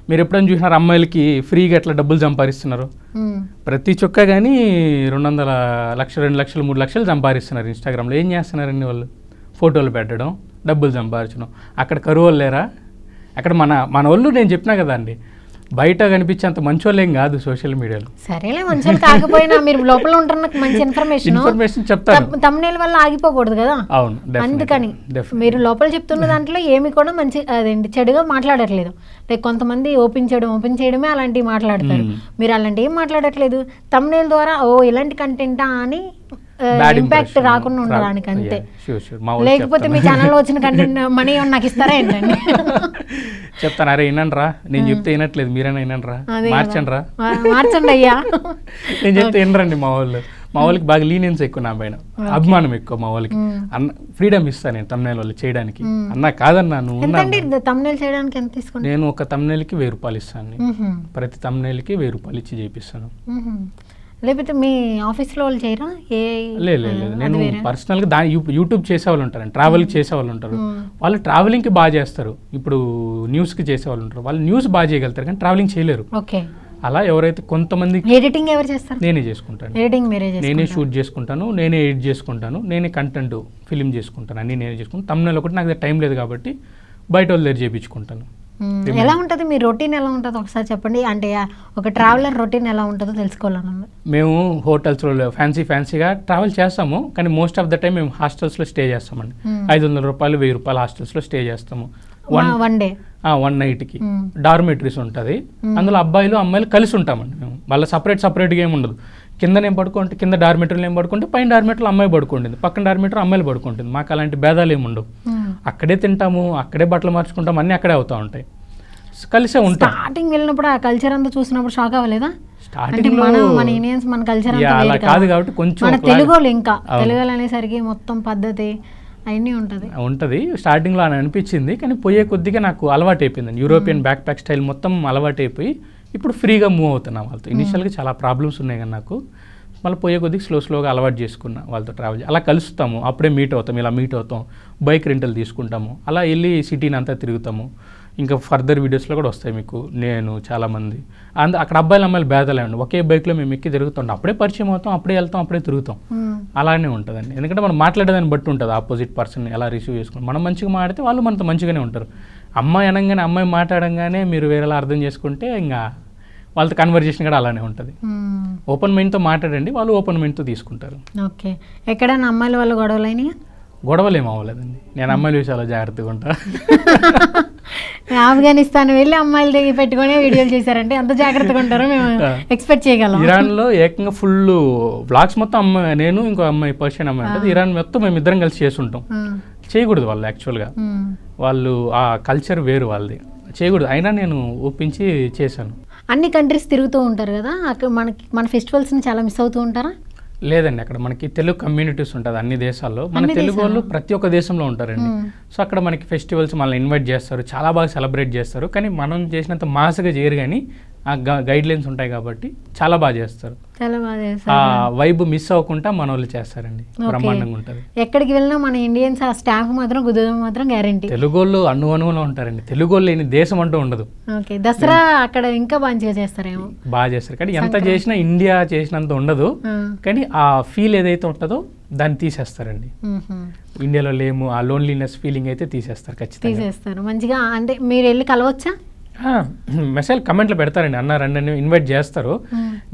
మీరు ఎప్పుడైనా చూసినారు అమ్మాయిలకి ఫ్రీగా ఎట్లా డబ్బులు సంపాదిస్తున్నారు? ప్రతి చొక్క కానీ 200 లక్షలు 2 లక్షలు 3 లక్షలు సంపాదిస్తున్నారు ఇన్స్టాగ్రామ్లో. ఏం చేస్తున్నారండి వాళ్ళు? ఫోటోలు పెట్టడం, డబ్బులు సంపాదించడం. అక్కడ కరువు లేరా? అక్కడ మన వాళ్ళు నేను చెప్పినా కదా అండి, బయట కనిపించేంత మంచి వాళ్ళు ఏం కాదు సోషల్ మీడియాలో. సరేలే మంచి కాకపోయినా మీరు లోపల ఉంటున్న మంచి ఇన్ఫర్మేషన్ చెప్తారు. తమ్ముళ్ళ వల్ల ఆగిపోకూడదు కదా. అవును, అందుకని మీరు లోపల చెప్తున్న దాంట్లో ఏమి కూడా మంచి అదేంటి చెడుగా మాట్లాడట్లేదు. లైక్ కొంతమంది ఓపెన్ చేయడమే అలాంటివి మాట్లాడతారు. మీరు అలాంటివి ఏం మాట్లాడట్లేదు. తమ్ముళ్ళ ద్వారా ఇలాంటి కంటెంటా అని ఇంపాక్ట్ రాకుండా ఉండడానికి అంతే. లేకపోతే మీ ఛానల్లో వచ్చిన కంటెంట్ మనీ నాకు ఇస్తారా ఏంటండి? చెప్తాను, అరే వినండిరా, నేను చెప్తే వినట్లేదు, మీరైనా వినండిరా, మార్చండి అయ్యా. నేను చెప్తే వినరండి మా వాళ్ళకి బాగా లీనియన్స్ ఎక్కువ, నా పైన అభిమానం ఎక్కువ. మా వాళ్ళకి ఫ్రీడమ్ ఇస్తాను నేను తమ్ముళ్ళ వాళ్ళు చేయడానికి. అన్నా కాదన్నా నువ్వు నేను ఒక తమ్ముళ్ళకి 1000 రూపాయలు ఇస్తాను. ప్రతి తమ్ముళ్ళకి 1000 రూపాయలు ఇచ్చి చేపిస్తాను. లేకపోతే మీ ఆఫీస్లో వాళ్ళు చేయరా? లేదు, నేను పర్సనల్గా యూట్యూబ్ చేసేవాళ్ళు ఉంటారు, ట్రావెల్కి చేసేవాళ్ళు ఉంటారు. వాళ్ళు ట్రావెలింగ్కి బాగా చేస్తారు. ఇప్పుడు న్యూస్కి చేసేవాళ్ళు ఉంటారు, వాళ్ళు న్యూస్ బాగా చేయగలుగుతారు కానీ ట్రావెలింగ్ చేయలేరు. ఓకే, అలా ఎవరైతే కొంతమంది. ఎడిటింగ్ ఎవరు చేస్తారు? నేనే చేసుకుంటాను. నేనే షూట్ చేసుకుంటాను, నేనే ఎడిట్ చేసుకుంటాను, నేనే కంటెంట్ ఫిలిం చేసుకుంటాను, అన్నీ నేనే చేసుకుంటాను. తమ్ముళ్ళ ఒకటి నాకు టైం లేదు కాబట్టి బయట వాళ్ళ దగ్గర చేయించుకుంటాను. ఎలా ఉంటుంది మీ రొటీన్? ఎలా ఉంటుందో ఒకసారి చెప్పండి. అంటే ఒక ట్రావెలర్ రొటీన్ ఎలా ఉంటుందో తెలుసుకోవాలన్నా. మేము హోటల్స్లో ఫ్యాన్సీగా ట్రావెల్ చేస్తాము, కానీ మోస్ట్ ఆఫ్ ద టైం మేము హాస్టల్స్లో స్టే చేస్తామండి. 500 రూపాయలు 1000 రూపాయలు హాస్టల్స్లో స్టే చేస్తాము. వన్ నైట్కి డార్మెటరీస్ ఉంటుంది, అందులో అబ్బాయిలు అమ్మాయిలు కలిసి ఉంటామండి. మేము వాళ్ళ సపరేట్గా ఏమి ఉండదు. కింద డార్మెటరీలో ఏం పడుకుంటే పైన డార్మెటరీలో అమ్మాయి పడుకుంటుంది, పక్కన డార్మెటరీ అమ్మాయిలు పడుకుంటుంది. మాకు అలాంటి భేదాలు ఏమి ఉండవు. అక్కడే తింటాము, అక్కడే బట్టలు మార్చుకుంటాం, అన్నీ అక్కడే అవుతూ ఉంటాయి, కలిసే ఉంటాం. స్టార్టింగ్ వెళ్ళినప్పుడు ఆ కల్చర్ అంతా చూసినప్పుడు షాక్ అవ్వలేదా? స్టార్టింగ్ మన ఇండియన్స్ మన కల్చర్ అలా కాదు కాబట్టి కొంచెం తెలుగు అనేసరికి మొత్తం పద్ధతి అవన్నీ ఉంటుంది. స్టార్టింగ్లో అని అనిపించింది, కానీ పోయే కొద్దిగా నాకు అలవాటు అయిపోయింది. యూరోపియన్ బ్యాక్ ప్యాక్ స్టైల్ మొత్తం అలవాటు అయిపోయి ఇప్పుడు ఫ్రీగా మూవ్ అవుతున్నా వాళ్ళతో. ఇనిషియల్గా చాలా ప్రాబ్లమ్స్ ఉన్నాయి కానీ నాకు మళ్ళీ పోయే కొద్దిగా స్లోగా అలవాటు చేసుకున్నా వాళ్ళతో ట్రావెల్. అలా కలుస్తాము, అప్పుడే మీట్ అవుతాం, బైక్ రెంటల్ తీసుకుంటాము, అలా వెళ్ళి సిటీని అంతా తిరుగుతాము. ఇంకా ఫర్దర్ వీడియోస్లో కూడా వస్తాయి మీకు. నేను చాలామంది అక్కడ అబ్బాయిలు అమ్మాయిలు భేదాలే ఉండి ఒకే బైక్లో మేము ఎక్కి తిరుగుతుంటాం, అప్పుడే పరిచయం అవుతాం, అప్పుడే వెళ్తాం, అప్పుడే తిరుగుతాం. అలానే ఉంటుందండి. ఎందుకంటే మనం మాట్లాడేదాన్ని బట్టి ఉంటుంది, ఆపోజిట్ పర్సన్ ఎలా రిసీవ్ చేసుకుంటాం. మనం మంచిగా మాట్లాడితే వాళ్ళు మనతో మంచిగానే ఉంటారు. అమ్మాయి అనగానే అమ్మాయి మాట్లాడంగానే మీరు వేరేలా అర్థం చేసుకుంటే ఇంకా వాళ్ళతో కన్వర్జేషన్ కూడా అలానే ఉంటుంది. ఓపెన్ మైండ్తో మాట్లాడండి, వాళ్ళు ఓపెన్ మైండ్తో తీసుకుంటారు. ఓకే, ఎక్కడైనా అమ్మాయిల వాళ్ళు గొడవలు ఏమి అవ్వలేదండి. నేను అమ్మాయిల విషయాలు జాగ్రత్తగా ఉంటా. ఆఫ్ఘనిస్తాన్ వెళ్ళి అమ్మాయిలు దిగి పెట్టుకునే వీడియోలు చేశారంటే అంత జాగ్రత్తగా ఉంటారో మేము ఎక్స్పెక్ట్ చేయగలం. ఇరాన్లో ఏకంగా ఫుల్ వ్లాగ్స్ మొత్తం అమ్మాయి, నేను ఇంకో అమ్మాయి పర్షియన్ అమ్మాయి ఉంటుంది. ఇరాన్ మొత్తం మేము ఇద్దరం కలిసి చేస్తుంటాం. చేయకూడదు వాళ్ళు, యాక్చువల్గా వాళ్ళు ఆ కల్చర్ వేరు వాళ్ళది, చేయకూడదు. అయినా నేను ఒప్పించి చేశాను. అన్ని కంట్రీస్ తిరుగుతూ ఉంటారు కదా, అక్కడ మన ఫెస్టివల్స్ని చాలా మిస్ అవుతూ ఉంటారా? లేదండి, అక్కడ మనకి తెలుగు కమ్యూనిటీస్ ఉంటుంది అన్ని దేశాల్లో. మన తెలుగు వాళ్ళు ప్రతి ఒక్క దేశంలో ఉంటారండి. సో అక్కడ మనకి ఫెస్టివల్స్ మనల్ని ఇన్వైట్ చేస్తారు, చాలా బాగా సెలబ్రేట్ చేస్తారు. కానీ మనం చేసినంత మాసగా చేయరు, కానీ ఆ గైడ్ లైన్స్ ఉంటాయి కాబట్టి చాలా బాగా చేస్తారు. ఆ వైబ్ మిస్ అవ్వకుండా మన వాళ్ళు చేస్తారండి, బ్రహ్మాండంగా ఉంటుంది. ఎక్కడికి వెళ్ళినా మన ఇండియన్స్ ఆ స్టాఫ్ మాత్రం కుదరడం మాత్రం గ్యారంటీ. తెలుగు వాళ్ళు అణువులో ఉంటారండి, తెలుగు వాళ్ళు లేని దేశం అంటూ ఉండదు. దసరా అక్కడ ఇంకా బాగా చేస్తారేమో. బాగా చేస్తారు, కానీ ఎంత చేసినా ఇండియా చేసినంత ఉండదు. కానీ ఆ ఫీల్ ఏదైతే ఉంటుందో దాన్ని తీసేస్తారండి. ఇండియాలో లేము ఆ లోన్లీనెస్ ఫీలింగ్ అయితే తీసేస్తారు, ఖచ్చితంగా తీసేస్తారు. మంచిగా అంటే మీరు వెళ్ళి కలవచ్చా? మెసేజ్ కమెంట్లో పెడతారండి, అన్నారండి ఇన్వైట్ చేస్తారు.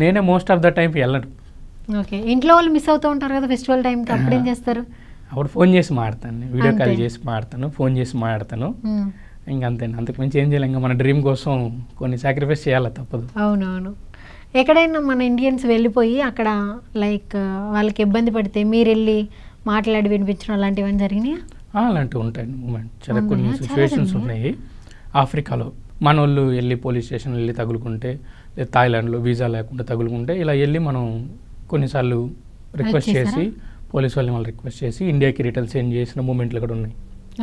నేనే మోస్ట్ ఆఫ్ ద టైం వెళ్ళను. ఓకే, ఇంట్లో వాళ్ళు మిస్ అవుతూ ఉంటారు కదా ఫెస్టివల్ టైంకి, అప్పుడేం చేస్తారు? అప్పుడు ఫోన్ చేసి మాడతాను, వీడియో కాల్ చేసి మాడతాను, ఫోన్ చేసి మాడతాను, ఇంకంతే. అంతకు మించి ఏం చేయాలి, ఇంకా మన డ్రీమ్ కోసం కొన్ని సాక్రిఫైస్ చేయాలి, తప్పదు. అవునవును. ఎక్కడైనా మన ఇండియన్స్ వెళ్ళిపోయి అక్కడ లైక్ వాళ్ళకి ఇబ్బంది పడితే మీరు వెళ్ళి మాట్లాడి వినిపించడం అలాంటివన్నీ జరిగినాయి? అలాంటివి ఉంటాయండి మూమెంట్, చాలా కొన్ని సిచ్యువేషన్స్ ఉన్నాయి. ఆఫ్రికాలో మన వాళ్ళు వెళ్ళి పోలీస్ స్టేషన్ వెళ్ళి తగులుకుంటే, లేదా థాయిలాండ్లో వీసా లేకుండా తగులుకుంటే, ఇలా వెళ్ళి మనం కొన్నిసార్లు రిక్వెస్ట్ చేసి పోలీస్ వాళ్ళని వాళ్ళు రిక్వెస్ట్ చేసి ఇండియాకి రిటర్న్ సెండ్ చేసిన మూమెంట్లు కూడా ఉన్నాయి.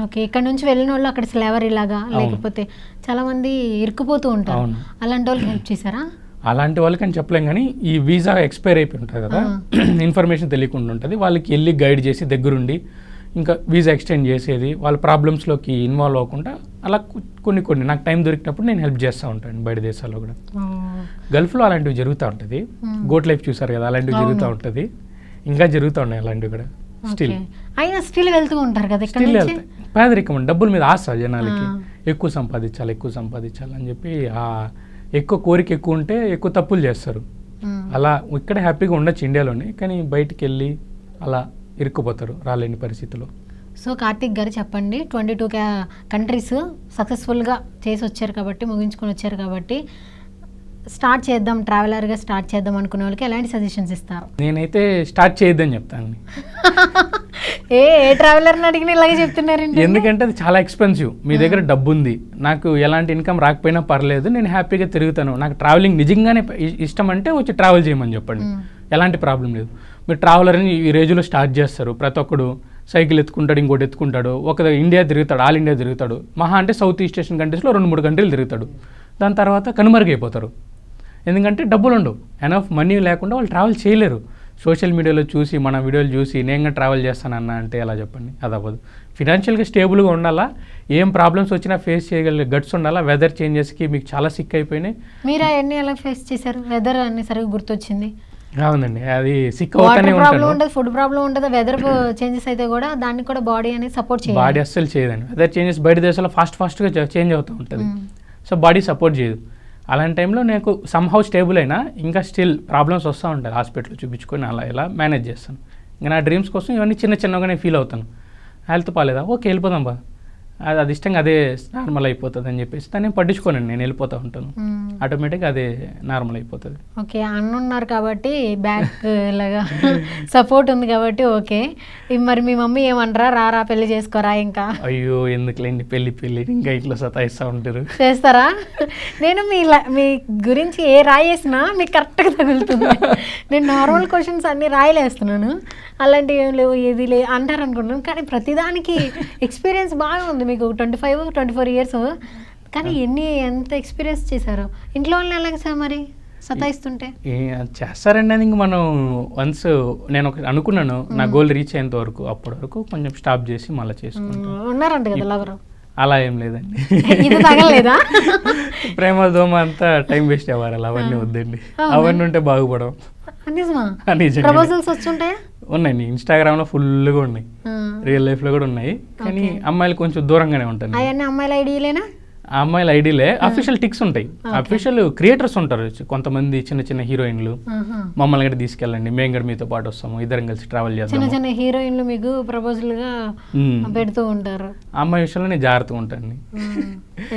ఓకే, ఇక్కడ నుంచి వెళ్ళిన వాళ్ళు అక్కడ స్లేవరీ లాగా లేకపోతే చాలా మంది ఇరుక్కుపోతూ ఉంటారు, అలాంటి వాళ్ళకి హెల్ప్ చేశారా? అలాంటి వాళ్ళకి అని చెప్పలేం, కానీ ఈ వీసా ఎక్స్పైర్ అయిపోయి ఉంటుంది కదా, ఇన్ఫర్మేషన్ తెలియకుండా ఉంటుంది, వాళ్ళకి వెళ్ళి గైడ్ చేసి దగ్గరుండి ఇంకా వీసా ఎక్స్టెండ్ చేసేది, వాళ్ళ ప్రాబ్లమ్స్లోకి ఇన్వాల్వ్ అవ్వకుండా అలా కొన్ని నాకు టైం దొరికినప్పుడు నేను హెల్ప్ చేస్తూ ఉంటాను. బయట దేశాల్లో కూడా, గల్ఫ్లో అలాంటివి జరుగుతూ ఉంటుంది. గోట్ లైఫ్ చూసారు కదా, అలాంటివి జరుగుతూ ఉంటుంది, ఇంకా జరుగుతూ ఉన్నాయి అలాంటివి కూడా. స్టిల్ వెళ్తూ ఉంటారు కదా, స్టిల్ వెళ్తాయి. పేదరికం, డబ్బుల మీద ఆశ జనాలకి, ఎక్కువ సంపాదించాలి అని చెప్పి ఎక్కువ కోరిక ఎక్కువ ఉంటే ఎక్కువ తప్పులు చేస్తారు. అలా ఇక్కడ హ్యాపీగా ఉండొచ్చు ఇండియాలోనే, కానీ బయటికి వెళ్ళి అలా ఇరుక్కుపోతారు రాలేని పరిస్థితిలో. సో కార్తిక్ గారు చెప్పండి, 22 కంట్రీస్ సక్సెస్ఫుల్గా చేసి వచ్చారు కాబట్టి, ముగించుకొని వచ్చారు కాబట్టి, స్టార్ట్ చేద్దాం, ట్రావెలర్గా స్టార్ట్ చేద్దాం అనుకునే వాళ్ళకి ఎలాంటి సజెషన్స్ ఇస్తారు? నేనైతే స్టార్ట్ చేయొద్దని చెప్తాను. ఏ ట్రావెలర్ని అడిగిన ఇలాగే చెప్తున్నారండి? ఎందుకంటే అది చాలా ఎక్స్పెన్సివ్. మీ దగ్గర డబ్బు ఉంది, నాకు ఎలాంటి ఇన్కమ్ రాకపోయినా పర్లేదు, నేను హ్యాపీగా తిరుగుతాను, నాకు ట్రావెలింగ్ నిజంగానే ఇష్టం అంటే వచ్చి ట్రావెల్ చేయమని చెప్పండి, ఎలాంటి ప్రాబ్లం లేదు. మీరు ట్రావెలర్ అని ఈ రోజులో స్టార్ట్ చేస్తారు, ప్రతి ఒక్కడు సైకిల్ ఎత్తుకుంటాడు, ఇంకోటి ఎత్తుకుంటాడు, ఒక ఇండియా తిరుగుతాడు, ఆల్ ఇండియా తిరుగుతాడు, మహా అంటే సౌత్ ఈస్ట్ ఏషియన్ కంట్రీస్లో 2-3 కంట్రీలు తిరుగుతాడు. దాని తర్వాత కనుమరుగైపోతారు, ఎందుకంటే డబ్బులు ఉండవు, ఎనఫ్ మనీ లేకుండా వాళ్ళు ట్రావెల్ చేయలేరు. సోషల్ మీడియాలో చూసి మన వీడియోలు చూసి నేను ట్రావెల్ చేస్తానన్నా అంటే ఎలా చెప్పండి, అది అవ్వదు. ఫినాన్షియల్గా స్టేబుల్గా ఉండాలా, ఏం ప్రాబ్లమ్స్ వచ్చినా ఫేస్ చేయగలిగే గట్స్ ఉండాలా. వెదర్ చేంజెస్కి మీకు చాలా సిక్ అయిపోయినాయి. మీరు అవన్నీ ఎలా ఫేస్ చేశారు? వెదర్ అన్ని సరిగ్గా గుర్తొచ్చింది. అవునండి, అది సిక్ అవుతానే ఉంటుంది, ఫుడ్ ప్రాబ్లం ఉంటుంది, వెదర్ చేంజెస్ అయితే కూడా దానికి కూడా బాడీ అనేది సపోర్ట్ చేయాలి. బాడీ అస్సలు చేయదండి. వెదర్ చేంజెస్ బయట దేశాల్లో ఫాస్ట్గా చేంజ్ అవుతూ ఉంటుంది, సో బాడీ సపోర్ట్ చేయదు. అలాంటి టైంలో నాకు సమ్హౌ స్టేబుల్ అయినా ఇంకా స్టిల్ ప్రాబ్లమ్స్ వస్తూ ఉంటాయి, హాస్పిటల్ చూపించుకొని అలా ఇలా మేనేజ్ చేస్తాను. ఇంకా నా డ్రీమ్స్ కోసం ఇవన్నీ చిన్నగానే ఫీల్ అవుతాను. హెల్త్ బాగాలేదా, ఓకే వెళ్ళిపోదాం బా, అది ఇష్టంగా అదే నార్మల్ అయిపోతుంది అని చెప్పేసి దాన్ని పట్టించుకోనండి, నేను వెళ్ళిపోతూ ఉంటాను, ఆటోమేటిక్గా అదే నార్మల్ అయిపోతుంది. ఓకే, అన్నున్నారు కాబట్టి బ్యాక్ ఇలాగా సపోర్ట్ ఉంది కాబట్టి ఓకే. మరి మీ మమ్మీ ఏమంటారా, రా పెళ్లి చేసుకోరా ఇంకా? అయ్యో ఎందుకులేండి, పెళ్ళి ఇంకా ఇట్లా సతాయిస్తూ ఉంటారు. చేస్తారా? నేను మీ గురించి ఏ రాయేసినా మీకు కరెక్ట్గా తగులుతుంది. నేను నార్మల్ క్వశ్చన్స్ అన్ని రాయలేస్తున్నాను, అలాంటివి ఏం లేవు, ఏది లే అంటారు అనుకుంటున్నాను, కానీ ప్రతిదానికి ఎక్స్పీరియన్స్ బాగా ఉంది మీకు. 25-24 ఇయర్స్, కానీ ఎంత ఎక్స్పీరియన్స్ చేశారు. ఇంట్లో వాళ్ళని ఎలాగ సార్ మరి సతాయిస్తుంటే? చేస్తారండి, అది ఇంక మనం వన్స్ నేను అనుకున్నాను నా గోల్ రీచ్ అయ్యేంత వరకు, అప్పటి వరకు కొంచెం స్టాప్ చేసి మళ్ళీ చేసుకుంటాను. ఉన్నారంట కదా లవరు? అలా ఏం లేదండి, ఇది తగలేదా? ప్రేమ దోమ అంతా టైం వేస్ట్ అవ్వాలి, అలా అవన్నీ వద్దండి, అవన్నీ ఉంటే బాగుపడవు. ప్రపోజల్స్ వచ్చుంటాయా? ఉన్నాయండి, ఇన్స్టాగ్రామ్లో ఫుల్గా ఉన్నాయి, రియల్ లైఫ్లో కూడా ఉన్నాయి, కానీ అమ్మాయిలు కొంచెం దూరంగానే ఉంటాయి. అవన్నీ అమ్మాయిల ఐడియాలేనా? అమ్మాయిల ఐడియాలే, అఫీషియల్ టిక్స్ ఉంటాయి, అఫీషియల్ క్రియేటర్స్ ఉంటారు కొంతమంది, చిన్న హీరోయిన్లు, మమ్మల్ని కూడా తీసుకెళ్ళండి, మేము కూడా మీతో పాటు వస్తాము, ఇద్దరం కలిసి ట్రావెల్ చేస్తాము. చిన్న హీరోయిన్లు మీకు ప్రపోజల్ గా పెడుతూ ఉంటారు. అమ్మాయి విషయంలో నేను జాగ్రత్తగా ఉంటాను.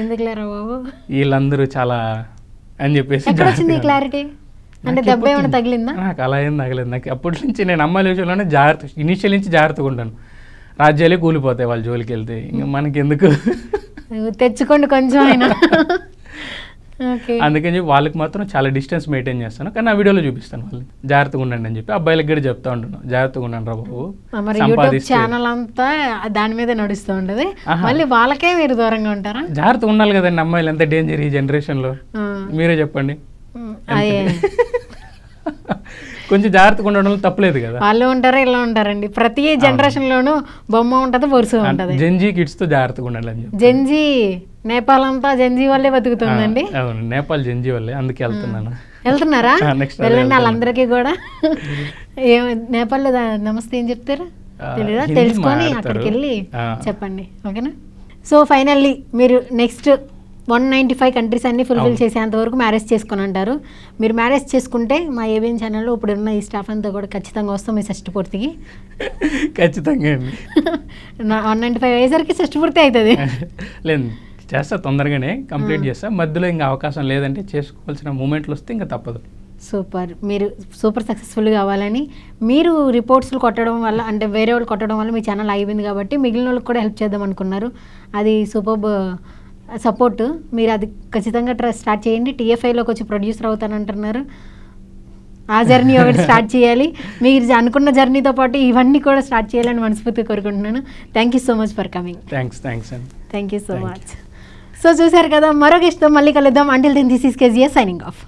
ఎందుకులేరా బాబు, వీళ్ళందరూ చాలా అని చెప్పేసి. క్లారిటీ అంటే దెబ్బ ఏమైనా తగిలిందా? నాకు అలా ఏం తగలేదు, నాకు అప్పటి నుంచి నేను అమ్మాయిల విషయంలోనే ఇనిషియల్ నుంచి జాగ్రత్తగా ఉంటాను. రాజ్యాలే కూలిపోతాయి వాళ్ళ జోలికి వెళ్తే, ఇంకా మనకి ఎందుకు, తెచ్చుకోండి కొంచెం అయినా. అందుకని చెప్పి వాళ్ళకి మాత్రం చాలా డిస్టెన్స్ మెయింటైన్ చేస్తాను, కానీ ఆ వీడియోలో చూపిస్తాను వాళ్ళు జాగ్రత్తగా ఉండండి అని చెప్పి. అబ్బాయిలకి కూడా చెప్తా ఉంటాను, జాగ్రత్తగా ఉండండి రా బాబు. యూట్యూబ్ ఛానల్ అంతా దాని మీద నడుస్తూ ఉంటది, మళ్ళీ వాళ్ళకే మీరు దూరంగా ఉంటారా? జాగ్రత్తగా ఉండాలి కదండి, అమ్మాయిలు ఎంత డేంజర్ ఈ జనరేషన్లో, మీరే చెప్పండి. కొంచెం జాగ్రత్తగా ఉండడం తప్పలేదు కదా. వాళ్ళు ఉంటారా ఇలా ఉంటారండి, ప్రతి జనరేషన్ లోనూ బొమ్మ ఉంటది, వరుస ఉంటది. జెన్జీ కిడ్స్ తో జాగ్రత్తగా ఉండాలి. జెన్జీ నేపాల్ అంతా జెన్జీ వల్లే బతుకుతుందండి. అవును, నేపాల్ జెన్జీ వల్లే, అందుకే వెళ్తున్నారా? వెళ్ళండి, వాళ్ళందరికీ కూడా. నేపాల్లో నమస్తే ఏం చెప్తారు తెలీదా? తెలుసుకొని అక్కడికి వెళ్ళి చెప్పండి, ఓకేనా? సో ఫైనల్లీ మీరు నెక్స్ట్ 195 కంట్రీస్ అన్ని ఫుల్ఫిల్ చేసేంత వరకు మ్యారేజ్ చేసుకొని అంటారు. మీరు మ్యారేజ్ చేసుకుంటే మా ఏబిఎన్ ఛానల్లో ఇప్పుడు ఉన్న ఈ స్టాఫ్ అంతా కూడా ఖచ్చితంగా వస్తాం మీ షష్టి పూర్తికి. ఖచ్చితంగా అండి. 195 అయ్యేసరికి షష్టి పూర్తి అవుతుంది. లేదు చేస్తా, తొందరగానే కంప్లీట్ చేస్తా. మధ్యలో ఇంకా అవకాశం లేదంటే చేసుకోవాల్సిన మూమెంట్లు వస్తే ఇంకా తప్పదు. సూపర్. మీరు సూపర్ సక్సెస్ఫుల్ కావాలని, మీరు రిపోర్ట్స్లు కొట్టడం వల్ల అంటే వేరే వాళ్ళు కొట్టడం వల్ల మీ ఛానల్ అయిపోయింది కాబట్టి మిగిలిన వాళ్ళకి కూడా హెల్ప్ చేద్దాం అనుకున్నారు. అది సూపర్ సపోర్ట్. మీరు అది ఖచ్చితంగా స్టార్ట్ చేయండి. టీఎఫ్ఐలోకి వచ్చి ప్రొడ్యూసర్ అవుతానంటున్నారు. ఆ జర్నీ ఒకటి స్టార్ట్ చేయాలి. మీరు అనుకున్న జర్నీతో పాటు ఇవన్నీ కూడా స్టార్ట్ చేయాలని మనస్ఫూర్తిగా కోరుకుంటున్నాను. Thank you so much for coming. Thanks అండి. Thank you so much. So చూసారు కదా, మరో గెస్ట్తో మళ్ళీ కలుద్దాం. Until then this is KGS signing of.